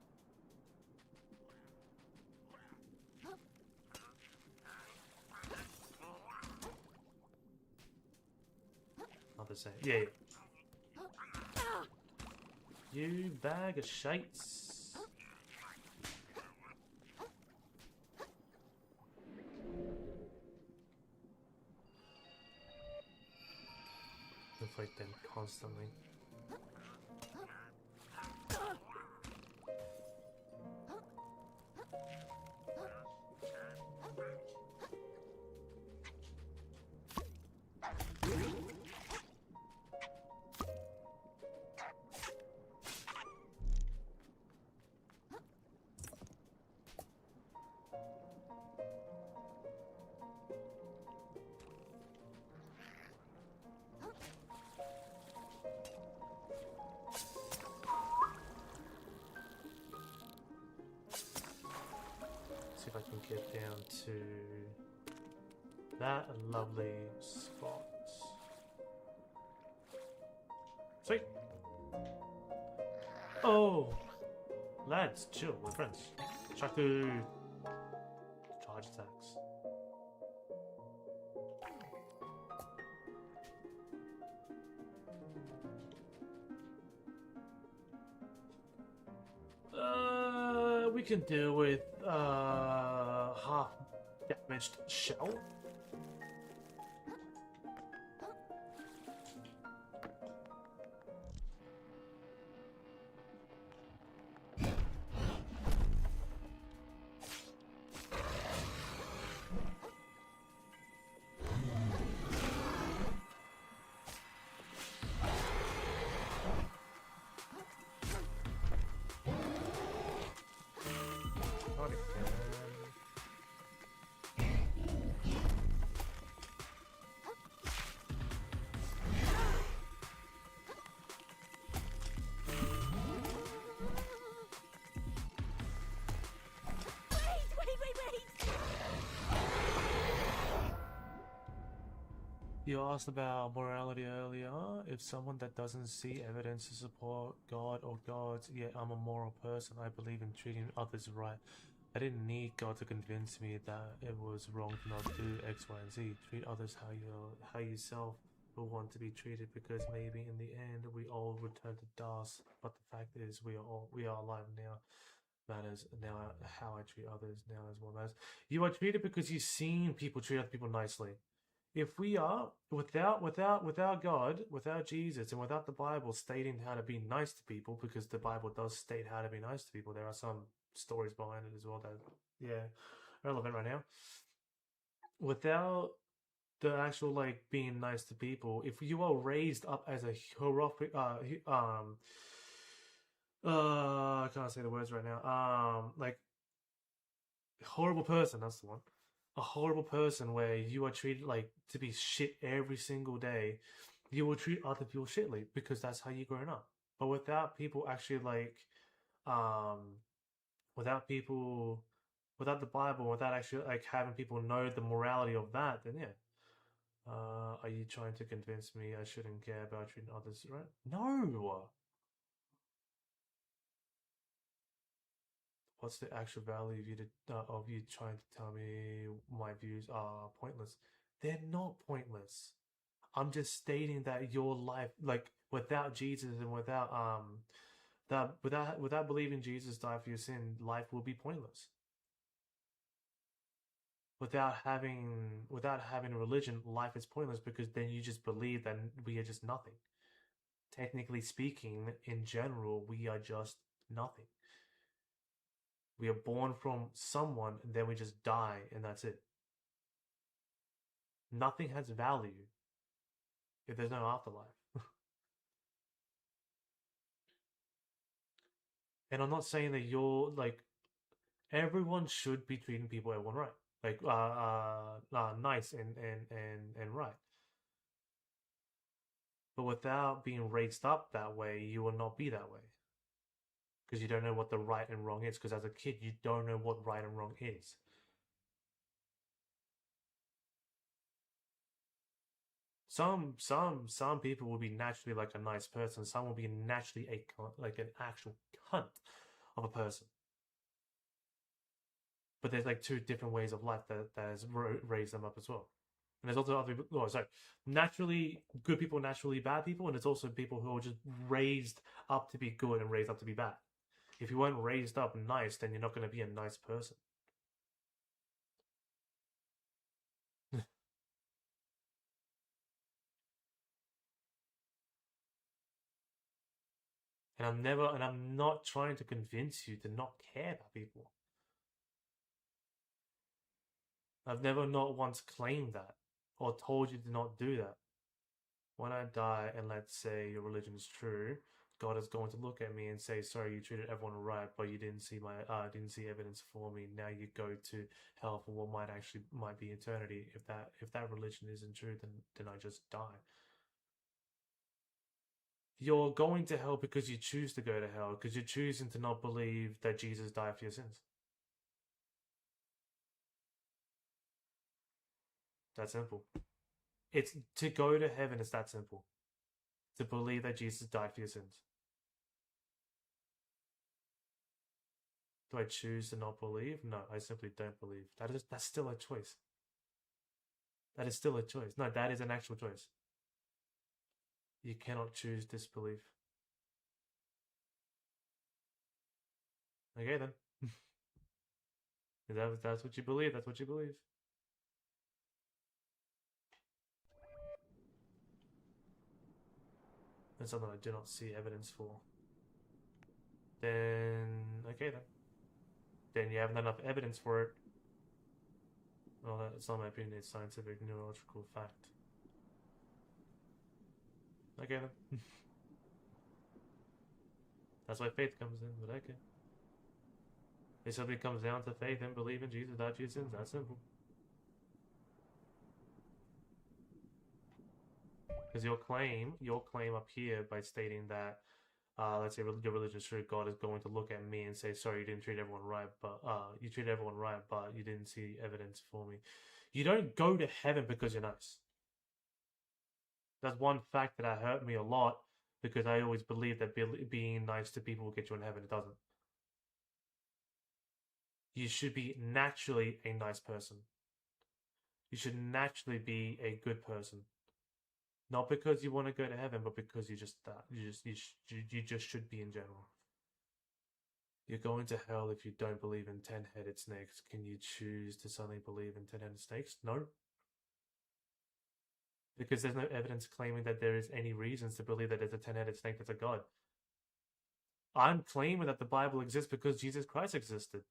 Not the same. Yeah. You bag of shites. Fight them constantly. See if I can get down to that lovely spot. Sweet. Oh, lads, chill, we're friends. Try to charge attacks. We can deal with half damaged shell. You asked about morality earlier. If someone that doesn't see evidence to support God or gods, yet I'm a moral person, I believe in treating others right. I didn't need God to convince me that it was wrong to not do X, Y, and Z. Treat others how yourself will want to be treated, because maybe in the end we all return to dust. But the fact is, we are alive now. Matters now. How I treat others now is what matters. You are treated because you've seen people treat other people nicely. If we are without God, without Jesus, and without the Bible stating how to be nice to people, because the Bible does state how to be nice to people, there are some stories behind it as well that relevant right now. Without the actual like being nice to people, if you are raised up as a horrific I can't say the words right now, like horrible person, that's the one. A horrible person where you are treated like to be shit every single day, you will treat other people shitly because that's how you grown up. But without people actually like um without people without the Bible, without actually like having people know the morality of that, then yeah. Are you trying to convince me I shouldn't care about treating others right? No. What's the actual value of you trying to tell me my views are pointless? They're not pointless. I'm just stating that your life, like without Jesus and without believing Jesus died for your sin, life will be pointless. Without having religion, life is pointless because then you just believe that we are just nothing. Technically speaking, in general, we are just nothing. We are born from someone, and then we just die, and that's it. Nothing has value if there's no afterlife. And I'm not saying that you're like everyone should be treating people everyone right, like nice and right. But without being raised up that way, you will not be that way because you don't know what the right and wrong is. Because as a kid, you don't know what right and wrong is. Some people will be naturally like a nice person. Some will be naturally a like an actual cunt of a person. But there's like two different ways of life that has raised them up as well. And there's also other people. Oh, sorry, naturally good people, naturally bad people, and there's also people who are just raised up to be good and raised up to be bad. If you weren't raised up nice, then you're not going to be a nice person. And I'm not trying to convince you to not care about people. I've never not once claimed that or told you to not do that. When I die and let's say your religion is true, God is going to look at me and say, "Sorry, you treated everyone right, but you didn't see evidence for me. Now you go to hell for what might be eternity. If that religion isn't true, then I just die." You're going to hell because you choose to go to hell because you're choosing to not believe that Jesus died for your sins. That's simple. It's to go to heaven. It's that simple. To believe that Jesus died for your sins. Do I choose to not believe? No, I simply don't believe. That's still a choice. That is still a choice. No, that is an actual choice. You cannot choose disbelief. Okay then. If that's what you believe, that's what you believe. That's something I do not see evidence for. Then okay then. Then you haven't enough evidence for it. Well, that's not my opinion. It's scientific neurological fact. Okay then. That's why faith comes in, but okay. It simply comes down to faith and believe in Jesus died for your sins. That's simple. Because your claim up here by stating that, let's say your religion is true, God is going to look at me and say, "Sorry, you didn't treat everyone right, but you treated everyone right, but you didn't see evidence for me." You don't go to heaven because you're nice. That's one fact that hurt me a lot because I always believed that being nice to people will get you in heaven. It doesn't. You should be naturally a nice person. You should naturally be a good person. Not because you want to go to heaven, but because you just should be in general. You're going to hell if you don't believe in 10-headed snakes. Can you choose to suddenly believe in 10-headed snakes? No. Because there's no evidence claiming that there is any reasons to believe that there's a 10-headed snake that's a god. I'm claiming that the Bible exists because Jesus Christ existed.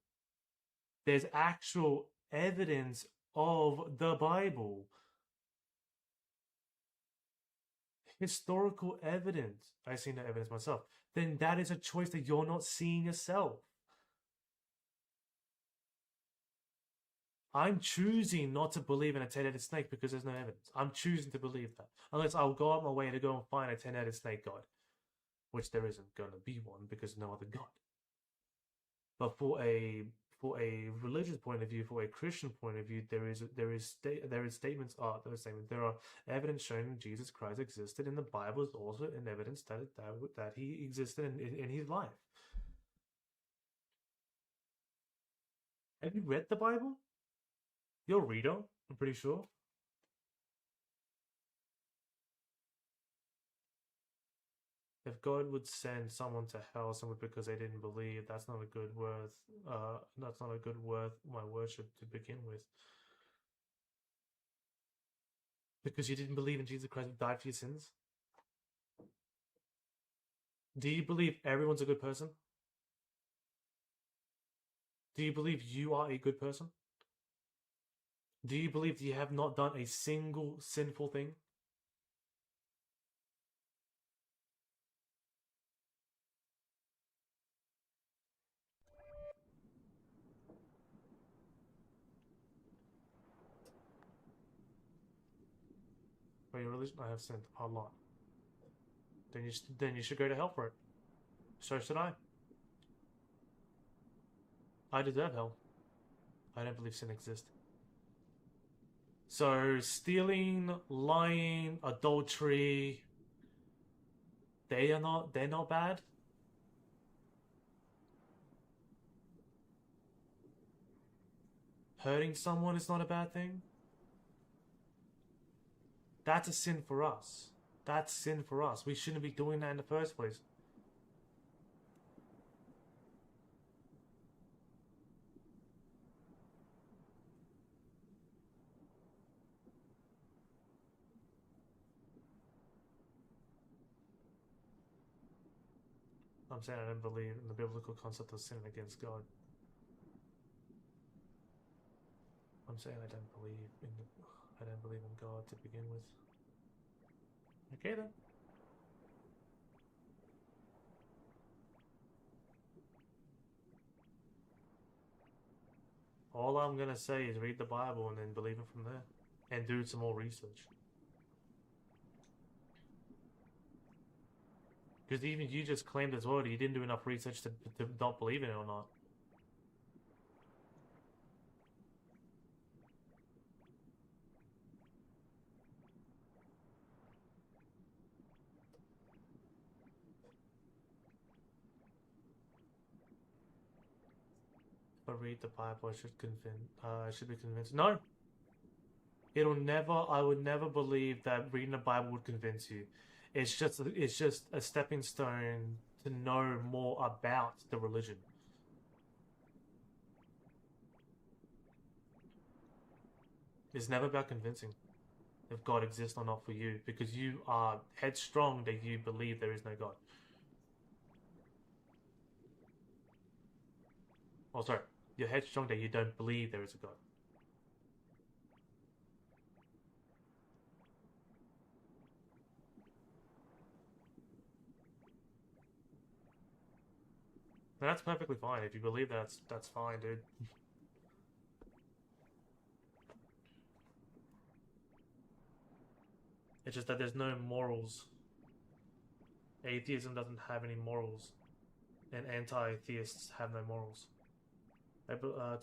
There's actual evidence of the Bible. historical evidence. I've seen the evidence myself. Then that is a choice that you're not seeing yourself. I'm choosing not to believe in a 10-headed snake because there's no evidence. I'm choosing to believe that. Unless I'll go out my way to go and find a 10-headed snake god. Which there isn't going to be one because no other god. But for a religious point of view, for a Christian point of view, there are evidence showing Jesus Christ existed in the Bible. Is also an evidence that he existed in his life. Have you read the Bible? You're a reader, I'm pretty sure. If God would send someone to hell simply because they didn't believe, that's not a good worth. That's not a good worth my worship to begin with. Because you didn't believe in Jesus Christ who died for your sins. Do you believe everyone's a good person? Do you believe you are a good person? Do you believe you have not done a single sinful thing? For your religion, I have sinned a lot. Then you should go to hell for it. So should I. I deserve hell. I don't believe sin exists. So stealing, lying, adultery, they're not bad. Hurting someone is not a bad thing. That's a sin for us. That's sin for us. We shouldn't be doing that in the first place. I'm saying I don't believe in the biblical concept of sinning against God. I'm saying I don't believe in God to begin with. Okay then. All I'm gonna say is read the Bible and then believe it from there. And do some more research. Because even you just claimed as well that you didn't do enough research to not believe in it or not. But read the Bible, I should be convinced. No! I would never believe that reading the Bible would convince you. It's just a stepping stone to know more about the religion. It's never about convincing if God exists or not for you, because you are headstrong that you believe there is no God. Oh, sorry. You're headstrong that you don't believe there is a God. And that's perfectly fine. If you believe that's fine, dude. It's just that there's no morals. Atheism doesn't have any morals, and anti-theists have no morals.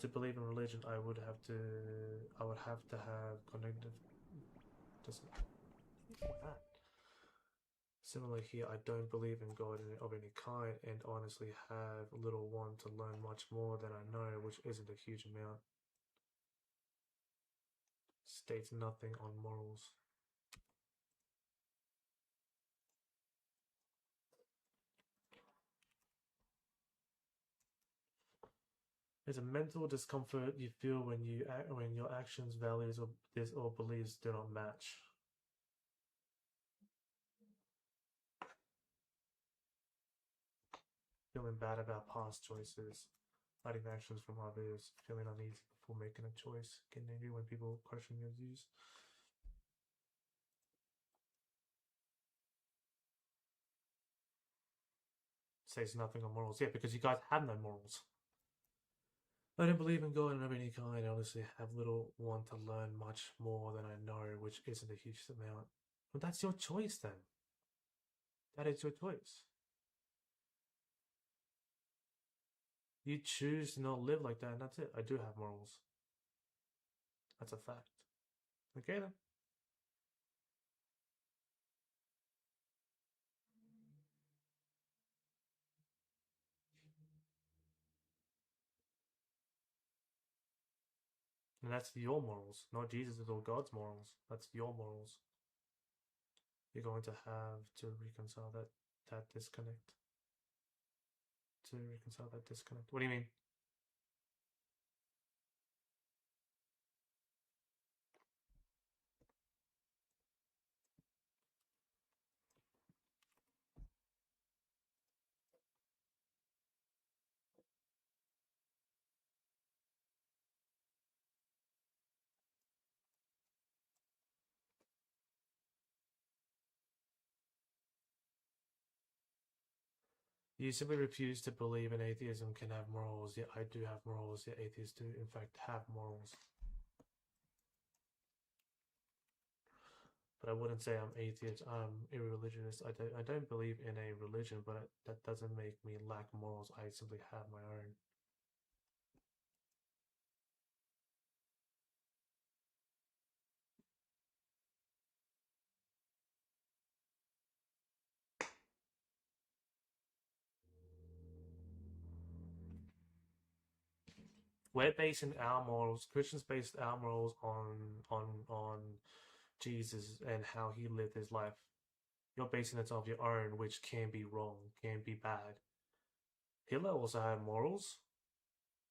To believe in religion, I would have to have cognitive. Similar here, I don't believe in God of any kind, and honestly have little want to learn much more than I know, which isn't a huge amount. States nothing on morals. There's a mental discomfort you feel when your actions, values, or beliefs do not match. Feeling bad about past choices, hiding actions from others, feeling uneasy before making a choice, getting angry when people question your views. says nothing on morals. Yeah, because you guys have no morals. I don't believe in God of any kind. I honestly have little want to learn much more than I know, which isn't a huge amount. But that's your choice then. That is your choice. You choose to not live like that, and that's it. I do have morals. That's a fact. Okay then. And that's your morals, not Jesus' or God's morals. That's your morals. You're going to have to reconcile that disconnect. To reconcile that disconnect. What do you mean? You simply refuse to believe in atheism can have morals, yet I do have morals, yet atheists do in fact have morals. But I wouldn't say I'm atheist, I'm irreligious. I don't believe in a religion, but that doesn't make me lack morals. I simply have my own. We're basing our morals, Christians based our morals on Jesus and how he lived his life. You're basing it off your own, which can be wrong, can be bad. Hitler also had morals.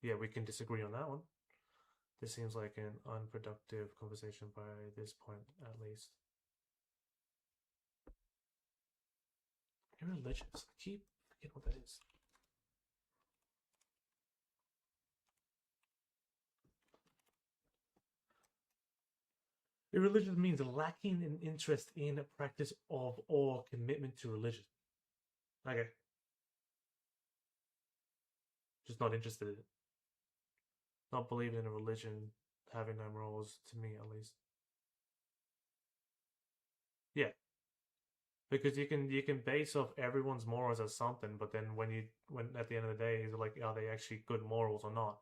Yeah, we can disagree on that one. This seems like an unproductive conversation by this point, at least. Irreligious. I keep forgetting what that is. Irreligious means lacking an interest in a practice of or commitment to religion. Okay. Just not interested in it. Not believing in a religion, having no morals, to me at least. Yeah. Because you can base off everyone's morals as something, but then when at the end of the day, is it like, are they actually good morals or not?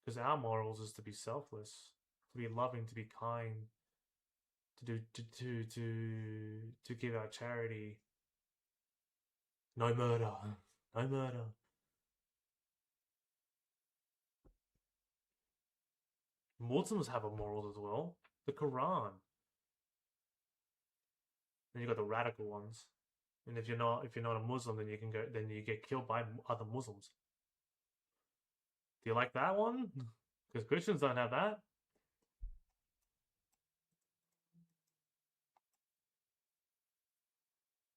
Because our morals is to be selfless, to be loving, to be kind, to give out charity. No murder. No murder. Muslims have a morals as well. The Quran. Then you got the radical ones. And if you're not a Muslim, then you get killed by other Muslims. Do you like that one? Because Christians don't have that.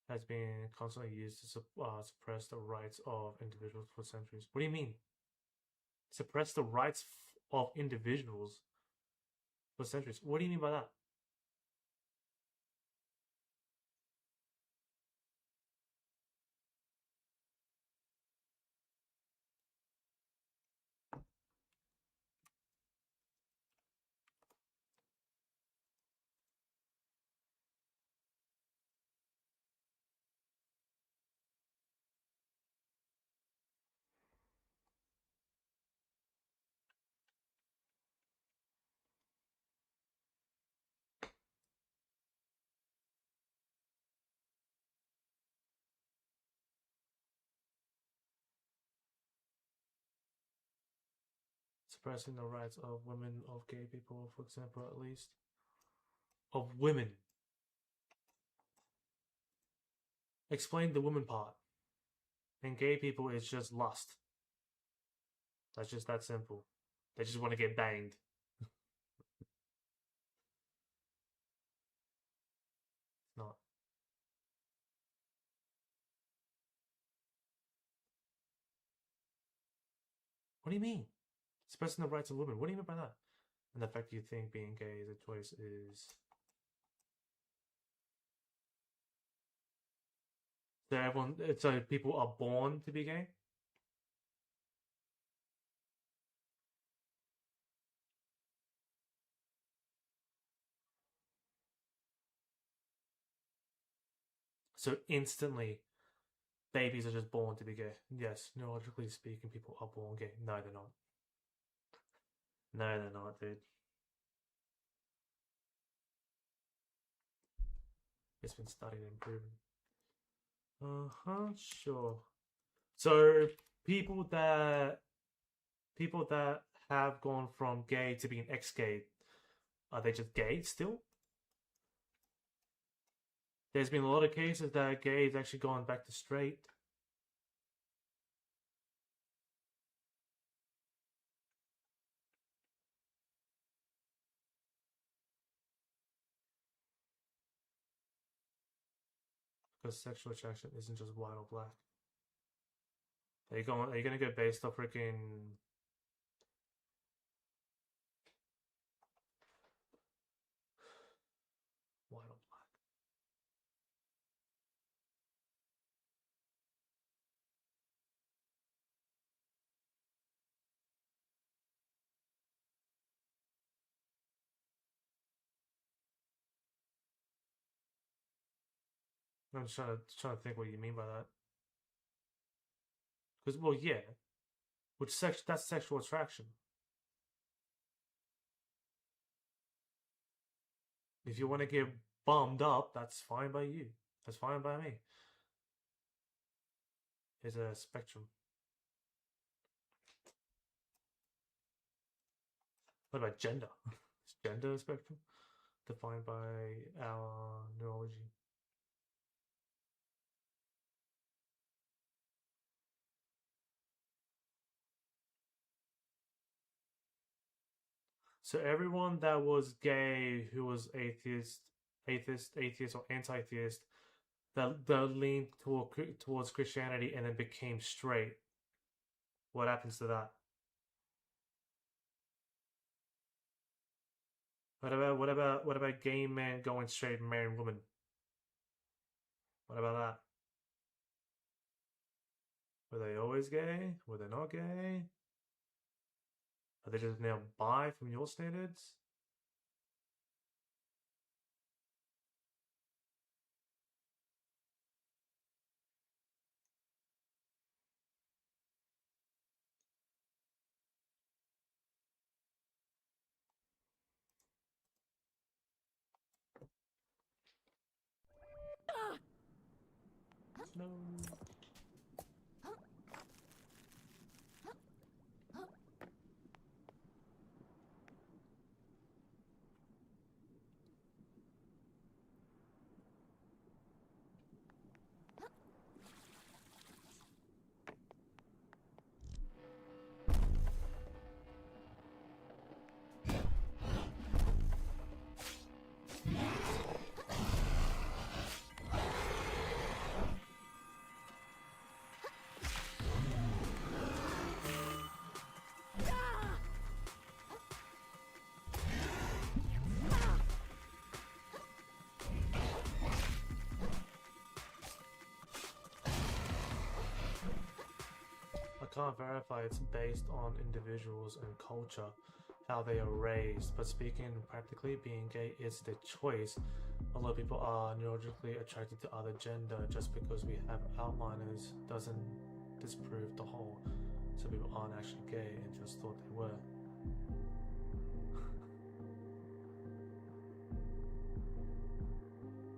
Has been constantly used to suppress the rights of individuals for centuries. What do you mean? Suppress the rights of individuals for centuries. What do you mean by that? Suppressing the rights of women, of gay people, for example, at least. Of women. Explain the woman part. And gay people is just lust. That's just that simple. They just want to get banged. It's not. What do you mean? Suppressing the rights of women. What do you mean by that? And the fact you think being gay is a choice is So people are born to be gay. So instantly, babies are just born to be gay. Yes, neurologically speaking, people are born gay. No, they're not. No, they're not, dude. It's been studied and proven. Sure. So people that have gone from gay to being ex-gay, are they just gay still? There's been a lot of cases that gay is actually gone back to straight. Because sexual attraction isn't just white or black. Are you gonna go based off freaking white or black? I'm just trying to think what you mean by that. Because well, yeah, that's sexual attraction. If you want to get bummed up, that's fine by you. That's fine by me. It's a spectrum. What about gender? Is gender a spectrum? Defined by our neurology. So everyone that was gay who was atheist or anti-theist that leaned towards Christianity and then became straight. What happens to that? What about gay men going straight and marrying women? What about that? Were they always gay? Were they not gay? Are they just now bi from your standards? No. I can't verify it's based on individuals and culture, how they are raised, but speaking practically, being gay is their choice. A lot of people are neurologically attracted to other gender. Just because we have outliners doesn't disprove the whole. Some people aren't actually gay and just thought they were.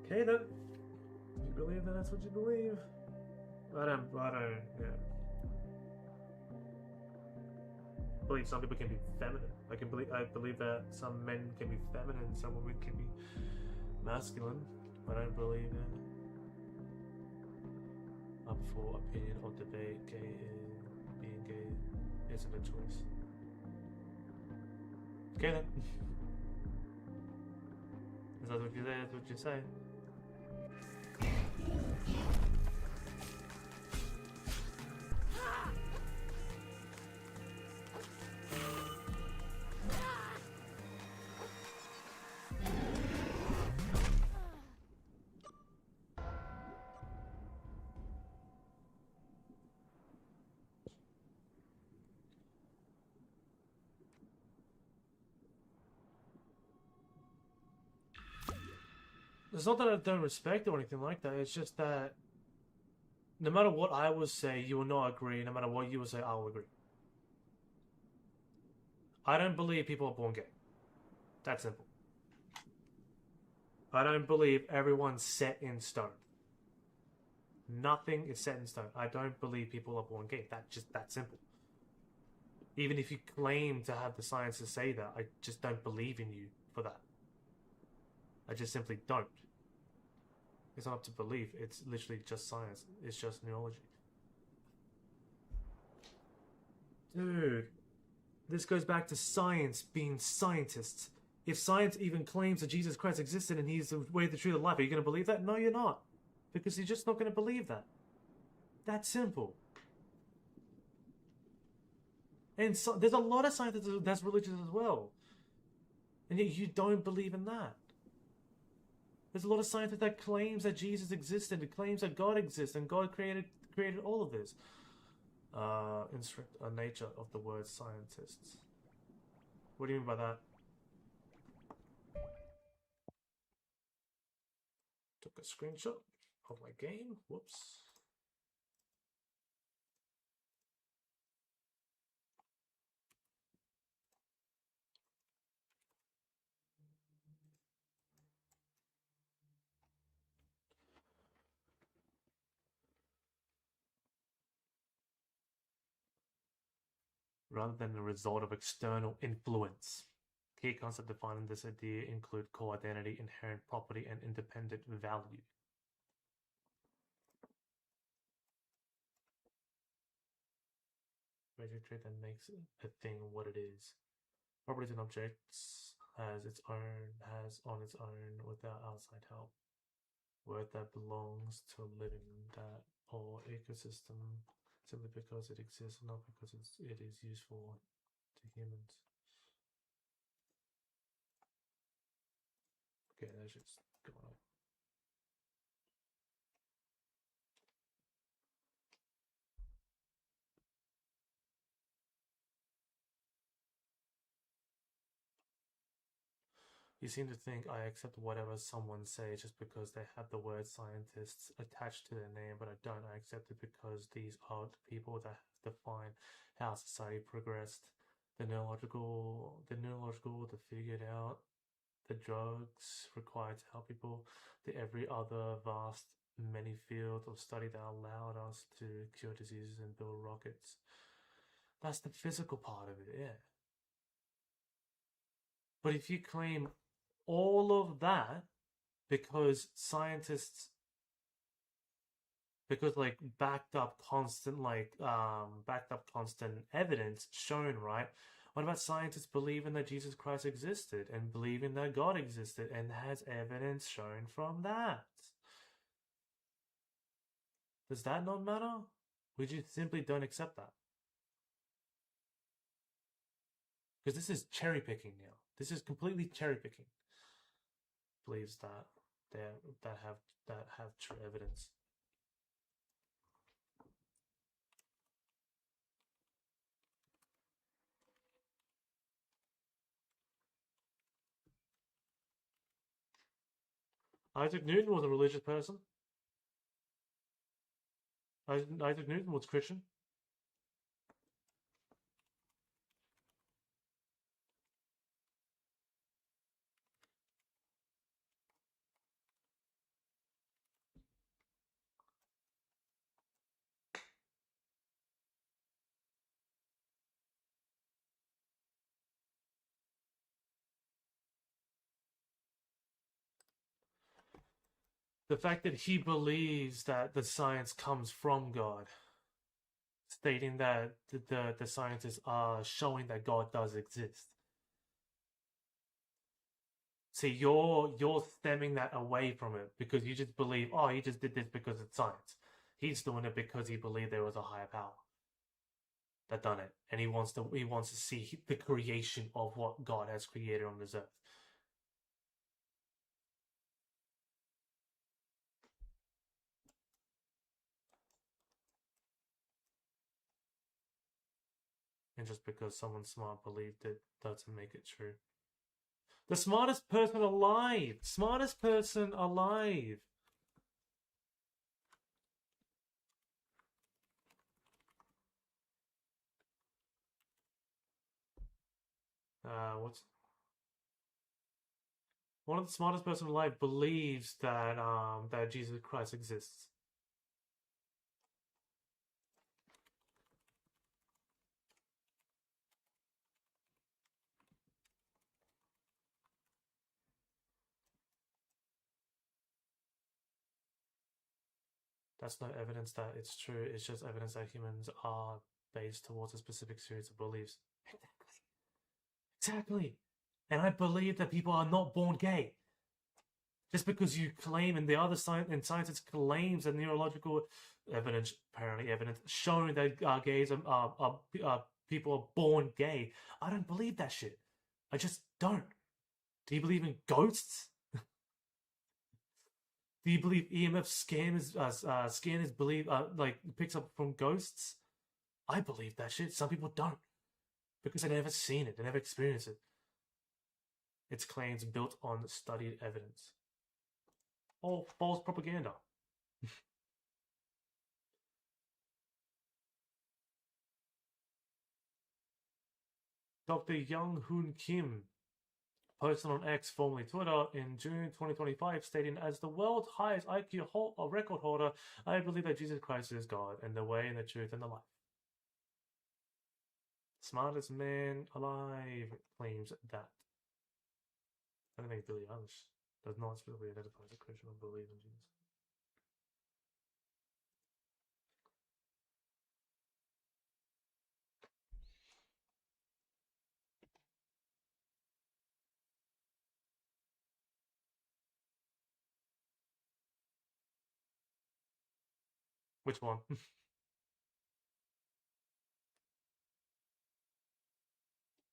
Okay then. If you believe that, that's what you believe. I don't, yeah. I believe some people can be feminine. I believe that some men can be feminine, some women can be masculine. But I don't believe in up for opinion or debate. Being gay isn't a choice. Okay then. Is that what you say? That's what you say. It's not that I don't respect or anything like that. It's just that no matter what I will say, you will not agree. No matter what you will say, I will agree. I don't believe people are born gay. That's simple. I don't believe everyone's set in stone. Nothing is set in stone. I don't believe people are born gay. That's just that simple. Even if you claim to have the science to say that, I just don't believe in you for that. I just simply don't. It's not up to belief. It's literally just science. It's just neurology. Dude, this goes back to science being scientists. If science even claims that Jesus Christ existed and he's the way, the truth, and life, are you going to believe that? No, you're not. Because you're just not going to believe that. That's simple. And so, there's a lot of science that's religious as well. And yet you don't believe in that. There's a lot of science that claims that Jesus existed, and claims that God exists, and God created all of this. Instruct a nature of the word scientists. What do you mean by that? Took a screenshot of my game. Whoops. Rather than the result of external influence. Key concept defining this idea include core identity, inherent property, and independent value. Basic trait that makes a thing what it is. Properties and objects has on its own without outside help. Word that belongs to a living that or ecosystem simply because it exists, not because it is useful to humans. Okay, that's just going on. You seem to think I accept whatever someone says just because they have the word scientists attached to their name, but I don't. I accept it because these are the people that have defined how society progressed. The neurological, the figured out, the drugs required to help people, the every other vast many field of study that allowed us to cure diseases and build rockets. That's the physical part of it, yeah. But if you claim all of that because scientists, because like backed up constant evidence shown, right? What about scientists believing that Jesus Christ existed and believing that God existed and has evidence shown from that? Does that not matter? We just simply don't accept that. Because this is cherry picking now. This is completely cherry picking. Believes that that have true evidence. Isaac Newton was a religious person. Isaac Newton was Christian. The fact that he believes that the science comes from God, stating that the scientists are showing that God does exist. See, you're stemming that away from it because you just believe, oh, he just did this because it's science. He's doing it because he believed there was a higher power that done it, and he wants to see the creation of what God has created on this earth. And just because someone smart believed it doesn't make it true. The smartest person alive. Smartest person alive. What's one of the smartest person alive believes that that Jesus Christ exists. That's no evidence that it's true. It's just evidence that humans are based towards a specific series of beliefs. Exactly. And I believe that people are not born gay. Just because you claim, and the other scientists claims that neurological evidence, apparently evidence, showing that gays people are born gay. I don't believe that shit. I just don't. Do you believe in ghosts? Do you believe EMF scan is believe like picks up from ghosts? I believe that shit. Some people don't because they've never seen it, they never experienced it. Its claims built on studied evidence. All false propaganda. Dr. Young Hoon Kim posted on X, formerly Twitter, in June 2025, stating, "As the world's highest IQ record holder, I believe that Jesus Christ is God, and the way, and the truth, and the life." Smartest man alive claims that. I don't think Billie Eilish does not specifically identify as a Christian or believe in Jesus. Which one?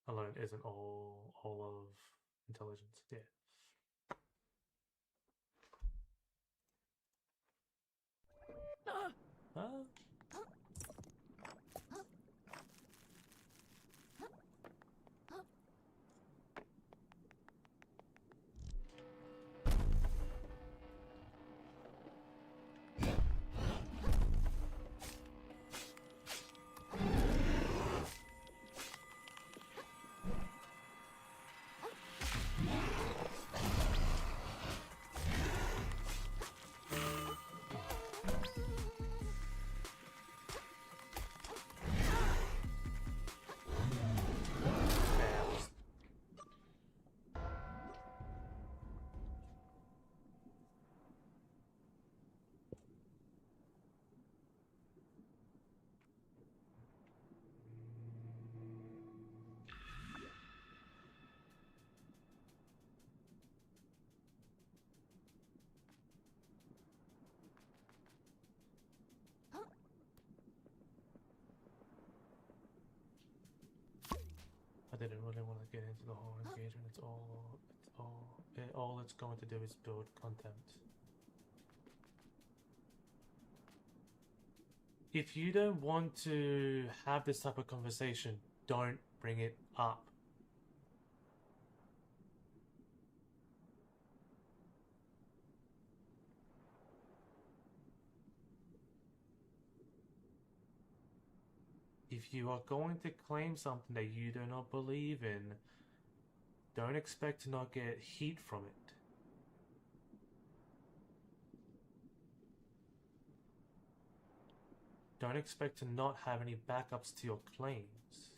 Alone isn't all of intelligence. Yeah. Huh? I didn't really want to get into the whole engagement. All it's going to do is build content. If you don't want to have this type of conversation, don't bring it up. If you are going to claim something that you do not believe in, don't expect to not get heat from it. Don't expect to not have any backups to your claims,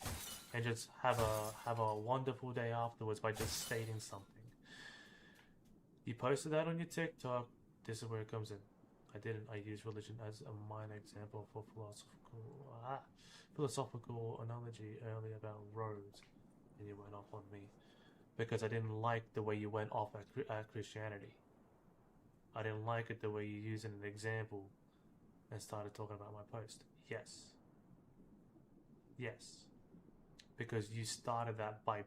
and just have a wonderful day afterwards by just stating something. You posted that on your TikTok. This is where it comes in. I didn't. I used religion as a minor example for philosophical analogy earlier about roads, and you went off on me because I didn't like the way you went off at Christianity. I didn't like it the way you used an example and started talking about my post. Yes. Yes. Because you started that by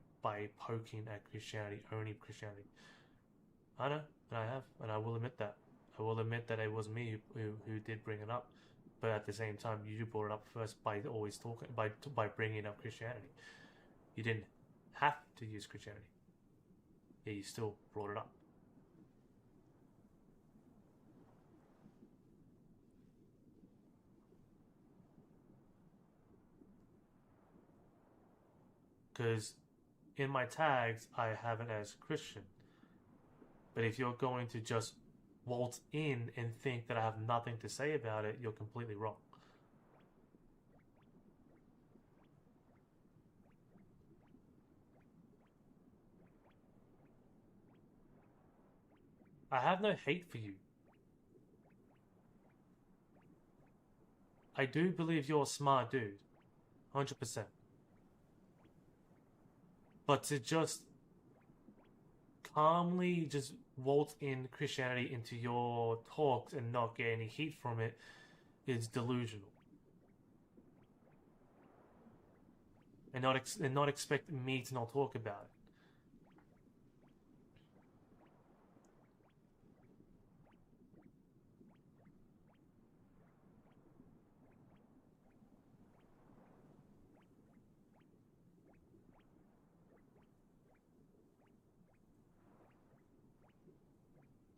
poking at Christianity, only Christianity. I know, and I have, and I will admit that. I will admit that it was me who did bring it up, but at the same time, you brought it up first by always talking by bringing up Christianity. You didn't have to use Christianity. Yeah, you still brought it up. Because in my tags, I have it as Christian. But if you're going to just waltz in and think that I have nothing to say about it, you're completely wrong. I have no hate for you. I do believe you're a smart dude. 100%. But to just calmly just waltz in Christianity into your talks and not get any heat from it is delusional. And not expect me to not talk about it.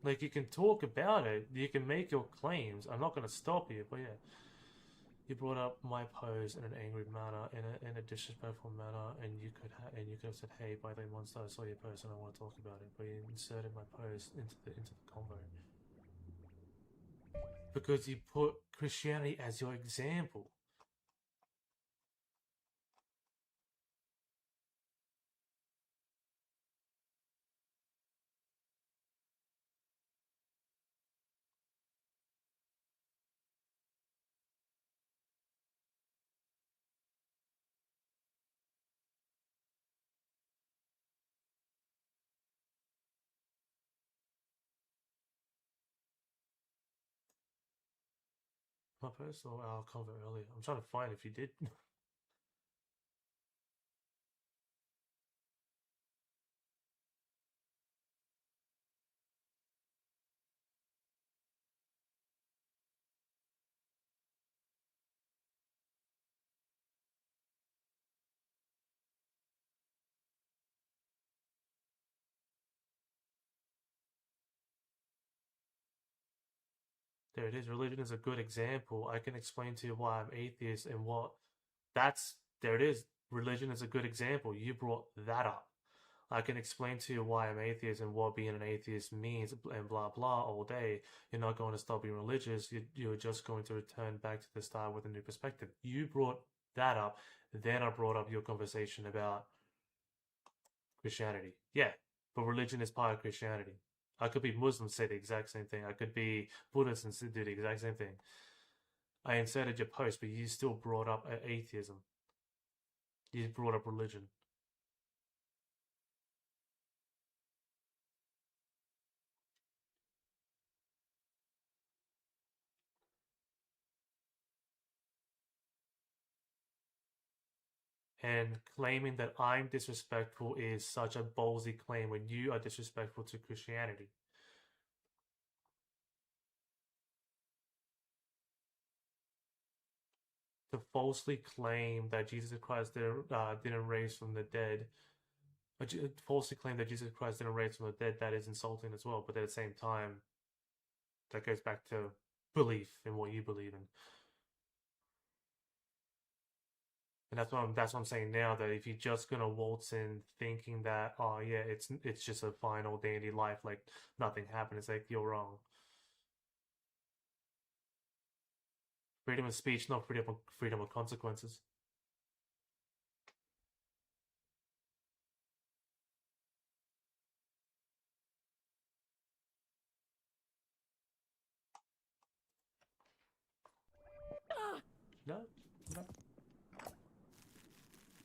Like, you can talk about it, you can make your claims. I'm not going to stop you, but yeah. You brought up my pose in an angry manner, in a disrespectful manner, and you could have said, "Hey, by the way, Monster, I saw your post and I want to talk about it." But you inserted my post into the convo because you put Christianity as your example. My post or our convo earlier. I'm trying to find if you did. There it is. Religion is a good example. I can explain to you why I'm atheist and what that's there it is. Religion is a good example. You brought that up. I can explain to you why I'm atheist and what being an atheist means and blah blah all day. You're not going to stop being religious. You're just going to return back to the start with a new perspective. You brought that up. Then I brought up your conversation about Christianity. Yeah, but religion is part of Christianity. I could be Muslim, say the exact same thing. I could be Buddhist and do the exact same thing. I inserted your post, but you still brought up atheism. You brought up religion. And claiming that I'm disrespectful is such a ballsy claim when you are disrespectful to Christianity. To falsely claim that Jesus Christ didn't raise from the dead, falsely claim that Jesus Christ didn't raise from the dead, that is insulting as well. But at the same time, that goes back to belief in what you believe in. And that's what I'm saying now, that if you're just gonna waltz in thinking that, oh yeah, it's just a fine old dandy life, like nothing happened, it's like you're wrong. Freedom of speech, not freedom of consequences. No, no.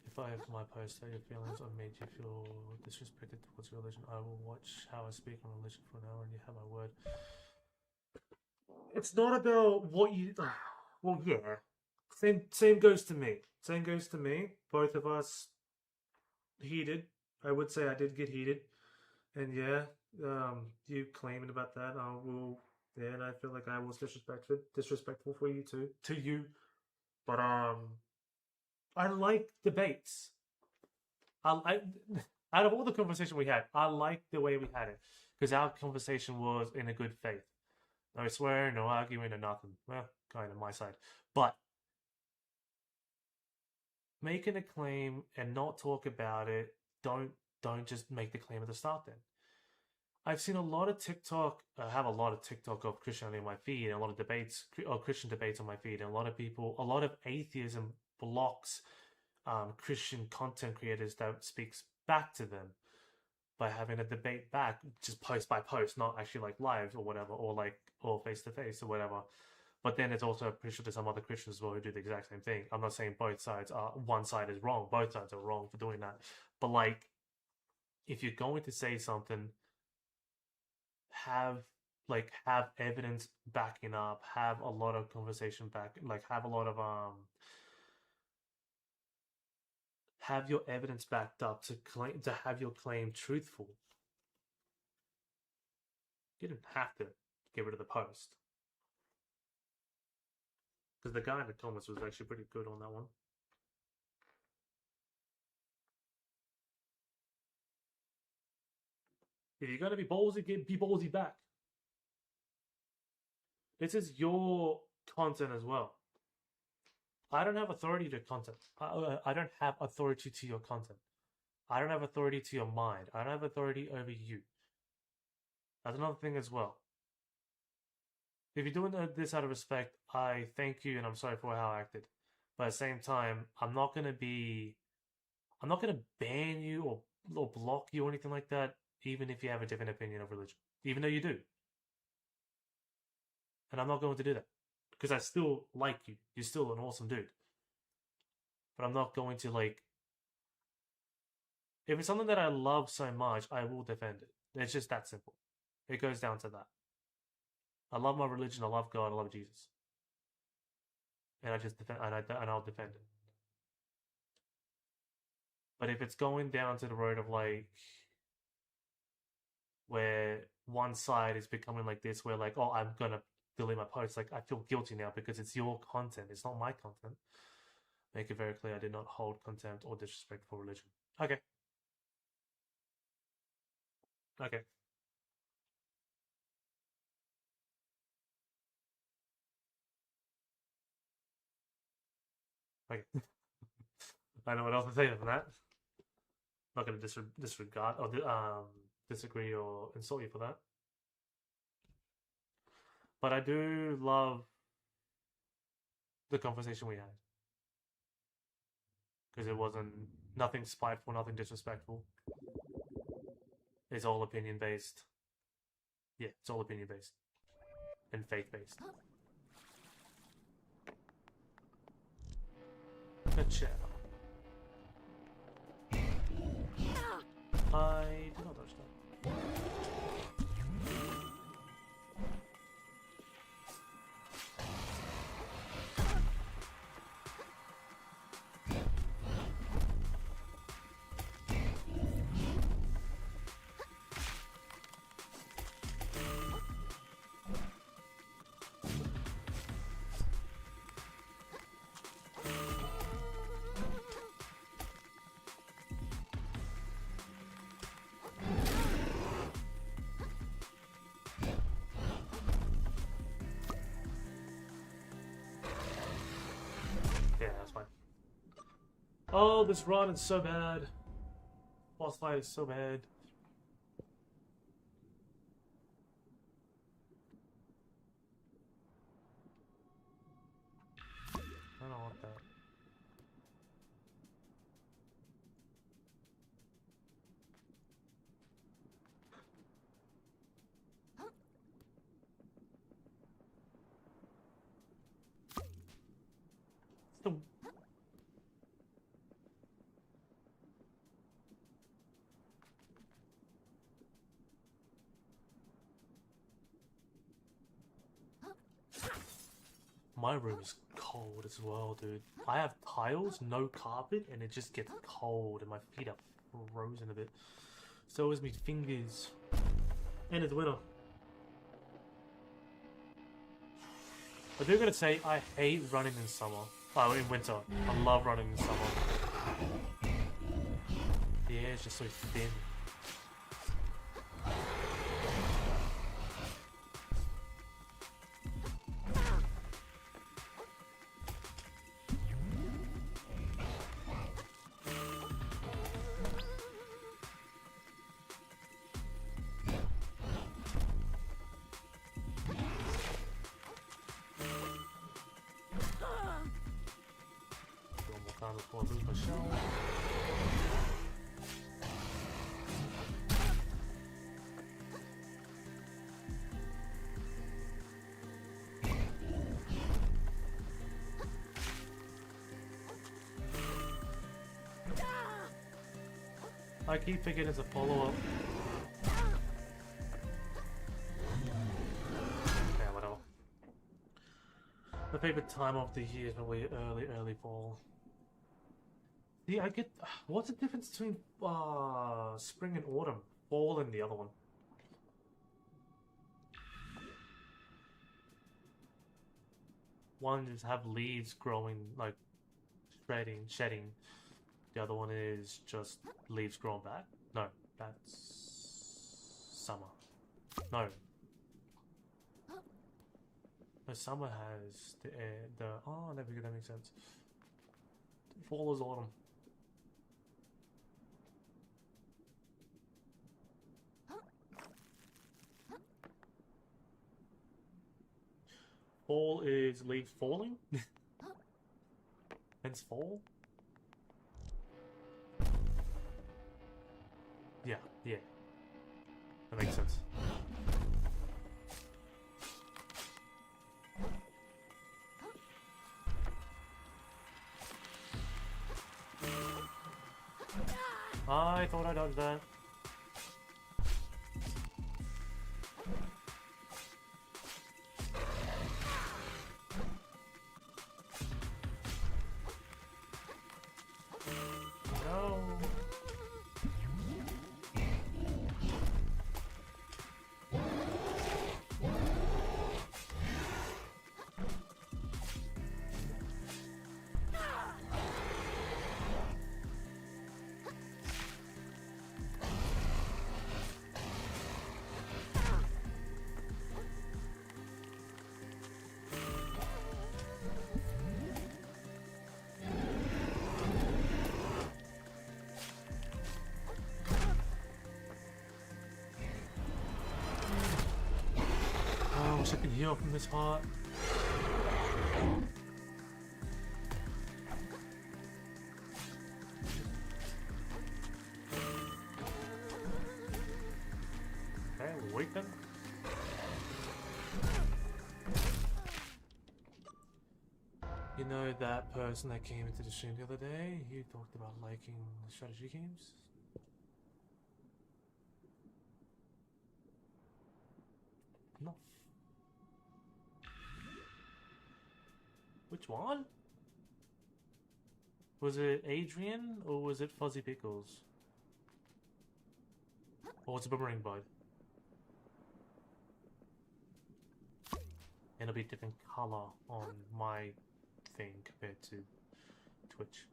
If I have my post hurt your feelings or made you feel disrespected towards religion, I will watch how I speak on religion for an hour and you have my word. It's not about what you. Well, yeah. Same goes to me. Same goes to me. Both of us heated. I would say I did get heated, and yeah, you claiming about that, I will. Yeah, and I feel like I was disrespectful for you too, to you. But I like debates. I out of all the conversation we had, I liked the way we had it because our conversation was in a good faith. No swearing, no arguing, or nothing. Well, kind of my side, but making a claim and not talk about it. Don't just make the claim at the start. Then I've seen a lot of TikTok. I have a lot of TikTok of Christianity on my feed, and a lot of debates or Christian debates on my feed, and a lot of people, a lot of atheism blocks Christian content creators that speaks back to them by having a debate back, just post by post, not actually like live or whatever, or face to face or whatever. But then it's also pretty sure there's some other Christians as well who do the exact same thing. I'm not saying both sides are one side is wrong. Both sides are wrong for doing that. But like, if you're going to say something, have evidence backing up, have a lot of conversation back, like have a lot of have your evidence backed up to have your claim truthful. You didn't have to get rid of the post. Because the guy in the comments was actually pretty good on that one. If you're gonna be ballsy, be ballsy back. This is your content as well. I don't have authority to content. I don't have authority to your content. I don't have authority to your mind. I don't have authority over you. That's another thing as well. If you're doing this out of respect, I thank you and I'm sorry for how I acted. But at the same time, I'm not gonna ban you or block you or anything like that, even if you have a different opinion of religion. Even though you do. And I'm not going to do that. Because I still like you. You're still an awesome dude. But I'm not going to if it's something that I love so much, I will defend it. It's just that simple. It goes down to that. I love my religion, I love God, I love Jesus. And I just defend and I'll defend it. But if it's going down to the road of where one side is becoming like this, where oh, I'm gonna delete my post, I feel guilty now because it's your content, it's not my content. Make it very clear I did not hold contempt or disrespect for religion. Okay. Okay. Okay. I know what else to say than that. I'm not gonna disregard or disagree or insult you for that. But I do love the conversation we had. Because it wasn't nothing spiteful, nothing disrespectful. It's all opinion based. Yeah, it's all opinion based. And faith based. Good chat. I did not touch that. Yeah, that's fine. Oh, this run is so bad. Boss fight is so bad. I don't want that. Still. My room is cold as well, dude. I have tiles, no carpet, and it just gets cold, and my feet are frozen a bit. So is my fingers. And it's winter. I do gotta say, I hate running in summer. Oh, in winter. I love running in summer. The air is just so thin. One more time before I lose my shell. I keep thinking it's a follow-up. Yeah, whatever. My favorite time of the year is probably early fall. See, I get... What's the difference between spring and autumn? Fall and the other one. One just have leaves growing, like, shedding. The other one is just leaves growing back. No, that's summer. No. The summer has the oh, that makes sense. Fall is autumn. Fall is leaves falling. Hence fall. Yeah. That makes sense. I thought I dodged that. No. I wish I could heal from this part. Okay, wait then. You know that person that came into the stream the other day? He talked about liking strategy games. No. Which one? Was it Adrian or was it Fuzzy Pickles? Or was it Boomerang Bud? And it'll be a different color on my thing compared to Twitch.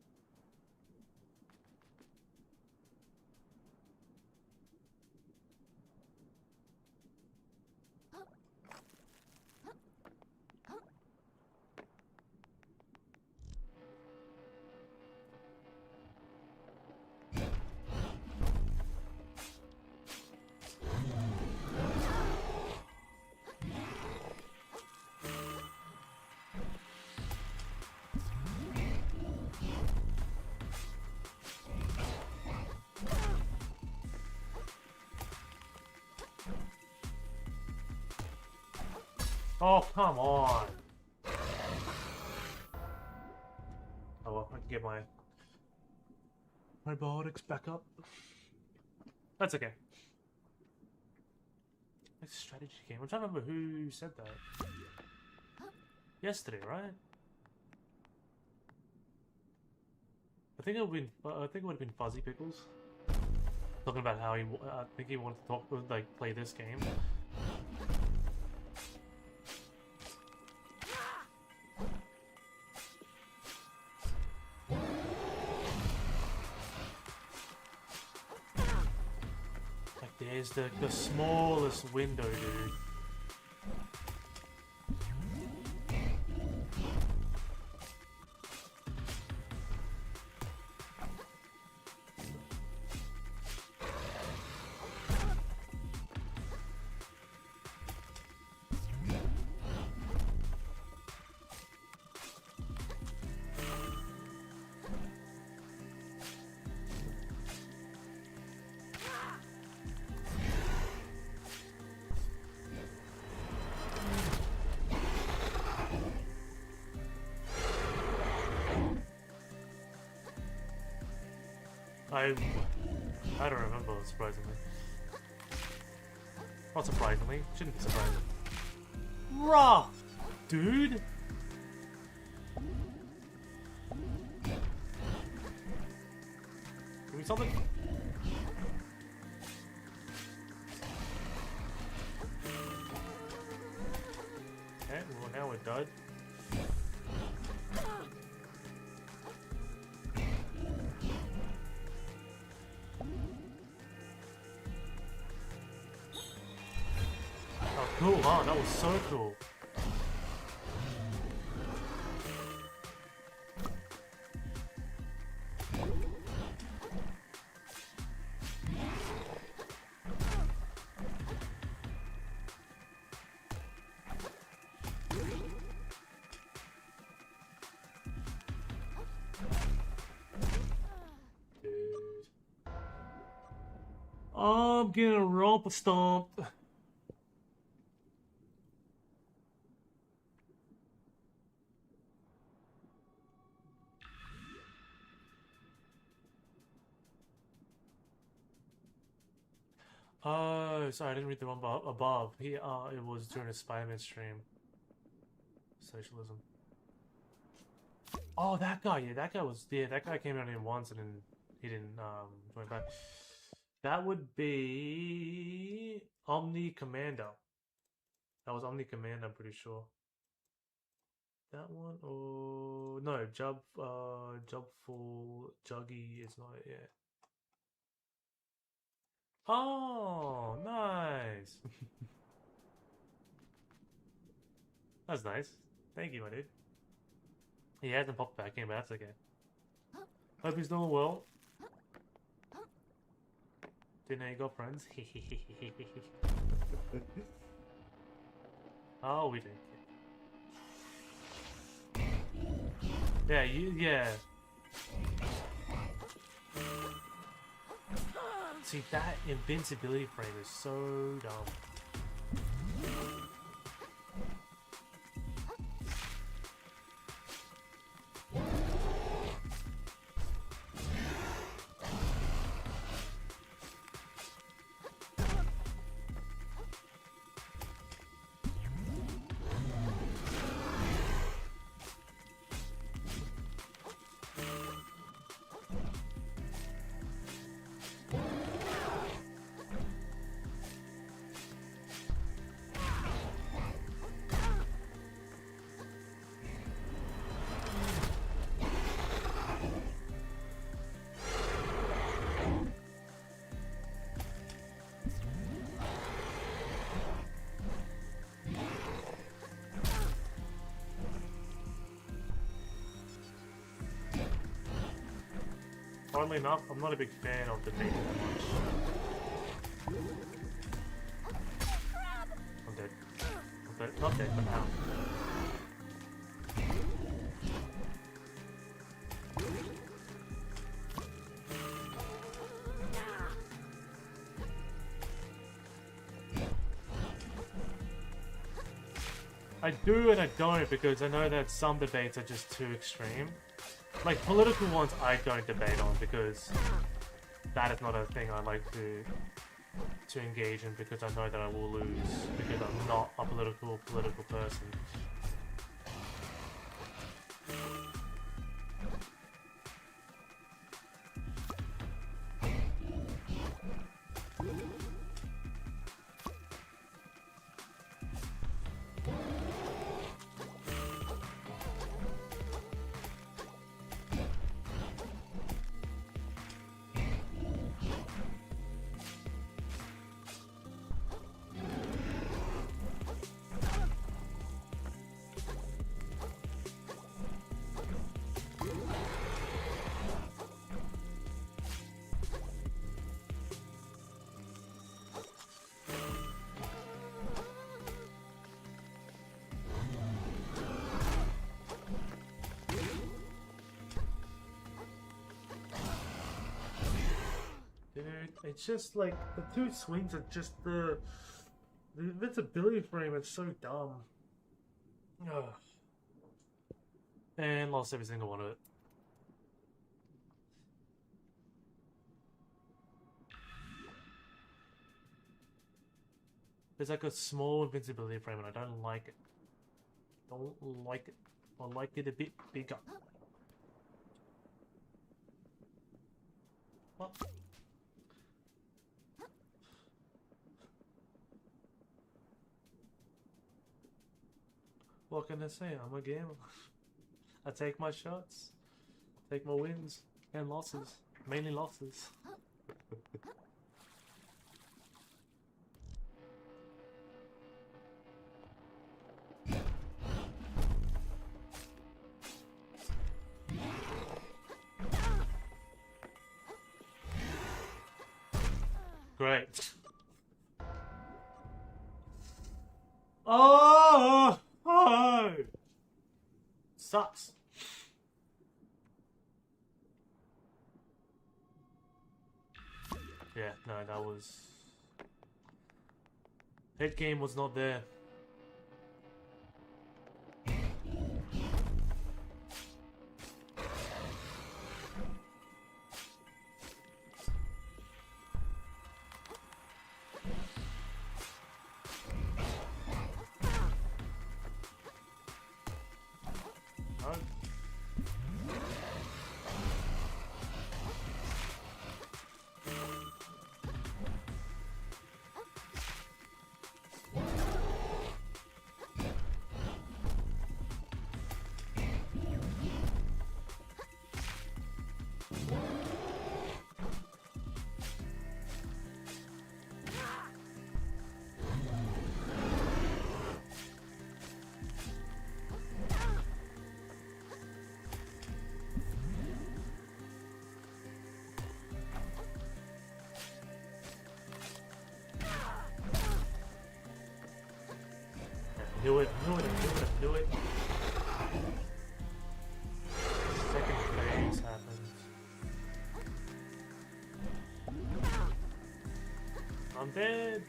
Oh, come on! Oh well, I can get my biotics back up. That's okay. It's a strategy game. I'm trying to remember who said that. Yesterday, right? I think it would have been Fuzzy Pickles. Talking about how I think he wanted to play this game. is the smallest window, dude. I don't remember, surprisingly. Not surprisingly, shouldn't be surprising. Rough, dude! Give me something? Okay, well now we're done. Cool, huh? That was so cool. I'm getting romper stomped. Oh, sorry, I didn't read the one above. It was during a Spider-Man stream. Socialism. Oh, that guy. Yeah, that guy was. Yeah, that guy came out in once and then he didn't join back. That would be Omni Commander. That was Omni Commander, I'm pretty sure. That one or no, Jubful Juggy is not it yet. Oh, nice. That's nice. Thank you, my dude. He hasn't popped back in, but that's okay. Hope he's doing well. Didn't know you got friends. Oh, we did. Yeah, yeah. See, that invincibility frame is so dumb. Oddly enough, I'm not a big fan of the data that much. I'm dead. I'm dead. Not dead, but now. I do and I don't because I know that some debates are just too extreme. Like, political ones I don't debate on because that is not a thing I like to engage in because I know that I will lose because I'm not a political person. Dude, it's just like the two swings are just the invincibility frame is so dumb. Ugh. And lost every single one of it. There's like a small invincibility frame and I don't like it. Don't like it. I like it a bit bigger. What? What can I say? I'm a gamer. I take my shots, take my wins and losses. Mainly losses. Great. Oh! Oh! Sucks. Yeah, no, that was... Head game was not there. No. Knew it, knew it, knew it, knew it. Second phase happens. I'm dead.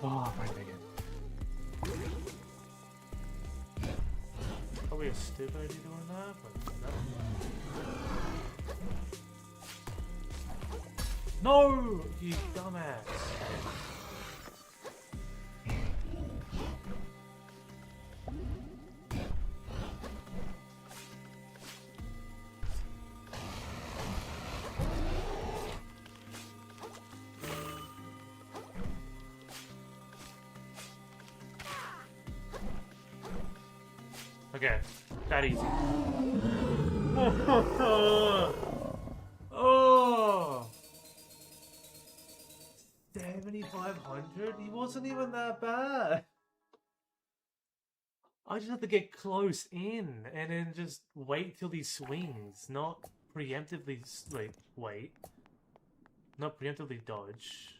Oh, right again. Probably a stupid idea doing that, but no. No, you dumbass. Okay, that easy. Oh, 7,500? He wasn't even that bad. I just have to get close in and then just wait till he swings, not preemptively like wait, not preemptively dodge.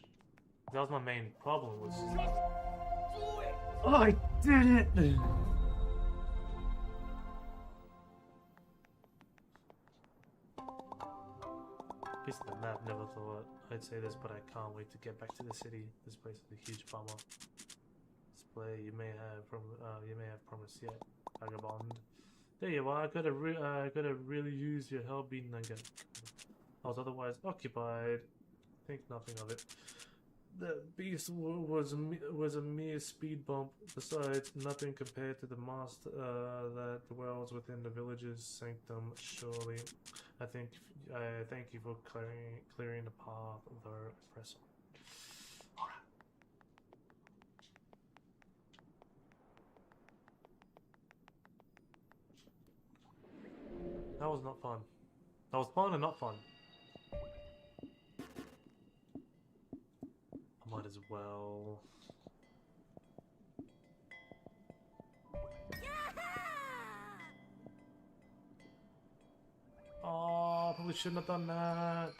That was my main problem. Was oh, I did it. Piece of the map, never thought I'd say this, but I can't wait to get back to the city. This place is a huge bummer. Display you may have promised yet, vagabond. There you are. I gotta really use your help beating that guy. I was otherwise occupied. Think nothing of it. The beast was a mere speed bump. Besides, nothing compared to the master that dwells within the village's sanctum. Surely, I thank you for clearing the path, though. Press on. Alright. That was not fun. That was fun and not fun. I might as well. Oh, probably shouldn't have done that.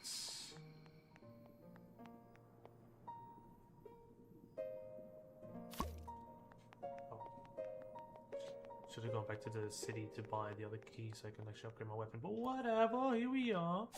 Should have gone back to the city to buy the other key so I can actually upgrade my weapon. But whatever, here we are.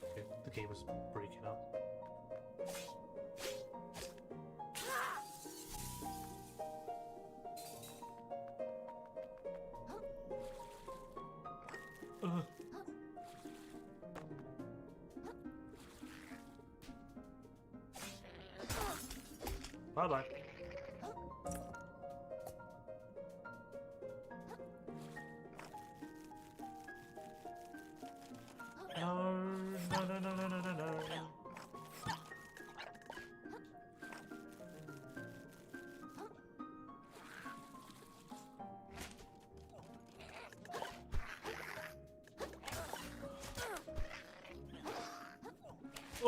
Okay, the game was breaking up. Bye bye. No.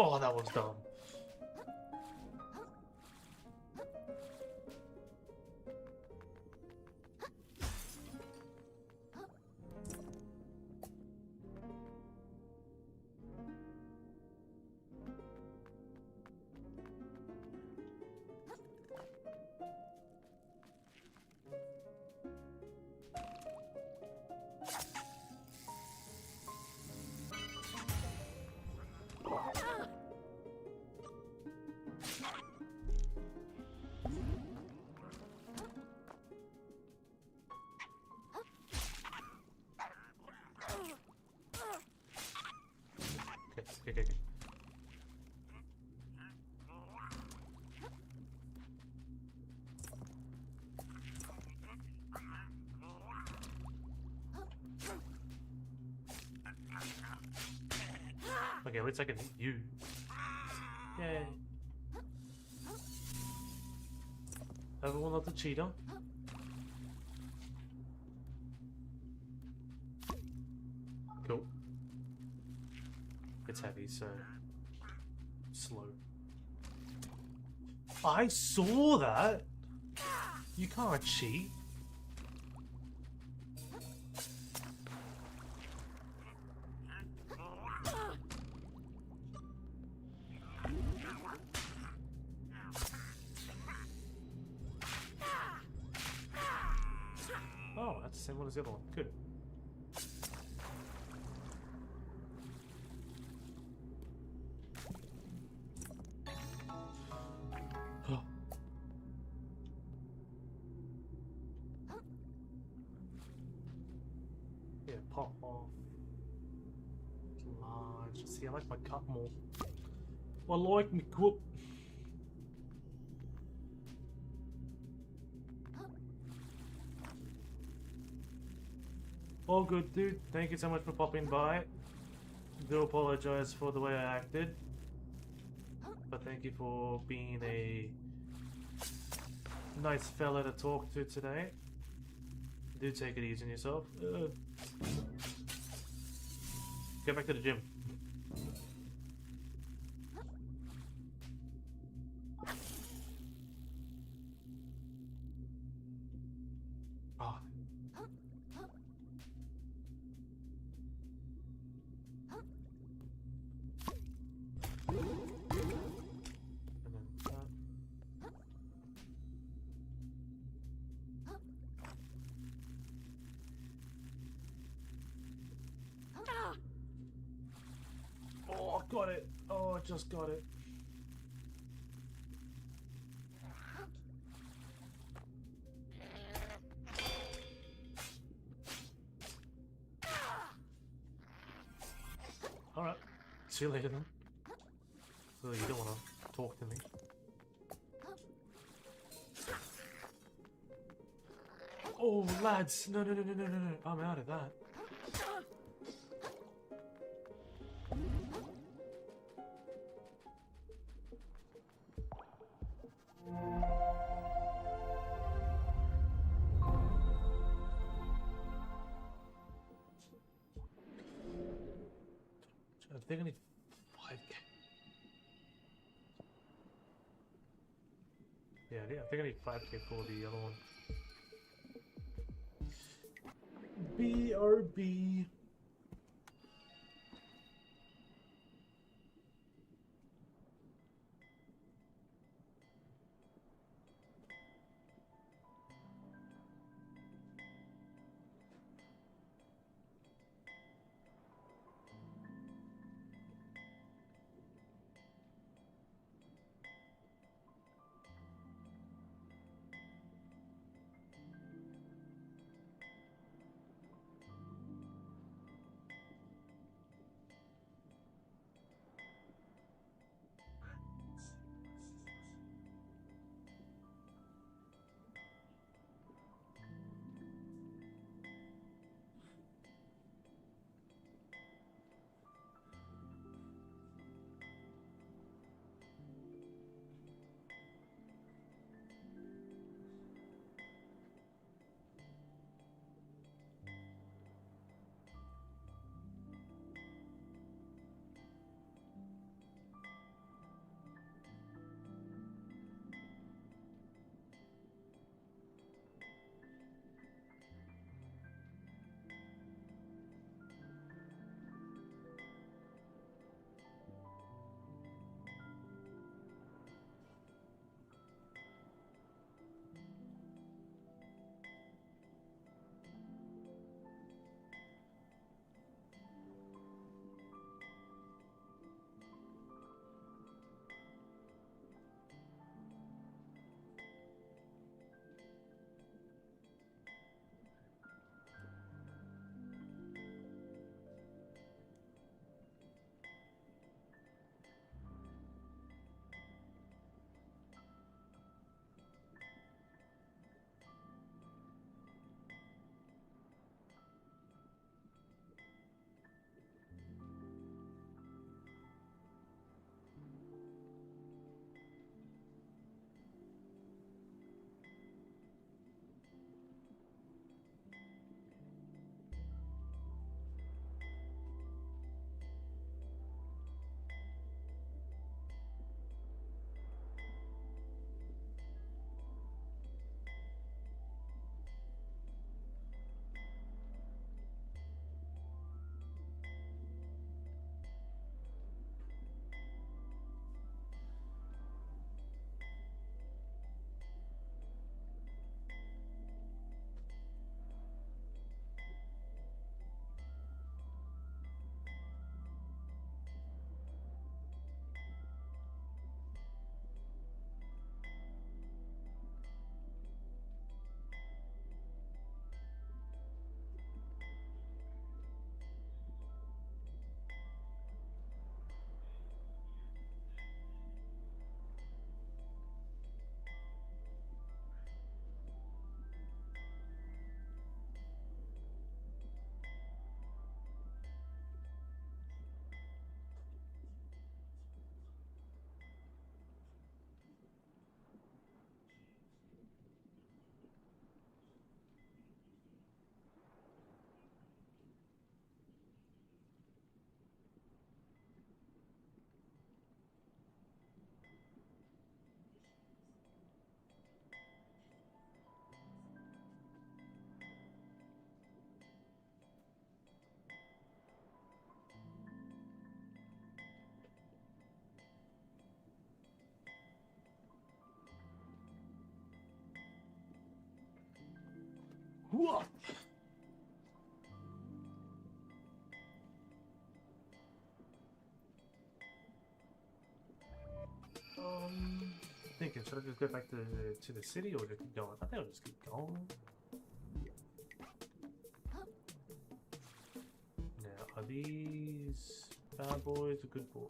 Oh, that was dumb. Okay. Okay, at least I can hit you. Yay. Everyone loves a cheetah. Cool. It's heavy, so slow. I saw that! You can't cheat. Oh, that's the same one as the other one. Good. Yeah, pop off. Large. See, I like my cut more. I like me cut. All good, dude. Thank you so much for popping by. Do apologize for the way I acted, but thank you for being a nice fella to talk to today. Do take it easy on yourself. Get back to the gym. Oh. got it. Oh, I just got it. Alright. See you later then. Well, you don't want to talk to me. Oh, lads! No, no, no, no, no, no, no. I'm out of that. I think I need 5k. Yeah, I think I need 5k for the other one. BRB. Whoa. thinking? Should I just go back to the city or just keep going? I think I'll just keep going. Now, are these bad boys or good boys?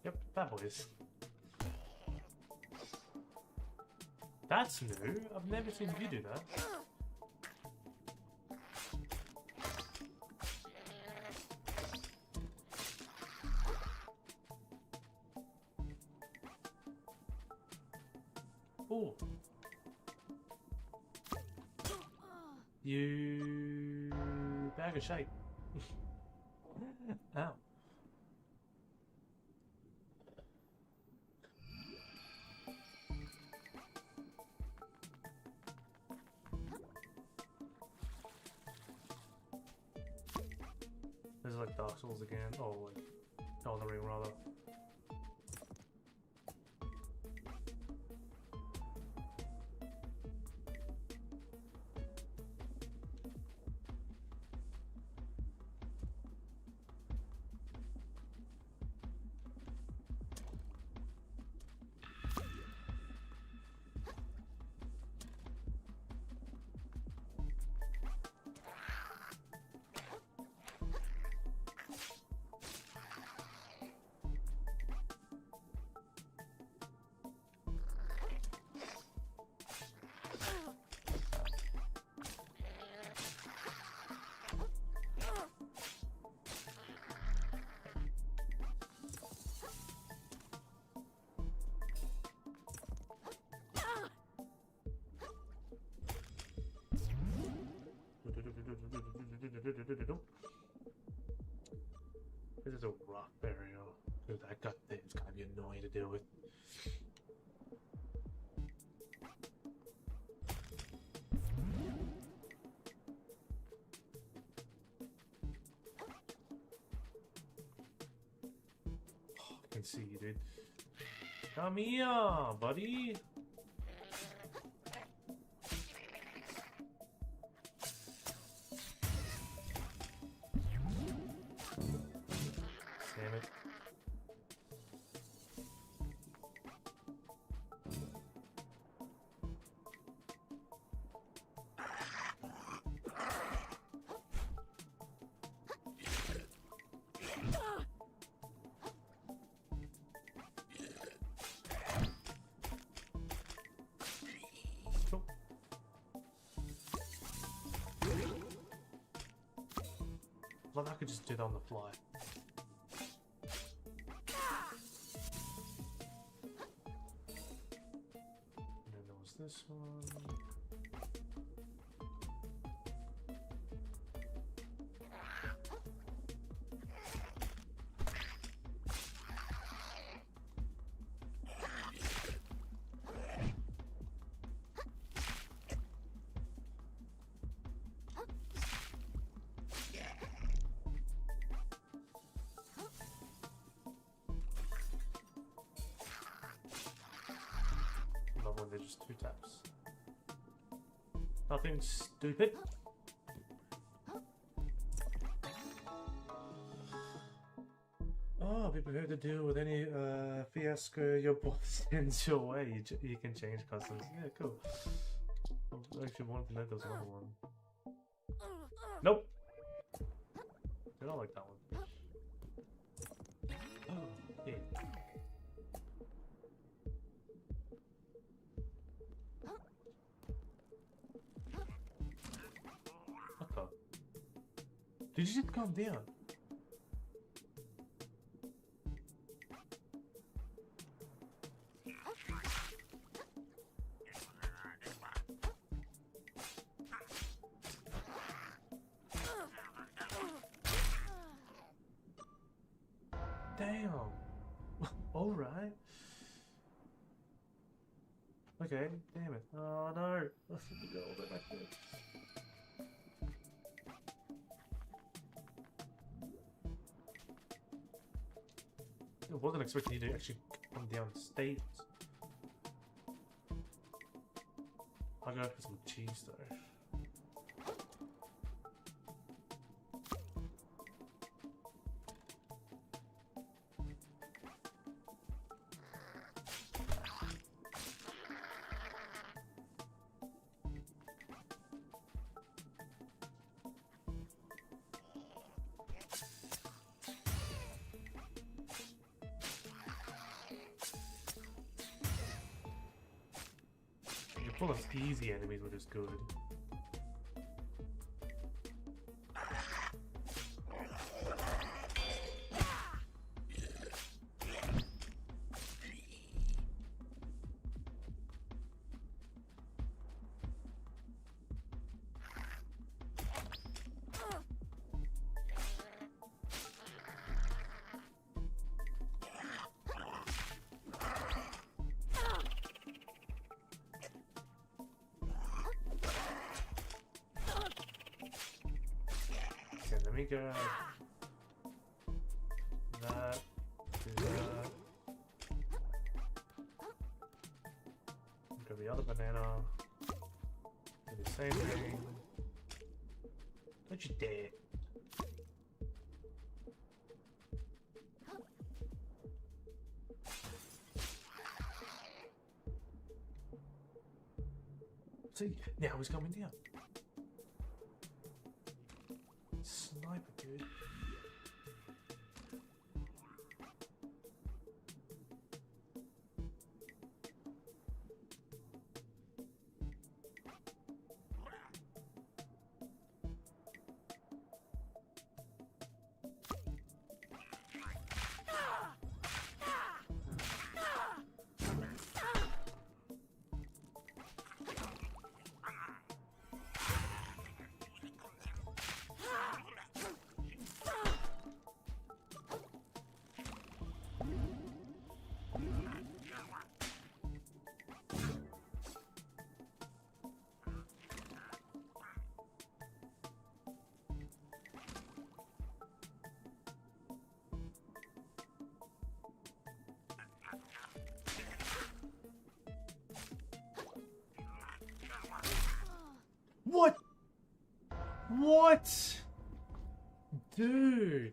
Yep, bad boys. That's new. I've never seen you do that. Oh. You bag of shite. Ow. This is like Dark Souls again. Oh, like Elden Ring rather. This is a rock barrier. Dude, that gut thing's gonna be annoying to deal with. Oh, I can see you, dude. Come here, buddy. Damn it. Cool. Well, I could just do that on the fly. And then there was this one. Love when they're just 2 taps. Nothing stupid. Oh, be prepared to deal with any fiasco your boss sends your way. You can change customs. Yeah, cool. I actually wanted to know there was another one. Nope. Did I like that one? Oh, yeah. What the? Did you just calm down? Damn. Alright. Okay, damn it. Oh no. I have to go all the way back there. I wasn't expecting you to actually come down stairs. I'll go for some cheese though. full of easy enemies, which is good. Okay, let me grab that, do that. Grab the other banana. Do the same thing. Don't you dare. See, now he's coming down. Sniper, dude. What? What? Dude.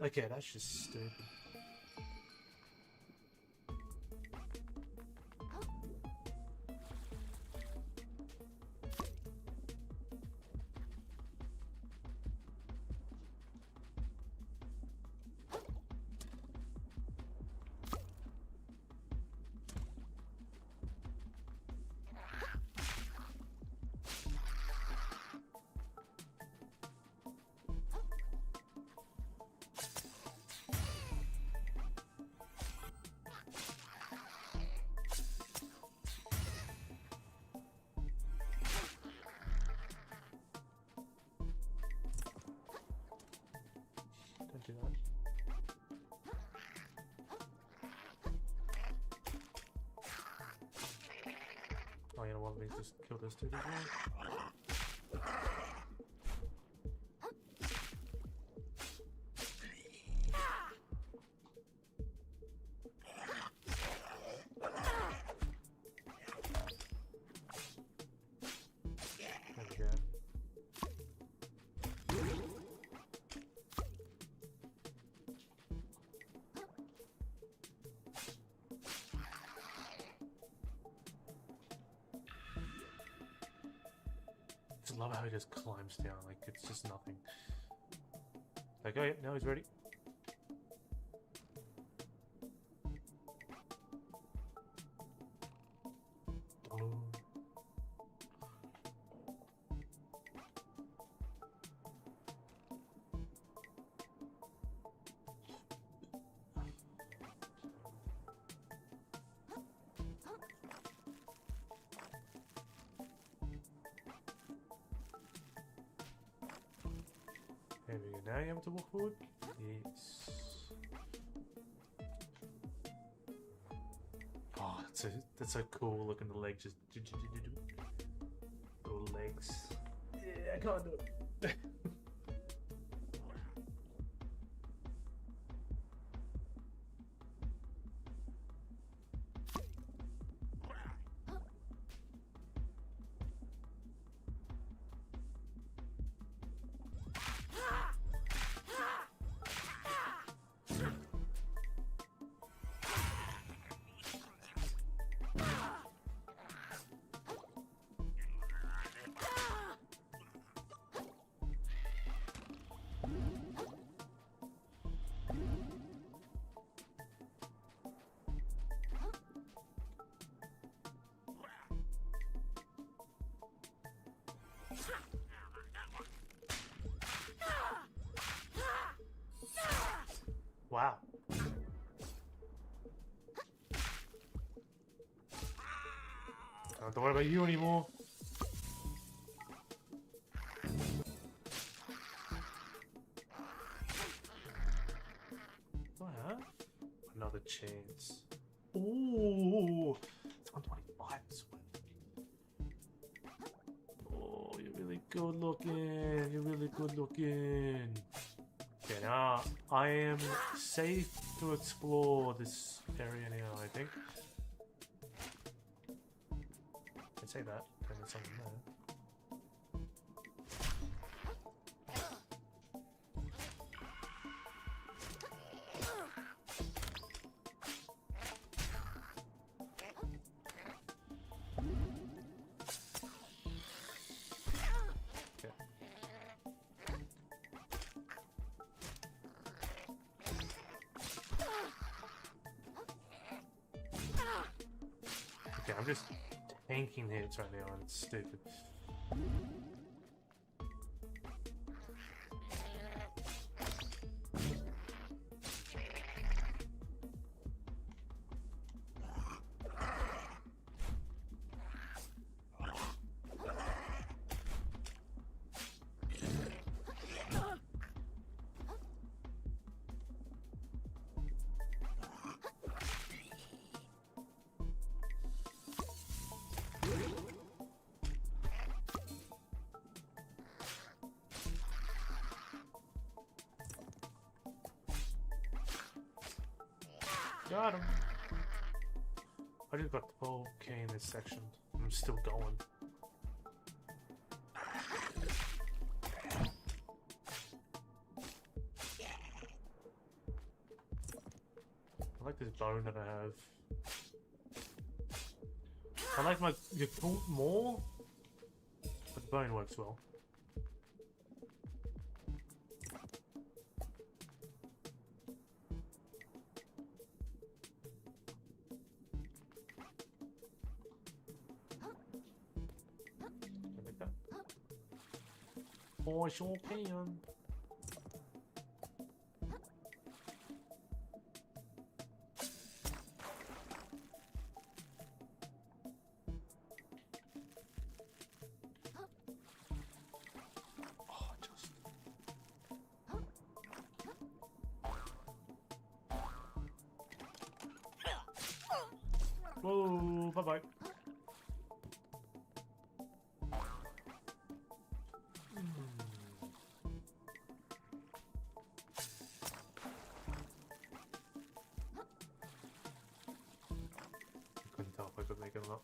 Okay, that's just stupid. Don't do that. Oh, you know what? Let me just kill this dude as well. There we go. I just love how he just climbs down, like it's just nothing. Like, oh yeah, now he's ready. Oh. There we go. Now you're able to walk forward? Yes. Oh, that's so cool looking the legs just little legs. Yeah, I can't do it. Wow. I don't have to worry about you anymore. Do I have another chance? Ooh, it's 125 this one. Oh, you're really good looking. You're really good looking. Okay, now I am safe to explore this area now, I think. I say that, then there's something there. Okay, I'm just tanking hits right now and it's stupid. Got him. I just got the okay in this section. I'm still going. I like this bone that I have. I like my Yakult more, but the bone works well. Oh, I sure can. Oh, just. Whoa, bye-bye. Couldn't tell if I could make it or not.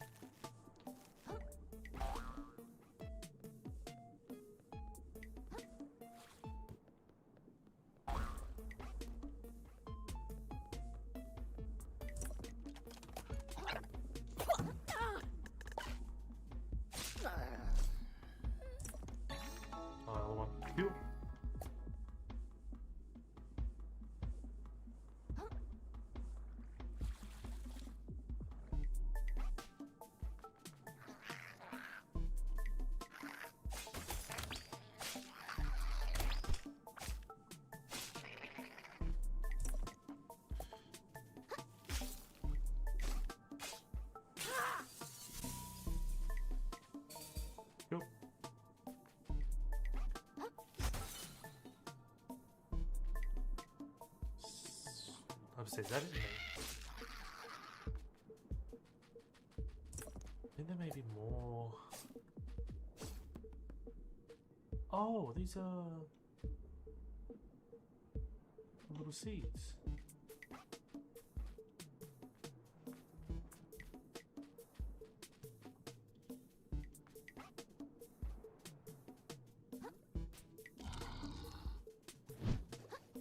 Another one. Cool. Cool. Upstairs, that it? I think there may be more. Oh, these are little seeds.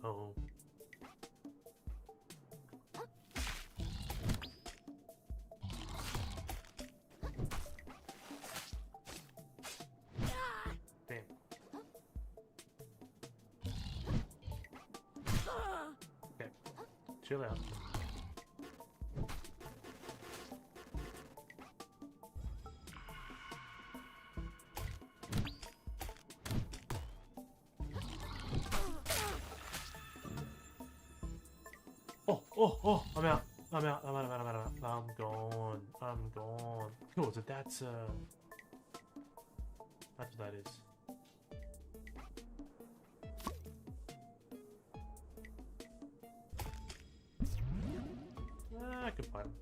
Oh. Damn. Okay. Chill out. Oh, I'm out. I'm out. I'm out. I'm out. I'm out. I'm gone. I'm gone. Cool. So that's what that is. I could find him.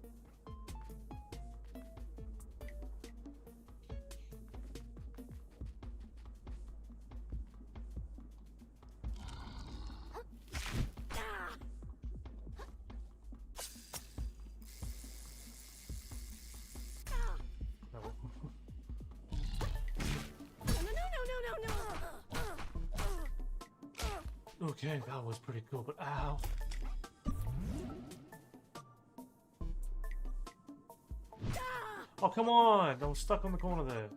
Okay, that was pretty cool, but ow. Oh, come on! I was stuck on the corner there.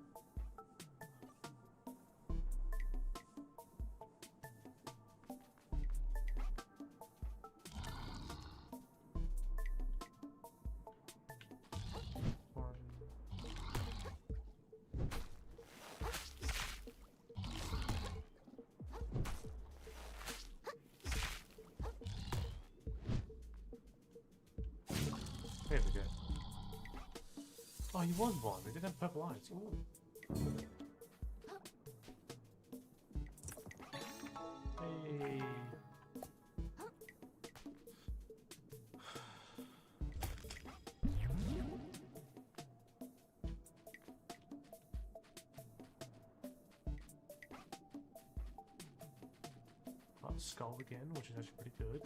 There we go. Oh, he was blind. He didn't have purple eyes. Ooh. Hey. Skull again, which is actually pretty good.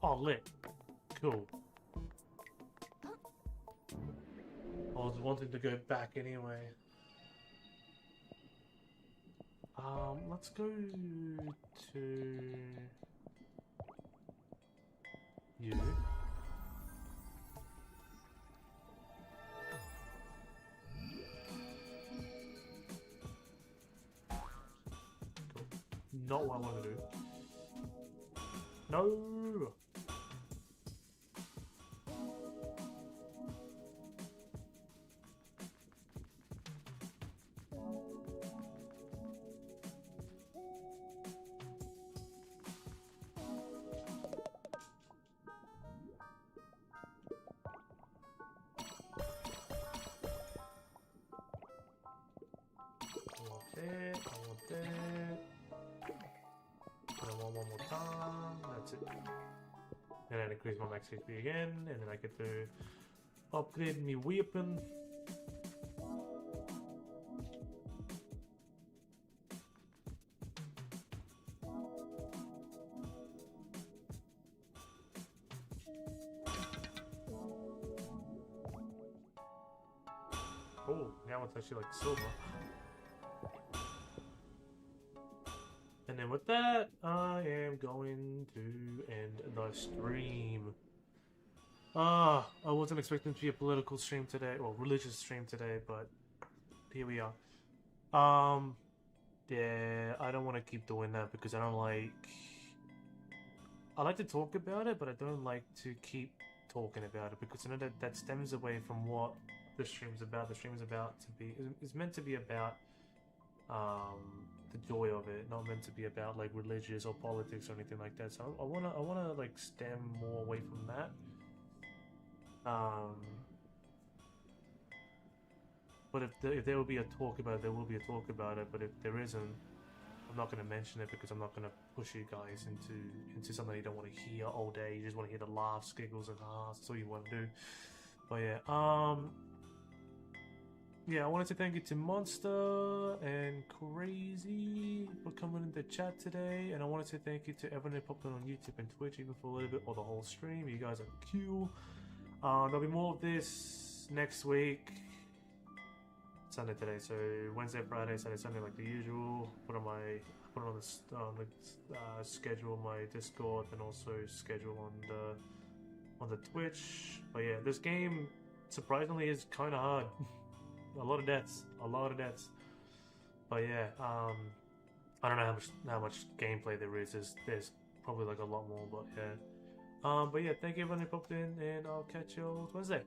Oh, lit. Cool. I was wanting to go back anyway. Let's go to you. Cool. Not what I want to do. No! I want that. And I want one more time. That's it. And then increase my max HP again, and then I get to upgrade my weapon. Oh, now it's actually like silver. And then with that, I am going to end the stream. I wasn't expecting to be a political stream today, or religious stream today, but here we are. Yeah, I don't want to keep doing that because I don't like... I like to talk about it, but I don't like to keep talking about it because I know that stems away from what the stream's about. The stream's about to be... It's meant to be about... the joy of it, not meant to be about like religious or politics or anything like that. So I wanna like stem more away from that. But if there will be a talk about it, there will be a talk about it. But if there isn't, I'm not gonna mention it because I'm not gonna push you guys into something you don't want to hear all day. You just want to hear the laughs, giggles, and ahs. That's all you want to do. But yeah, yeah, I wanted to thank you to Monster and Crazy for coming in the chat today, and I wanted to thank you to everyone who popped on YouTube and Twitch, even for a little bit or the whole stream. You guys are cool. There'll be more of this next week. Sunday today, so Wednesday, Friday, Saturday, Sunday, like the usual. Put on the schedule, my Discord, and also schedule on the Twitch. But yeah, this game surprisingly is kind of hard. A lot of deaths. But yeah, I don't know how much gameplay there is. There's probably like a lot more, but yeah. But yeah, thank you everyone who popped in, and I'll catch you all Wednesday.